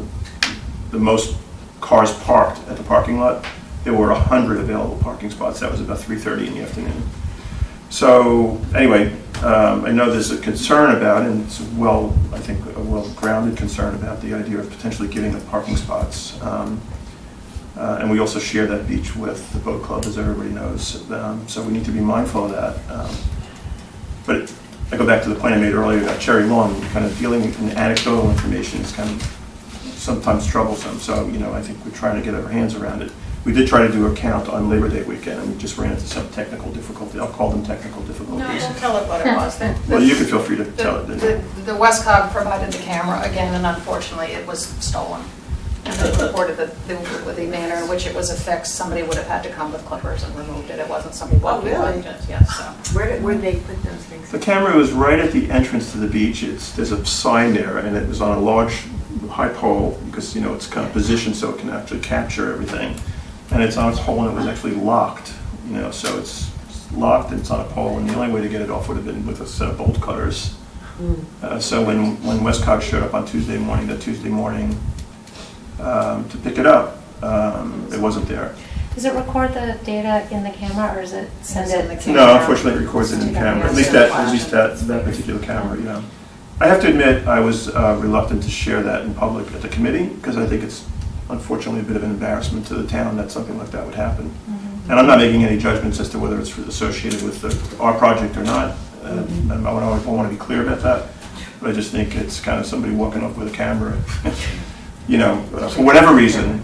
the most cars parked at the parking lot, there were 100 available parking spots. That was about 3:30 in the afternoon. So anyway, I know there's a concern about, and it's I think a well-grounded concern about the idea of potentially giving up parking spots. And we also share that beach with the boat club, as everybody knows. So we need to be mindful of that. But I go back to the point I made earlier about Cherry Lawn, kind of dealing in anecdotal information is kind of sometimes troublesome. So, I think we're trying to get our hands around it. We did try to do a count on Labor Day weekend, and we just ran into some technical difficulty. I'll call them technical difficulties. No, don't tell it what it was. Well, you can feel free to tell it. The Westcog provided the camera again, and unfortunately, it was stolen. And they reported that the manner in which it was affixed, somebody would have had to come with clippers and removed it. It wasn't somebody walking really? behind it. Yes, so. Where did they put those things? The camera was right at the entrance to the beach. There's a sign there, and it was on a large, high pole because it's kind of positioned so it can actually capture everything. And it's on its pole, and it was actually locked. So it's locked and it's on a pole, and the only way to get it off would have been with a set of bolt cutters. So when Westcog showed up on Tuesday morning, to pick it up, it wasn't there. Does it record the data in the camera, or is it send it? No, unfortunately, it records it in the camera. At least that particular camera. Yeah. I have to admit, I was reluctant to share that in public at the committee because I think it's unfortunately a bit of an embarrassment to the town that something like that would happen. And I'm not making any judgments as to whether it's associated with our project or not. And I want to be clear about that. But I just think it's kind of somebody walking up with a camera, for whatever reason,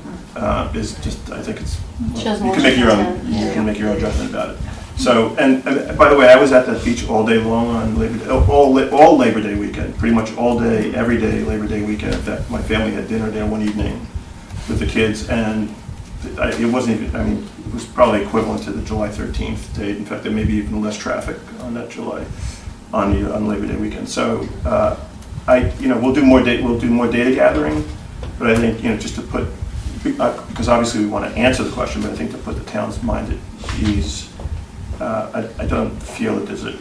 is just, I think it's, you can make your own judgment about it. So, and by the way, I was at that beach all day long on Labor Day, all Labor Day weekend, pretty much all day, every day Labor Day weekend. In fact, my family had dinner there one evening with the kids, and it wasn't even, it was probably equivalent to the July 13th date. In fact, there may be even less traffic on that on Labor Day weekend. So, we'll do more data gathering, but I think, just to put, because obviously we want to answer the question, but I think to put the town's mind at ease, I don't feel that there's a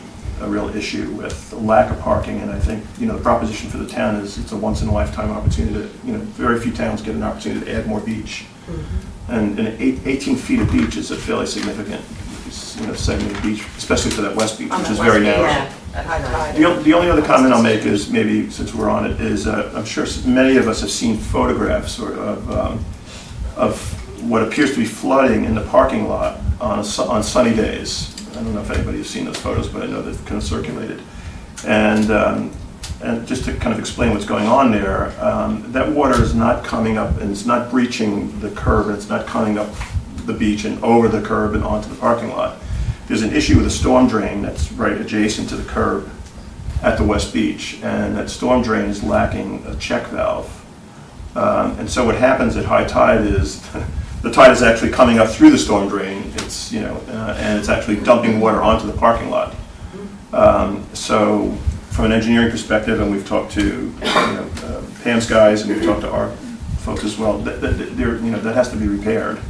real issue with the lack of parking, and I think, the proposition for the town is it's a once-in-a-lifetime opportunity to, very few towns get an opportunity to add more beach. And 18 feet of beach is a fairly significant, segment of beach, especially for that west beach, which is very narrow. The only other comment I'll make is, maybe since we're on it, is I'm sure many of us have seen photographs of what appears to be flooding in the parking lot on sunny days. I don't know if anybody has seen those photos, but I know they've kind of circulated. And just to kind of explain what's going on there, that water is not coming up and it's not breaching the curb, and it's not coming up the beach and over the curb and onto the parking lot. There's an issue with a storm drain that's right adjacent to the curb at the West Beach, and that storm drain is lacking a check valve. And so what happens at high tide is the tide is actually coming up through the storm drain. It's and it's actually dumping water onto the parking lot. So from an engineering perspective, and we've talked to Pam's guys, and we've talked to our folks as well, that has to be repaired.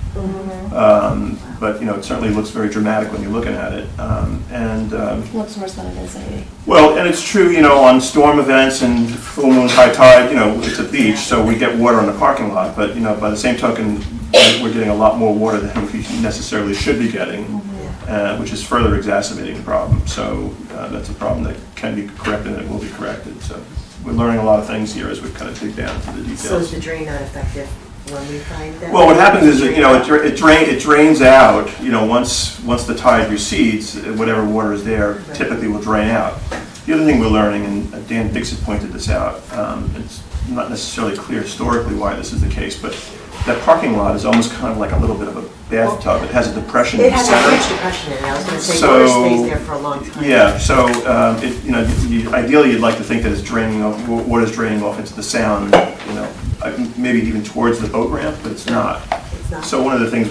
But it certainly looks very dramatic when you're looking at it. It looks worse than it is, maybe. Well, and it's true, on storm events and full moon, high tide, it's a beach, so we get water in the parking lot. But by the same token, we're getting a lot more water than we necessarily should be getting, which is further exacerbating the problem. So that's a problem that can be corrected, and it will be corrected. So we're learning a lot of things here as we kind of dig down into the details. So is the drain not effective when we find that? Well, what happens is that, it drains out. Once the tide recedes, whatever water is there typically will drain out. The other thing we're learning, and Dan Dix has pointed this out, it's not necessarily clear historically why this is the case, but that parking lot is almost kind of like a little bit of a bathtub. It has a depression in the center. It has a huge depression in it. I was going to say, water stays there for a long time. Yeah, so ideally you'd like to think that it's water's draining off into the sound, maybe even towards the boat ramp, but it's not. So one of the things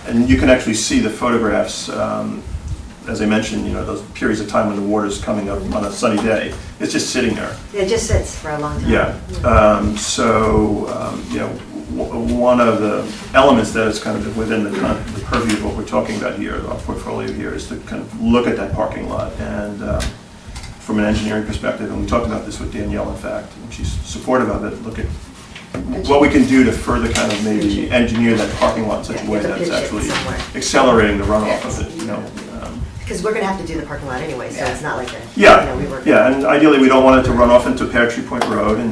and you can actually see the photographs, as I mentioned, those periods of time when the water's coming up on a sunny day. It's just sitting there. It just sits for a long time. Yeah. One of the elements that is kind of within the purview of what we're talking about here, our portfolio here, is to kind of look at that parking lot and from an engineering perspective, and we talked about this with Danielle, in fact, and she's supportive of it, look at what we can do to further kind of maybe engineer that parking lot in such a way that it's actually accelerating the runoff of it. Because we're gonna have to do the parking lot anyway, so it's not like a, Yeah, we were. yeah, and ideally, we don't want it to run off into Pear Tree Point Road, and,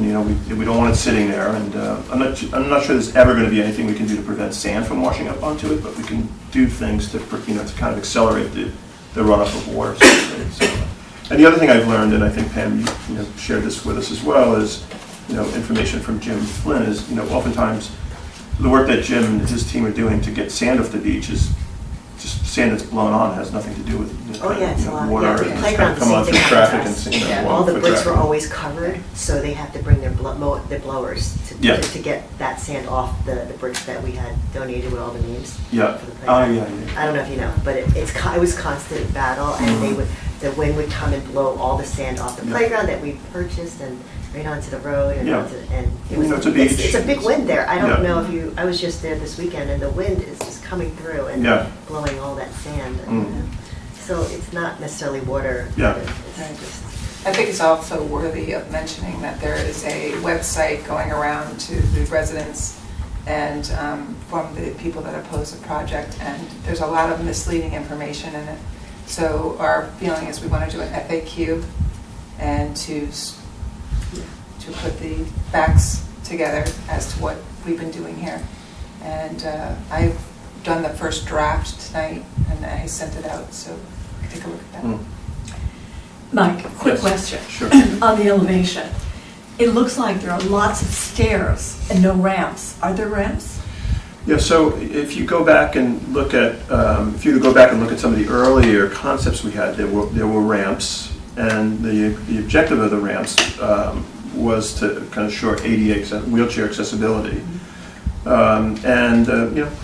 we don't want it sitting there, and I'm not sure there's ever gonna be anything we can do to prevent sand from washing up onto it, but we can do things to, to kind of accelerate the runoff of water. So, and the other thing I've learned, and I think Pam, you shared this with us as well, is, information from Jim Flynn is, oftentimes, the work that Jim and his team are doing to get sand off the beach is just sand that's blown on, has nothing to do with It's a lot. water. Yeah, It's the kind playground, of come on same through thing traffic happens. and All the foot bricks were traffic. always covered, so they have to bring their blowers to get that sand off the bricks that we had donated with all the names. Yeah. For the playground. Yeah. I don't know if you know, but it was constant battle, and the wind would come and blow all the sand off the playground that we purchased and right onto the road and it was. It's a beach. It's a big wind there. I don't Yeah. know if I was just there this weekend, and the wind is just coming through and blowing all that sand. So it's not necessarily water. Yeah. It's just. I think it's also worthy of mentioning that there is a website going around to the residents and from the people that oppose the project, and there's a lot of misleading information in it. So our feeling is we want to do an FAQ and to put the facts together as to what we've been doing here. And I've done the first draft tonight, and I sent it out, so take a look at that. Mike, quick Yes. question. Sure. On the elevation, it looks like there are lots of stairs and no ramps. Are there ramps? Yeah, so if you go back and look at, some of the earlier concepts we had, there were ramps, and the objective of the ramps was to kind of ensure ADA wheelchair accessibility.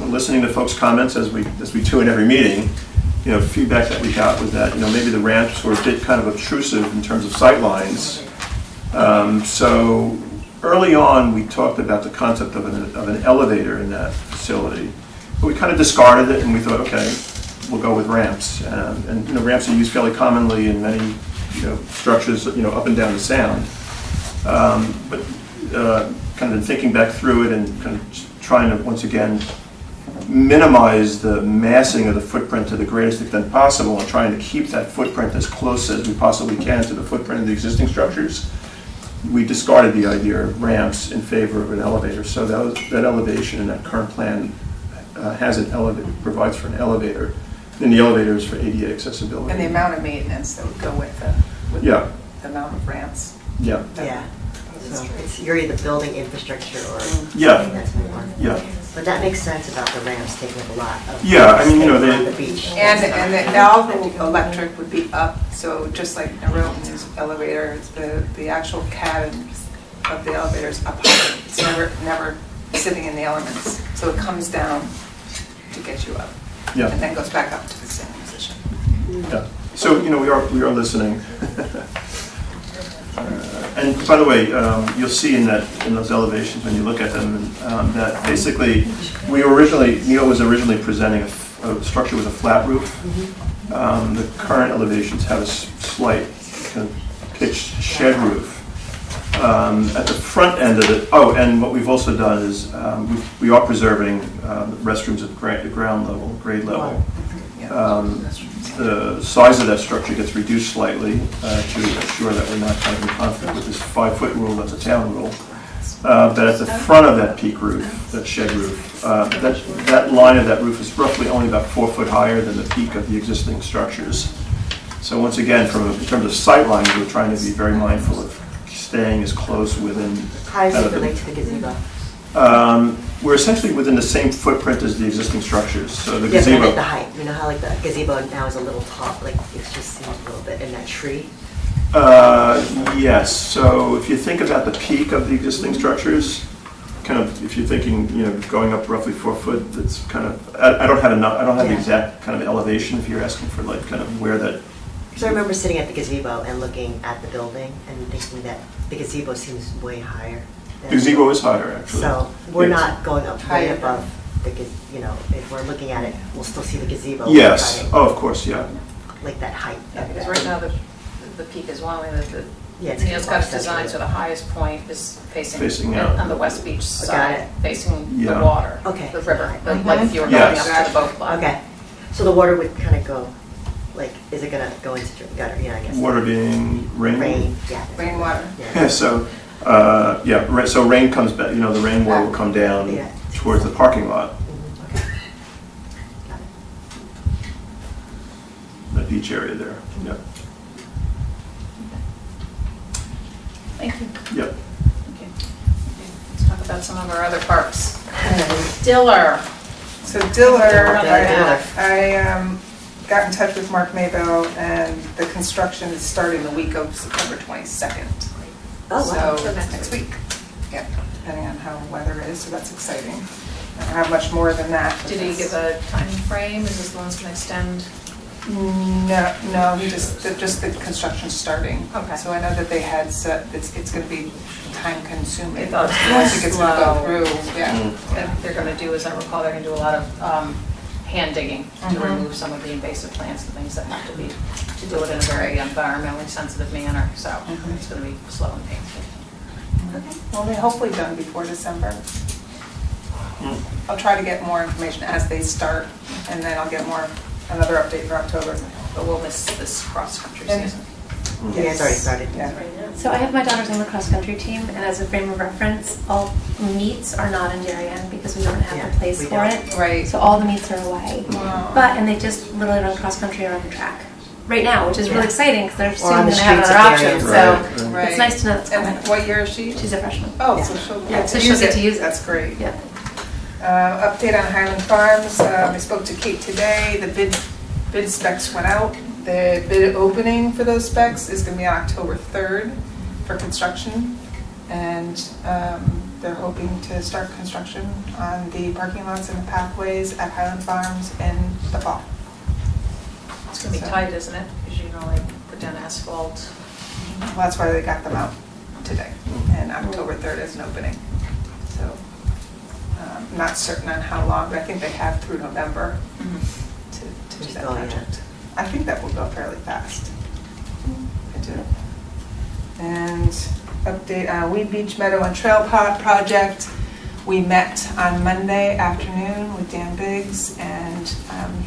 Listening to folks' comments as we do in every meeting, feedback that we got was that maybe the ramps were a bit kind of obtrusive in terms of sight lines. So early on, we talked about the concept of an elevator in that facility, but we kind of discarded it, and we thought, okay, we'll go with ramps. Ramps are used fairly commonly in many structures, up and down the sound. But kind of thinking back through it and kind of trying to once again minimize the massing of the footprint to the greatest extent possible, and trying to keep that footprint as close as we possibly can to the footprint of the existing structures, we discarded the idea of ramps in favor of an elevator. So that elevation in that current plan has an elevator, provides for an elevator, and the elevator is for ADA accessibility. And the amount of maintenance that would go with the amount of ramps. Yeah. Yeah. So you're either building infrastructure or that's more. Yeah. But that makes sense about the ramps taking up a lot of Yeah, I mean, space on the beach. And all the electric would be up, so just like Norotan's elevator, the actual cabin of the elevator is up high. It's never sitting in the elements, so it comes down to get you up. Yeah. And then goes back up to the same position. Yeah. So, we are listening. And by the way, you'll see in those elevations when you look at them that basically Neil was originally presenting a structure with a flat roof. The current elevations have a slight kind of pitched shed roof. At the front end of it, and what we've also done is we are preserving restrooms at ground level, grade level. The size of that structure gets reduced slightly to ensure that we're not kind of in conflict with this 5-foot rule that's a town rule. But at the front of that peak roof, that shed roof, that line of that roof is roughly only about 4 foot higher than the peak of the existing structures. So once again, in terms of sight lines, we're trying to be very mindful of staying as close within. How does it relate to the gazebo? We're essentially within the same footprint as the existing structures. So the Yeah, but I gazebo. meant the height. You know how like the gazebo now is a little top, like it just seems a little bit in that tree. Yes. So if you think about the peak of the existing structures, kind of if you're thinking, going up roughly 4 foot, that's kind of. I don't have the exact kind of elevation. If you're asking for like kind of where that. So I remember sitting at the gazebo and looking at the building and thinking that the gazebo seems way higher. The gazebo is higher, actually. So we're Yes. not going up way above the, if we're looking at it, we'll still see the gazebo. Yes. Oh, of course, yeah. Like that height. Yeah, because right now the peak is one way, it's Neil's got it designed so the highest point is facing out. on the west beach Got side, it. facing Yeah. the water, Okay. the river, Mhm. like if you were going Yes. up to the boat club. Okay. So the water would kind of go like, is it gonna go into gutter, I guess? Water being rain? Rain, yeah. Rainwater. Yeah, so, so rain comes back, the rainwater will come down Yeah. towards the parking lot, Okay. Got it. the beach area there. Yep. Thank you. Yep. Okay. Let's talk about some of our other parks. Diller. So Diller, Diller. I got in touch with Mark Maybell, and the construction is starting the week of September 22nd. Oh, wow. So next week, yeah, depending on how weather is, so that's exciting. I don't have much more than that. Did he give a time frame? Is this the one that's going to extend? No, he just the construction's starting. Okay. So I know that they had said it's going to be time consuming. They thought it Once was it gets to go slow. through, yeah. And they're going to do, as I recall, they're going to do a lot of hand digging to Mhm. remove some of the invasive plants and things that have to be, to do it in a very environmentally sensitive manner. So it's going to be slow and painful. Okay. Well, they're hopefully done before December. I'll try to get more information as they start, and then I'll get another update for October. But we'll miss this cross-country And- season. You guys already started. Yeah. So I have my daughter's on the cross-country team, and as a frame of reference, all meets are not in Darien because we don't have Yeah, the place we for don't. it. Right. So all the meets are away. Wow. But, and they just literally run cross-country around the track right now, which is really Yeah. exciting because they're Or soon on going the to have streets another of option. Darien. So Right. it's nice to know that's coming. And what year is she? She's a freshman. Oh, Yeah. so she'll. Yeah, so she'll she'll get to use it. That's great. Yeah. Update on Highland Farms, I spoke to Kate today, the bid specs went out. The bid opening for those specs is gonna be on October 3rd for construction. And they're hoping to start construction on the parking lots and the pathways at Highland Farms in the fall. It's going to be So- tight, isn't it? Because you know, like, put down asphalt. Well, that's why they got them out today, and October 3rd is an opening. So, not certain on how long, but I think they have through November to do Just that all, yeah. project. I think that will go fairly fast. I do. And update on Weed Beach Meadow and Trail Project. We met on Monday afternoon with Dan Biggs, and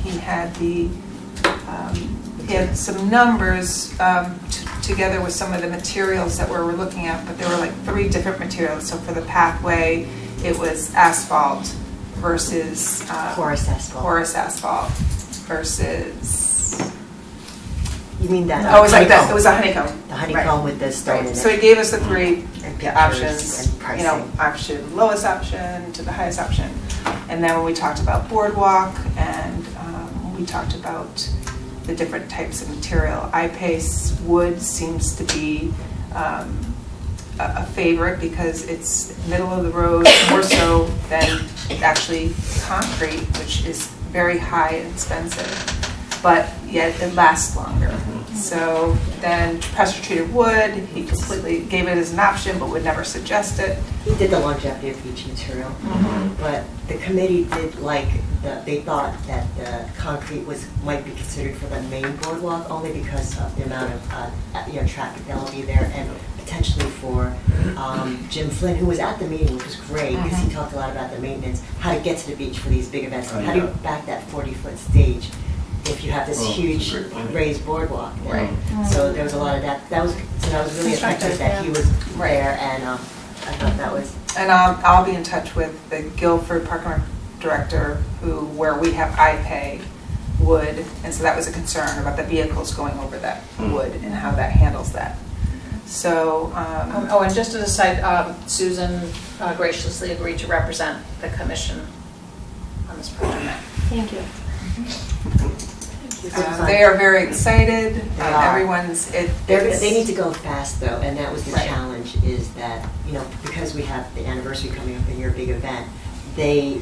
he had he had some numbers together with some of the materials that we're looking at, but there were like 3 different materials. So for the pathway, it was asphalt versus Porous asphalt. porous asphalt versus. You mean that? Oh, it was like that. It was a honeycomb. The honeycomb with the stone in Right. it. So he gave us the 3 And pictures options, and pricing. lowest option to the highest option. And then when we talked about boardwalk and we talked about the different types of material, I-Pace wood seems to be a favorite because it's middle of the road, more so than actually concrete, which is very high and expensive, but yet it lasts longer. So then pressure treated wood, he completely gave it as an option but would never suggest it. He did the longevity of each material, but the committee did they thought that the concrete might be considered for the main boardwalk only because of the amount of traffic that will be there, and potentially for Jim Flynn, who was at the meeting, which was great because he talked a lot about the maintenance, how to get to the beach for these big events, how do you back that 40-foot stage if you have this huge raised boardwalk there. Right. So there was a lot of that. That was really effective that he was there, and I thought that was. And I'll be in touch with the Guilford Park and Rec director, where we have iPay wood, and so that was a concern about the vehicles going over that wood and how that handles that. So. And just as a side, Susan graciously agreed to represent the commission on this project. Thank you. They are very excited. They are. They need to go fast though, and that was the challenge. Is that because we have the anniversary coming up in your big event, they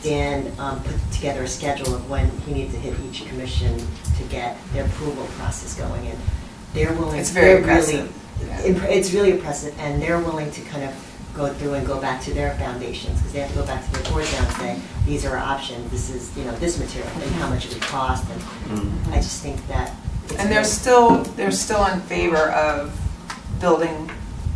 Dan put together a schedule of when he needs to hit each commission to get their approval process going, and they're willing. It's very impressive. It's really impressive, and they're willing to kind of go through and go back to their foundations, because they have to go back to their boards now and say, these are our options, this is, this material, and how much it would cost, and I just think that. And they're still in favor of building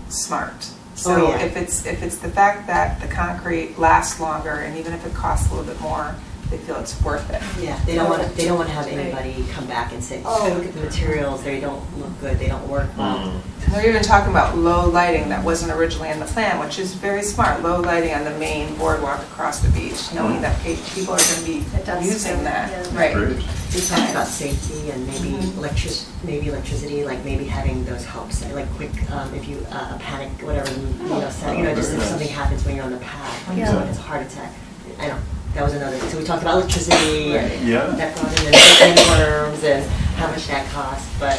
smart. So if it's the fact that the concrete lasts longer, and even if it costs a little bit more, they feel it's worth it. Yeah, they don't want to have anybody come back and say, oh, look at the materials, they don't look good, they don't work well. And they're even talking about low lighting that wasn't originally in the plan, which is very smart, low lighting on the main boardwalk across the beach, knowing that people are going to be using that. Right. We talked about safety and maybe electricity, like maybe having those helps, like quick, if you, a panic, whatever, just if something happens when you're on the path, so it's a heart attack. I know, that was another, so we talked about electricity and that brought in the worms and how much that costs, but,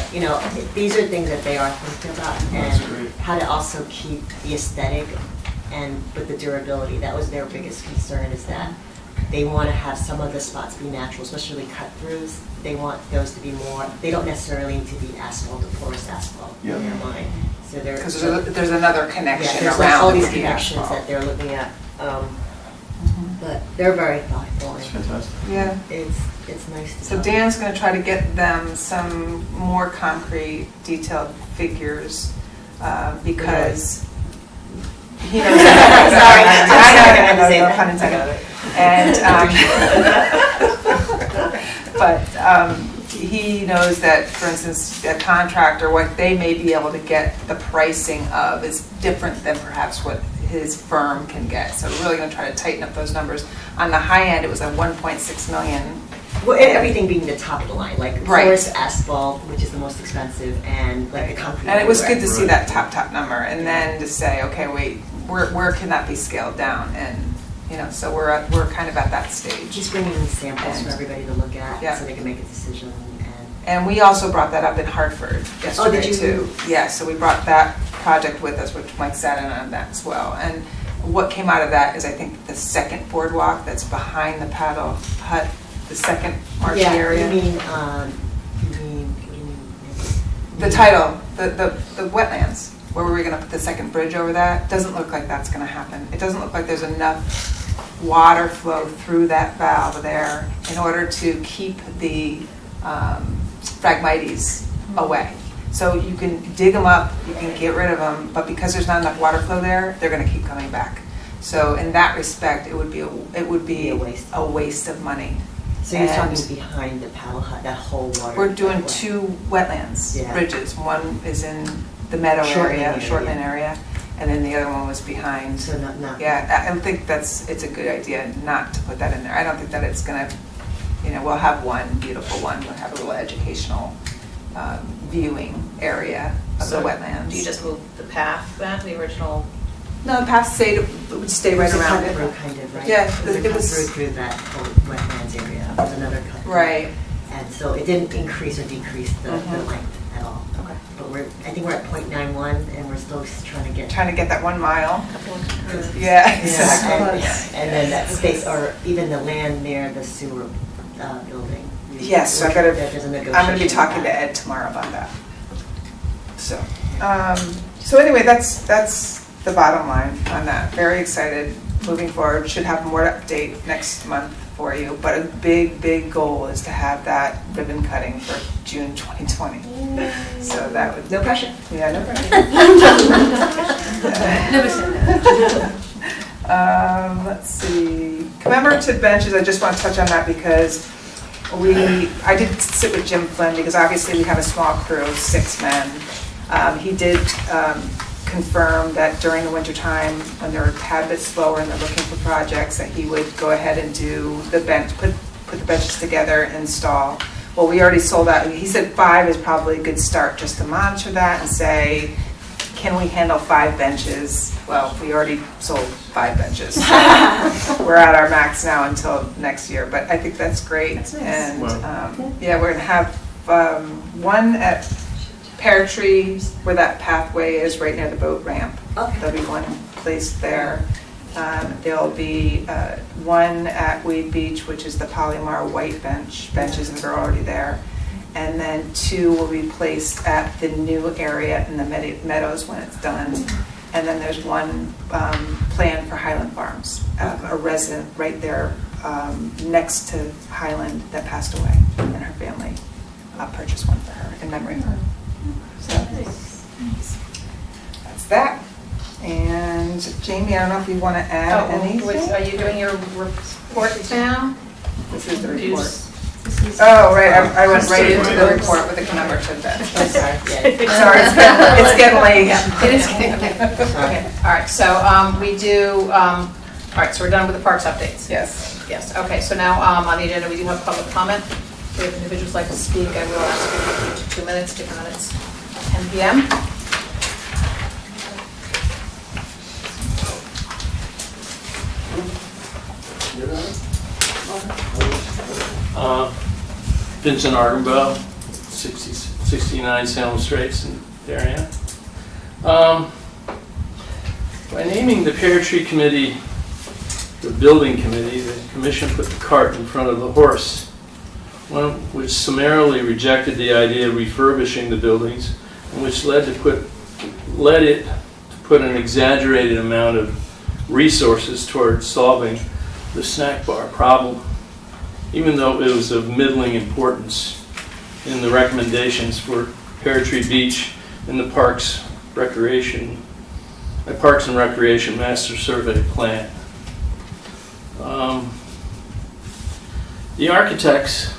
these are things that they are thinking about, and how to also keep the aesthetic and with the durability. That was their biggest concern, is that they want to have some of the spots be natural, especially cut-throughs. They want those to be more, they don't necessarily need to be asphalt or porous asphalt in their mind. So because there's another connection there's around all the these connections asphalt. that they're looking at. But they're very thoughtful. That's fantastic. Yeah. It's nice to So Dan's going to try to get them some more concrete, detailed figures because he knows that. Sorry, I know, no pun intended. But he knows that, for instance, a contractor, what they may be able to get the pricing of is different than perhaps what his firm can get. So we're really going to try to tighten up those numbers. On the high end, it was at 1.6 million. Well, everything being the top of the line, like porous asphalt, which is the most expensive, and like the concrete. And it was good to see that top number, and then to say, okay, wait, where can that be scaled down? And so we're kind of at that stage. Just bringing in samples for everybody to look at, so they can make a decision. And we also brought that up in Hartford yesterday too. Yeah, so we brought that project with us, which Mike sat in on that as well. And what came out of that is, I think, the second boardwalk that's behind the paddle hut, the second marshy area. You mean, the title, the wetlands, where were we going to put the second bridge over that? Doesn't look like that's going to happen. It doesn't look like there's enough water flow through that valve there in order to keep the Phragmites away. So you can dig them up, you can get rid of them, but because there's not enough water flow there, they're going to keep coming back. So in that respect, it would be a waste of money. So you're talking behind the paddle hut, that whole water. We're doing two wetlands bridges. One is in the meadow Shortland area, and then the other one was behind. So not. Yeah, I think it's a good idea not to put that in there. I don't think that it's going to. We'll have one beautiful one. We'll have a little educational viewing area of the wetlands. Do you just move the path then, the original? No, the path would stay right around it. Kind of, right? Yeah, it was through that whole wetlands area. It was another cut. Right. And so it didn't increase or decrease the length at all. Okay. But I think we're at 0.91, and we're still trying to get that 1 mile. Yeah. And then that space, or even the land near the sewer building. Yes, so I'm going to be talking to Ed tomorrow about that. So anyway, that's the bottom line on that. Very excited, moving forward. Should have more to update next month for you, but a big goal is to have that ribbon cutting for June 2020. So that would no pressure. Yeah, no pressure. Never said that. Let's see. Commemorative benches. I just want to touch on that because I did sit with Jim Flynn because obviously we have a small crew, 6 men. He did confirm that during the winter time, when they're a tad bit slower and they're looking for projects, that he would go ahead and do the bench, put the benches together, install. Well, we already sold out. He said 5 is probably a good start, just to monitor that and say, can we handle 5 benches? Well, we already sold 5 benches. We're at our max now until next year, but I think that's great. That's nice. And we're going to have one at Pear Tree, where that pathway is right near the boat ramp. Okay. There'll be one placed there. There'll be one at Weed Beach, which is the Polymar white benches that are already there. And then 2 will be placed at the new area in the Meadows when it's done. And then there's one planned for Highland Farms, a resident right there next to Highland that passed away, and her family purchased one for her in memory of her. So that's that. And Jamie, I don't know if you want to add anything. Are you doing your report now? This is the report. Oh, right, I went right into the report with the commemorative event. I'm sorry. Sorry, it's getting late. It is getting late. Okay, all right, so we do, all right, so we're done with the parks updates? Yes. Yes, okay, so now on the agenda, we do have public comment. If individuals like to speak, I will ask you 2 minutes, given that it's 10 p.m. Vincent Argenbow, 69 Salem Straits in Darien. By naming the Pear Tree Committee the building committee, the commission put the cart in front of the horse, one which summarily rejected the idea of refurbishing the buildings, and which led it to put an exaggerated amount of resources towards solving the snack bar problem, even though it was of middling importance in the recommendations for Pear Tree Beach in the Parks and Recreation Master Survey Plan. The architects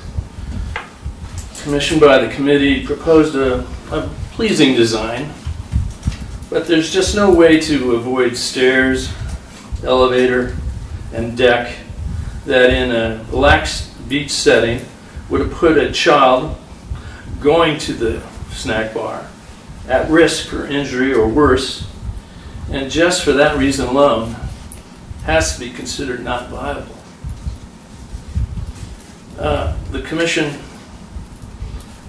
commissioned by the committee proposed a pleasing design, but there's just no way to avoid stairs, elevator, and deck that in a relaxed beach setting would have put a child going to the snack bar at risk for injury or worse, and just for that reason alone has to be considered not viable. The commission,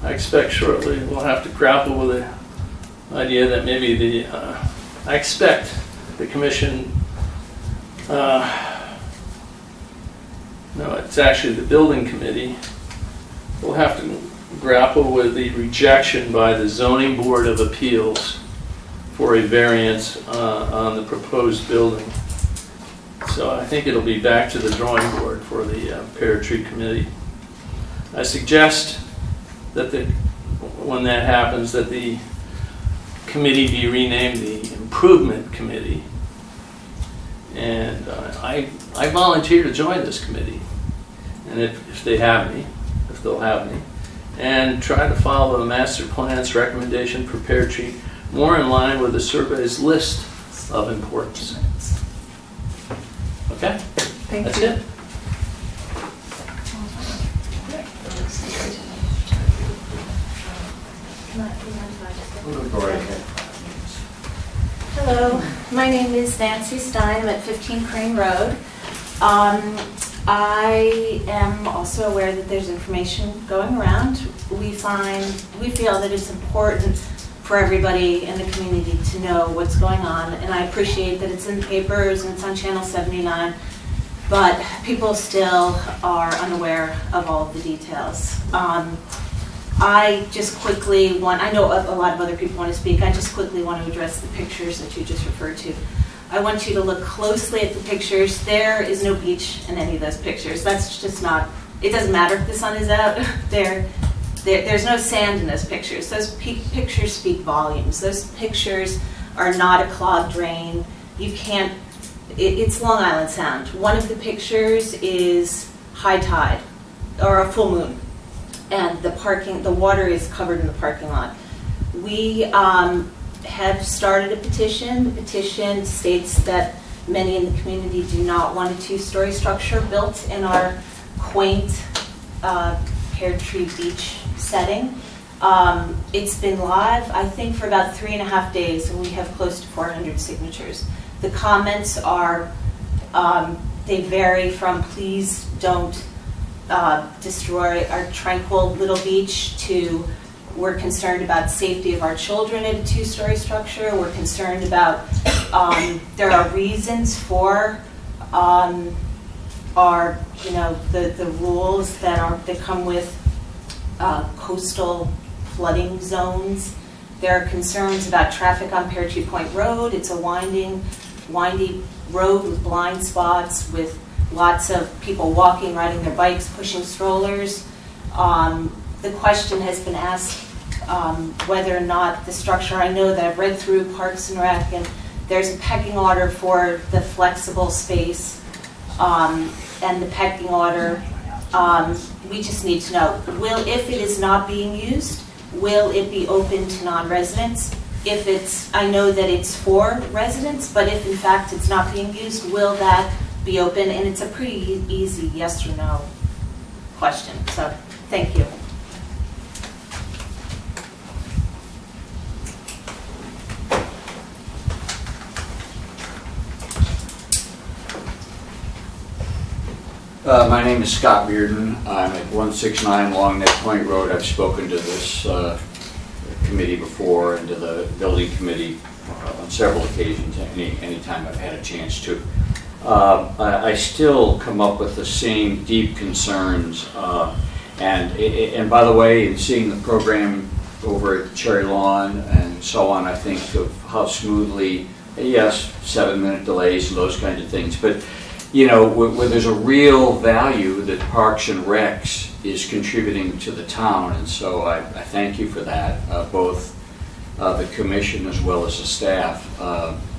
I expect shortly, will have to grapple with the idea that maybe I expect the commission, no, it's actually the building committee, will have to grapple with the rejection by the Zoning Board of Appeals for a variance on the proposed building. So I think it'll be back to the drawing board for the Pear Tree Committee. I suggest that when that happens, that the committee be renamed the Improvement Committee. And I volunteer to join this committee, and if they have me, if they'll have me, and try to follow the master plan's recommendation for Pear Tree more in line with the survey's list of importance. Okay? That's it. Hello, my name is Nancy Stein. I'm at 15 Crane Road. I am also aware that there's information going around. We feel that it's important for everybody in the community to know what's going on, and I appreciate that it's in the papers and it's on Channel 79, but people still are unaware of all of the details. I just quickly I know a lot of other people want to speak, I just quickly want to address the pictures that you just referred to. I want you to look closely at the pictures. There is no beach in any of those pictures. That's just not, it doesn't matter if the sun is out. There's no sand in those pictures. Those pictures speak volumes. Those pictures are not a clogged drain. You can't, it's Long Island Sound. One of the pictures is high tide or a full moon, and the water is covered in the parking lot. We have started a petition. The petition states that many in the community do not want a two-story structure built in our quaint Pear Tree Beach setting. It's been live, I think, for about 3.5 days, and we have close to 400 signatures. The comments are, they vary from please don't destroy our tranquil little beach to we're concerned about safety of our children at a two-story structure. We're concerned about, there are reasons for our, the rules that come with coastal flooding zones. There are concerns about traffic on Pear Tree Point Road. It's a windy road with blind spots, with lots of people walking, riding their bikes, pushing strollers. The question has been asked whether or not the structure, I know that I've read through Parks and Rec, and there's a pecking order for the flexible space, and the pecking order We just need to know, if it is not being used, will it be open to non-residents? If it's, I know that it's for residents, but if in fact it's not being used, will that be open? And it's a pretty easy yes or no question, so thank you. My name is Scott Reardon. I'm at 169 Long Neck Point Road. I've spoken to this committee before and to the building committee on several occasions, anytime I've had a chance to. I still come up with the same deep concerns. And by the way, in seeing the program over at Cherry Lawn and so on, I think of how smoothly, yes, 7-minute delays and those kinds of things, but you know, where there's a real value that Parks and Recs is contributing to the town, and so I thank you for that, both the commission as well as the staff.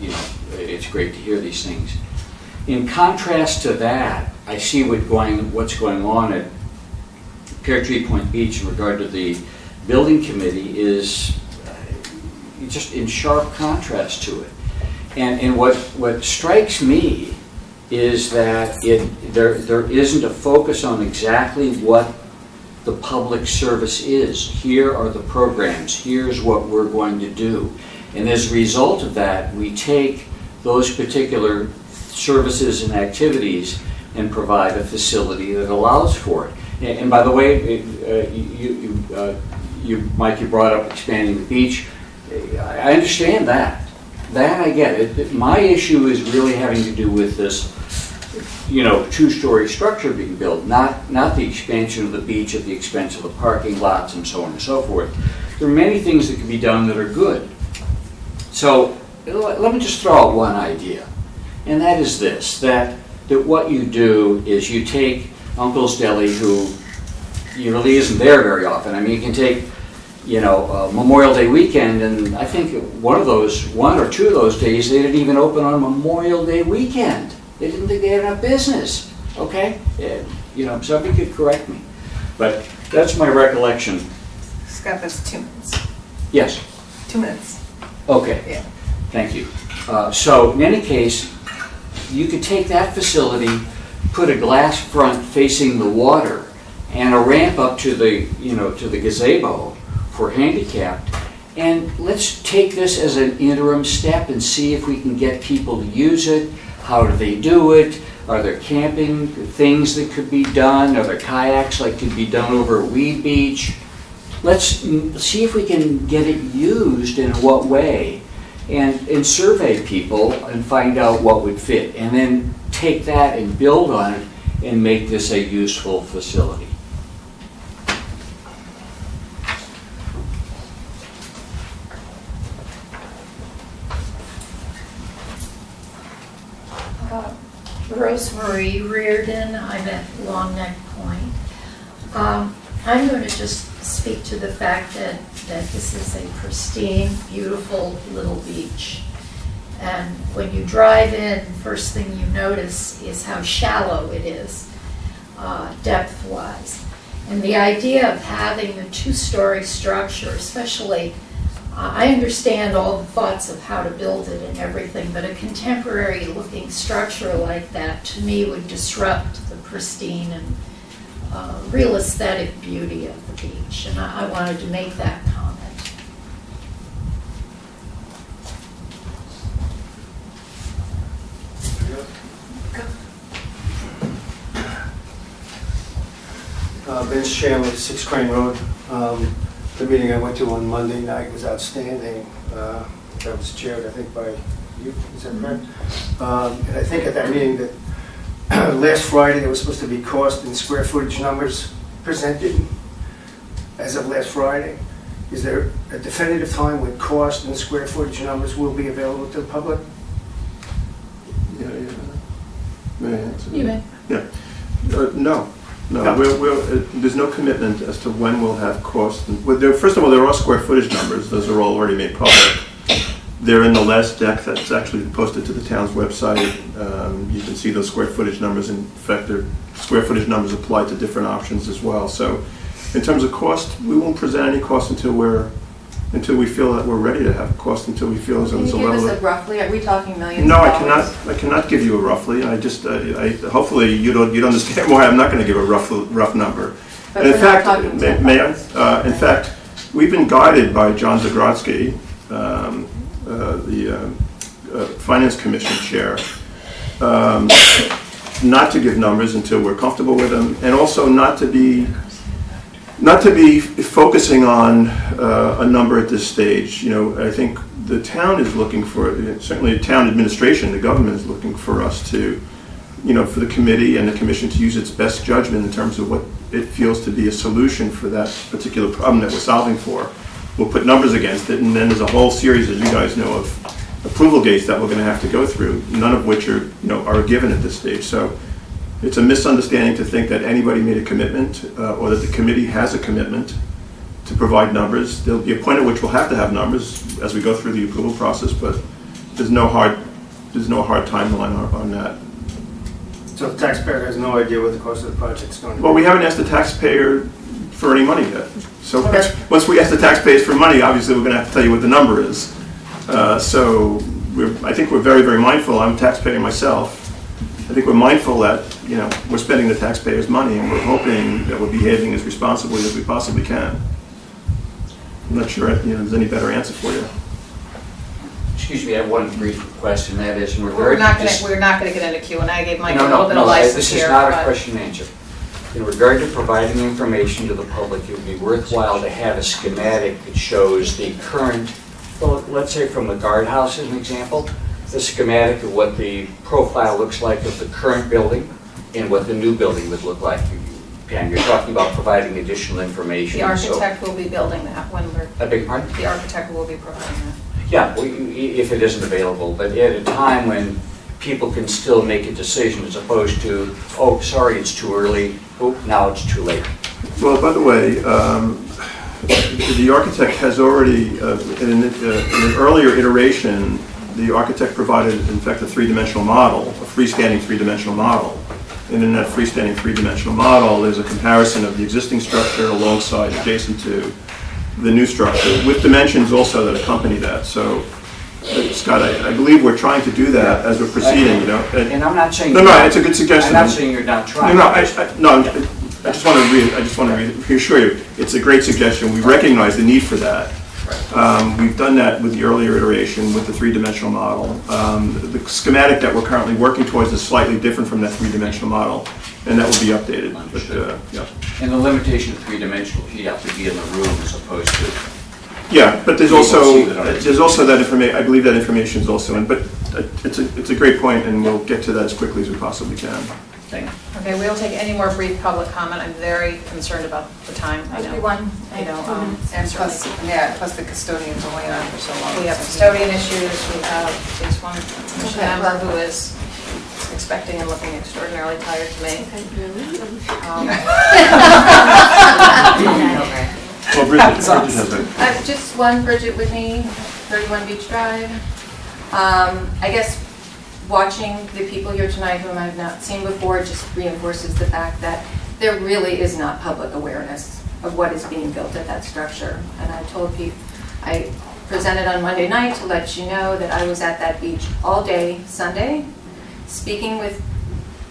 You know, it's great to hear these things. In contrast to that, I see what's going on at Pear Tree Point Beach in regard to the building committee is just in sharp contrast to it. And what strikes me is that there isn't a focus on exactly what the public service is. Here are the programs. Here's what we're going to do. And as a result of that, we take those particular services and activities and provide a facility that allows for it. And by the way, Mike, you brought up expanding the beach. I understand that. That I get it. My issue is really having to do with this, you know, 2-story structure being built, not the expansion of the beach at the expense of the parking lots and so on and so forth. There are many things that can be done that are good. So let me just throw out one idea, and that is this, that what you do is you take Uncle's Deli, who really isn't there very often. I mean, you can take, you know, Memorial Day weekend, and I think one or two of those days, they didn't even open on Memorial Day weekend. They didn't think they had enough business, okay? You know, somebody could correct me. But that's my recollection. Scott, that's 2 minutes. Yes? 2 minutes. Okay. Yeah. Thank you. So in any case, you could take that facility, put a glass front facing the water, and a ramp up to the, you know, to the gazebo for handicapped, and let's take this as an interim step and see if we can get people to use it. How do they do it? Are there camping things that could be done? Are there kayaks like could be done over at Weed Beach? Let's see if we can get it used in what way, and survey people and find out what would fit, and then take that and build on it and make this a useful facility. Rosemary Reardon, I'm at Long Neck Point. I'm going to just speak to the fact that this is a pristine, beautiful little beach. And when you drive in, first thing you notice is how shallow it is, depth-wise. And the idea of having a 2-story structure, especially, I understand all the thoughts of how to build it and everything, but a contemporary looking structure like that to me would disrupt the pristine and real aesthetic beauty of the beach. And I wanted to make that comment. Vince Shanley, 6 Crane Road. The meeting I went to on Monday night was outstanding. That was chaired, I think, by you, is that correct? And I think at that meeting that last Friday there was supposed to be cost and square footage numbers presented as of last Friday. Is there a definitive time when cost and square footage numbers will be available to the public? Yeah. May I answer that? You may. Yeah. No. There's no commitment as to when we'll have cost. First of all, there are square footage numbers. Those are already made public. They're in the last deck that's actually posted to the town's website. You can see those square footage numbers. In fact, their square footage numbers apply to different options as well. So in terms of cost, we won't present any cost until we feel that we're ready to have a cost, until we feel as though Can there's you a give level us of... a roughly, are we talking millions No, of I dollars? cannot give you a roughly. Hopefully you'd understand why I'm not going to give a rough number. But And in we're not fact, talking may I? In fact, we've been guided by John Zagrodsky, the Finance Commission Chair, not to give numbers until we're comfortable with them, and also not to be focusing on a number at this stage. You know, I think the town is looking for, certainly the town administration, the government is looking for us to, you know, for the committee and the commission to use its best judgment in terms of what it feels to be a solution for that particular problem that we're solving for. We'll put numbers against it, and then there's a whole series, as you guys know, of approval gates that we're going to have to go through, none of which are, you know, are given at this stage. So it's a misunderstanding to think that anybody made a commitment or that the committee has a commitment to provide numbers. There'll be a point at which we'll have to have numbers as we go through the approval process, but there's no hard timeline on that. So the taxpayer has no idea what the cost of the project's going to be? Well, we haven't asked the taxpayer for any money yet. So once we ask the taxpayers for money, obviously we're going to have to tell you what the number is. So I think we're very, very mindful. I'm a taxpayer myself. I think we're mindful that, you know, we're spending the taxpayers' money, and we're hoping that we're behaving as responsibly as we possibly can. I'm not sure, you know, there's any better answer for you. Excuse me, I have one brief question, that is, in We're regard not to gonna, this... we're not gonna get into Q&A. I gave Mike a No, little bit of license this here. is not a but- question and answer. In regard to providing information to the public, it would be worthwhile to have a schematic that shows the current, well, let's say from the guardhouse as an example, the schematic of what the profile looks like of the current building and what the new building would look like. Pam, you're talking about providing additional information. The so- architect will be building that when we're, I beg your pardon? the architect will be providing that. Yeah, if it isn't available, but at a time when people can still make a decision as opposed to, oh, sorry, it's too early, oh, now it's too late. Well, by the way, the architect has already, in an earlier iteration, the architect provided, in fact, a three-dimensional model, a freestanding three-dimensional model. And in that freestanding three-dimensional model, there's a comparison of the existing structure alongside, adjacent to the new structure, with dimensions also that accompany that. So, Scott, I believe we're trying to do that as we're proceeding, you know. And I'm not saying... No, it's a good suggestion. I'm not saying you're not trying. I just want to reassure you, it's a great suggestion. We recognize the need for that. We've done that with the earlier iteration with the three-dimensional model. The schematic that we're currently working towards is slightly different from that three-dimensional model, and that will be updated. But, yeah. And the limitation of three-dimensional, you have to be in the room as opposed to... Yeah, but there's also that information. I believe that information is also in. But it's a great point, and we'll get to that as quickly as we possibly can. Thank you. Okay, we don't take any more brief public comment. I'm very concerned about the time. I know. Everyone, I know, and plus the custodian's only on for so long. We have custodian issues, we have this one member who is expecting and looking extraordinarily tired to me. Well, Bridget has a... Just one, Bridget Whitney, 31 Beach Drive. I guess watching the people here tonight whom I've not seen before just reinforces the fact that there really is not public awareness of what is being built at that structure. And I told people, I presented on Monday night to let you know that I was at that beach all day Sunday, speaking with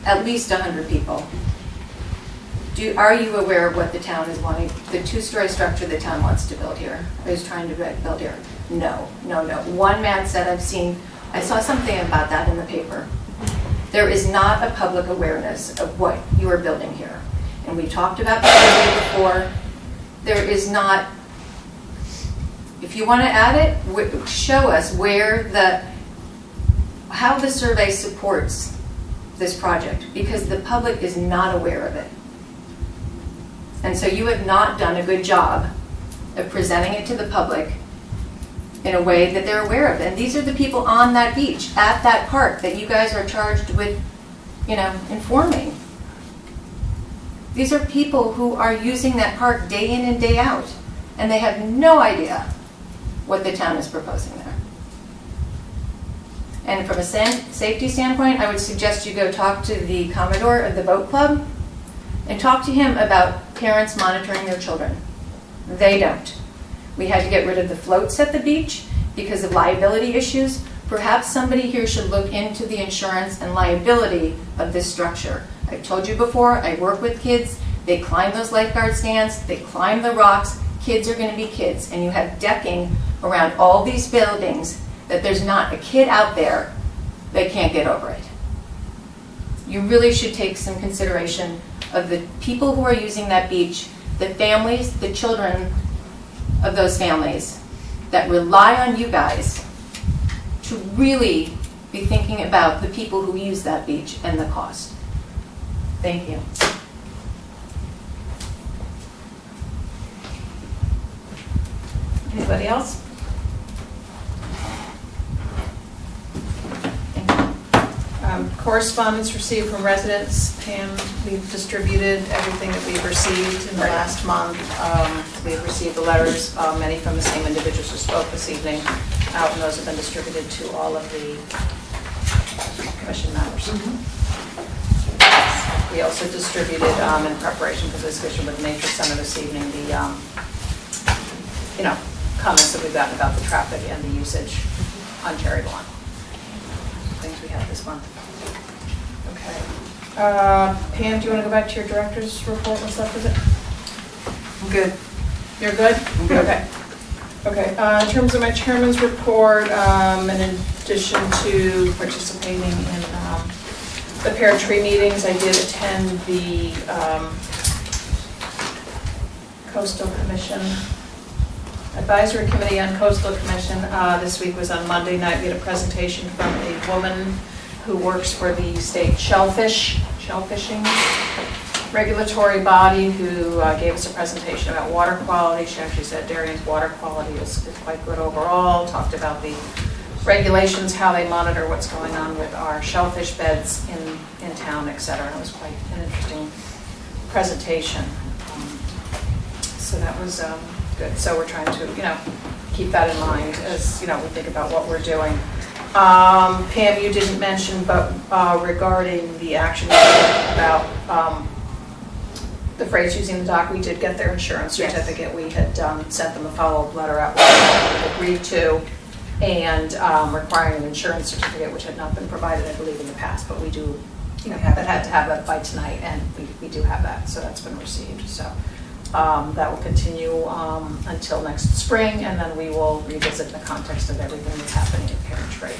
at least 100 people. Are you aware of what the town is wanting, the two-story structure the town wants to build here, or is trying to build here? No. One man said, I saw something about that in the paper. There is not a public awareness of what you are building here. And we talked about that before. There is not, if you want to add it, show us how the survey supports this project, because the public is not aware of it. And so you have not done a good job of presenting it to the public in a way that they're aware of. And these are the people on that beach, at that park, that you guys are charged with, informing. These are people who are using that park day in and day out, and they have no idea what the town is proposing there. And from a safety standpoint, I would suggest you go talk to the Commodore of the boat club and talk to him about parents monitoring their children. They don't. We had to get rid of the floats at the beach because of liability issues. Perhaps somebody here should look into the insurance and liability of this structure. I've told you before, I work with kids. They climb those lifeguard stands, they climb the rocks. Kids are going to be kids, and you have decking around all these buildings that there's not a kid out there that can't get over it. You really should take some consideration of the people who are using that beach, the families, the children of those families that rely on you guys to really be thinking about the people who use that beach and the cost. Thank you. Anybody else? Correspondence received from residents. Pam, we've distributed everything that we've received in the last month. We've received the letters, many from the same individuals who spoke this evening, out, and those have been distributed to all of the commission members. We also distributed, in preparation for the discussion with the Nature Center this evening, the comments that we've gotten about the traffic and the usage on Cherry Lawn. Things we have this month. Okay. Pam, do you want to go back to your director's report? What's left of it? I'm good. You're good? I'm good. Okay. Okay. In terms of my chairman's report, in addition to participating in the Pear Tree meetings, I did attend the Coastal Commission Advisory Committee on Coastal Commission. This week was on Monday night. We had a presentation from a woman who works for the state shellfishing regulatory body, who gave us a presentation about water quality. She actually said Darien's water quality is quite good overall, talked about the regulations, how they monitor what's going on with our shellfish beds in town, et cetera. It was quite an interesting presentation. So that was good. So we're trying to, keep that in mind as, we think about what we're doing. Pam, you didn't mention, but regarding the action about the phrase using the dock, we did get their insurance certificate. Yes. We had sent them a follow-up letter out, which we agreed to, and requiring an insurance certificate, which had not been provided, I believe, in the past, but we do, that had to have that by tonight, and we do have that, so that's been received. So that will continue until next spring, and then we will revisit the context of everything that's happening at Pear Tree.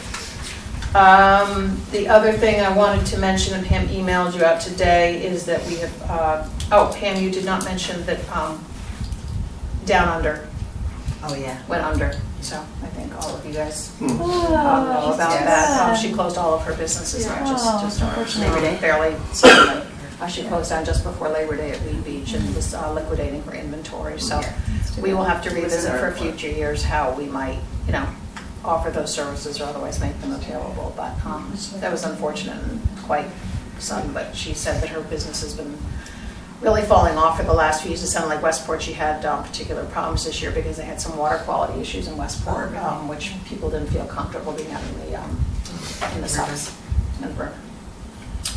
The other thing I wanted to mention, and Pam emailed you out today, is that we have, Pam, you did not mention that Down Under. Oh, yeah. Went under. So I think all of you guys know about that. She closed all of her businesses there just fairly suddenly. She closed down just before Labor Day at Weed Beach and was liquidating her inventory. So we will have to revisit for future years how we might, offer those services or otherwise make them available. But that was unfortunate and quite sudden. But she said that her business has been really falling off for the last few years. It sounded like Westport, she had particular problems this year because they had some water quality issues in Westport, which people didn't feel comfortable being out in the suburbs and the river.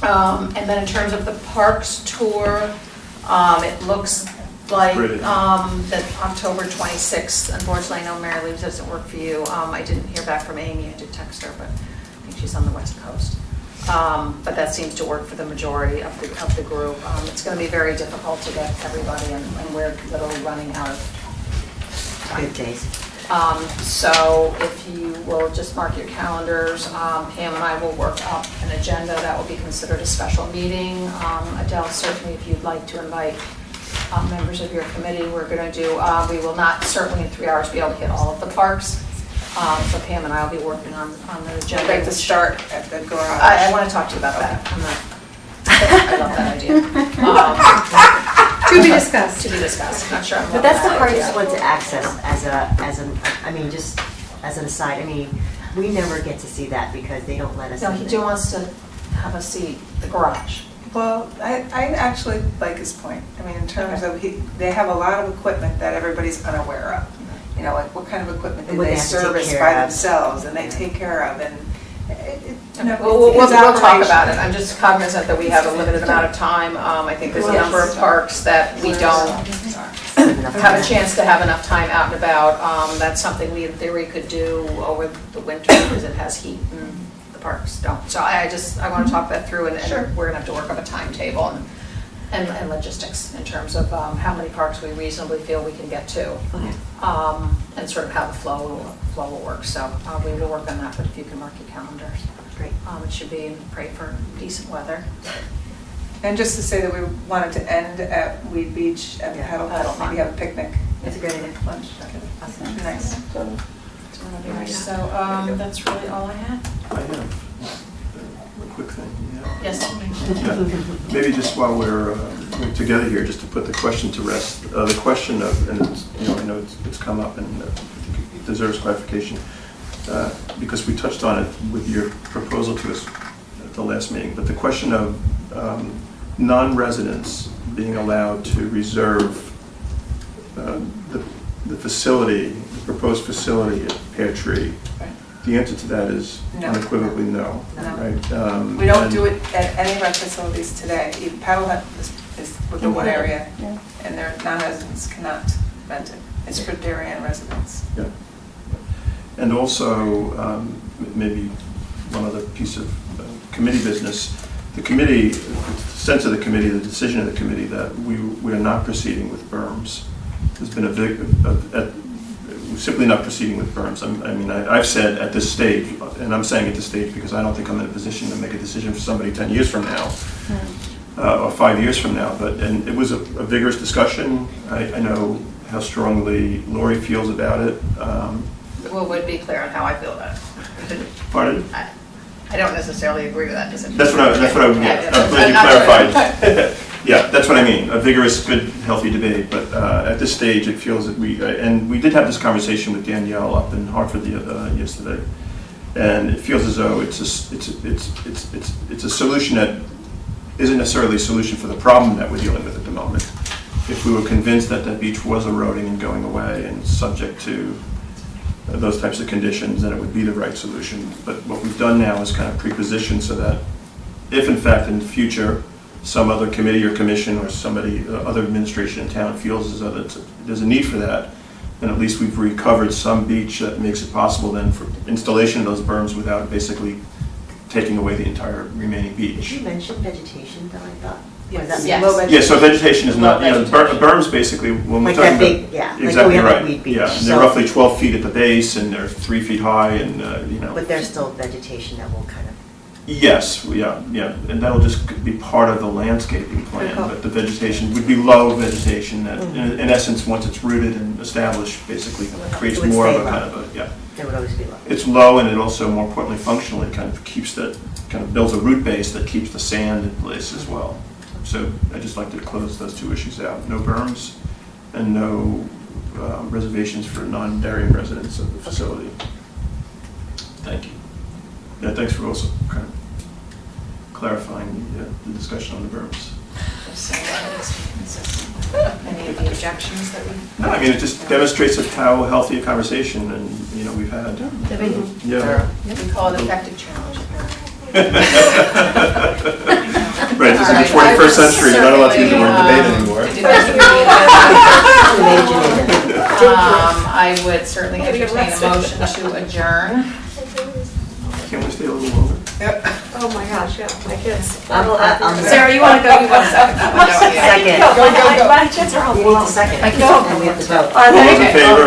And then in terms of the parks tour, it looks like that October 26th, unfortunately I know Mary Lou's doesn't work for you. I didn't hear back from Amy. I did text her, but I think she's on the West Coast. But that seems to work for the majority of the group. It's going to be very difficult to get everybody, and we're literally running out of time. Good days. So if you will just mark your calendars, Pam and I will work up an agenda that will be considered a special meeting. Adele, certainly if you'd like to invite members of your committee, we're going to do, we will not certainly in 3 hours be able to hit all of the parks. So Pam and I will be working on the agenda. I'd like to start at the garage. I want to talk to you about that. I love that idea. To be discussed. To be discussed. Not sure. But that's the hardest one to access just as an aside. I mean, we never get to see that because they don't let us. No, he wants to have us see the garage. Well, I actually like his point. I mean, in terms of they have a lot of equipment that everybody's unaware of. Like what kind of equipment do they service by themselves and they take care of, and Okay, we'll talk about it. I'm just cognizant that we have a limited amount of time. I think there's a number of parks that we don't have a chance to have enough time out and about. That's something we in theory could do over the winter because it has heat and the parks don't. So I want to talk that through, and we're gonna have to work up a timetable and logistics in terms of how many parks we reasonably feel we can get to. And sort of how the flow will work. So we will work on that, but if you can mark your calendars. Great. It should be, and pray for decent weather. And just to say that we wanted to end at Weed Beach at Paddle Hut, maybe have a picnic. That's a great idea. Lunch. Awesome. Nice. So that's really all I had. I have a quick thing. Yeah. Yes. Maybe just while we're together here, just to put the question to rest. The question of, and I know it's come up and it deserves clarification because we touched on it with your proposal to us at the last meeting. But the question of non-residents being allowed to reserve the facility, the proposed facility at Pear Tree. The answer to that is unequivocally no. Right? We don't do it at any of our facilities today. Paddle Hut is with the one area, and their non-residents cannot rent it. It's for Darien residents. Yeah. And also, maybe one other piece of committee business. The committee, the sense of the committee, the decision of the committee that we are not proceeding with berms. There's been we're simply not proceeding with berms. I've said at this stage, and I'm saying at this stage because I don't think I'm in a position to make a decision for somebody 10 years from now, or 5 years from now. And it was a vigorous discussion. I know how strongly Lori feels about it. Well, would be clear on how I feel about it. Pardon? I don't necessarily agree with that decision. That's what I'm glad you clarified. Yeah, that's what I mean, a vigorous, good, healthy debate, but at this stage, it feels that and we did have this conversation with Danielle up in Hartford yesterday, and it feels as though it's a solution that isn't necessarily a solution for the problem that we're dealing with at the moment. If we were convinced that that beach was eroding and going away and subject to those types of conditions, then it would be the right solution. But what we've done now is kind of pre-position so that if in fact in the future some other committee or commission or somebody, other administration in town feels as though there's a need for that, then at least we've recovered some beach that makes it possible then for installation of those berms without basically taking away the entire remaining beach. Did you mention vegetation though, I thought? Yes. Yeah, so vegetation is not, berms basically, when we're Like talking that big, about. yeah, like Exactly we have at right. Weed Beach, Yeah, and so- they're roughly 12 feet at the base and they're 3 feet high and, But there's still vegetation that will kind of. Yes, yeah, and that'll just be part of the landscaping plan, but the vegetation would be low vegetation that, in essence, once it's rooted and established, basically creates It would more of stay a low. kind of a, They would always be low. It's low and it also, more importantly, functionally kind of builds a root base that keeps the sand in place as well. So I'd just like to close those two issues out. No berms and no reservations for non-Darien residents of the facility. Thank you. Yeah, thanks for also kind of clarifying the discussion on the berms. Any of the objections that we? No, I mean, it just demonstrates how healthy a conversation and, we've had. Yeah. We call it effective challenge. Right, this is the 21st century, you're not allowed to use the word debate anymore. I would certainly entertain a motion to adjourn. Can't we stay a little longer? Oh my gosh, yeah, my kids. Sarah, you want to go? You want to second? Second. My kids are all. We need a second. I know. And we have to vote. Are they? All in favor?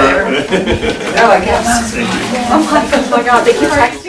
No, I guess. Thank you. Oh my God, they keep texting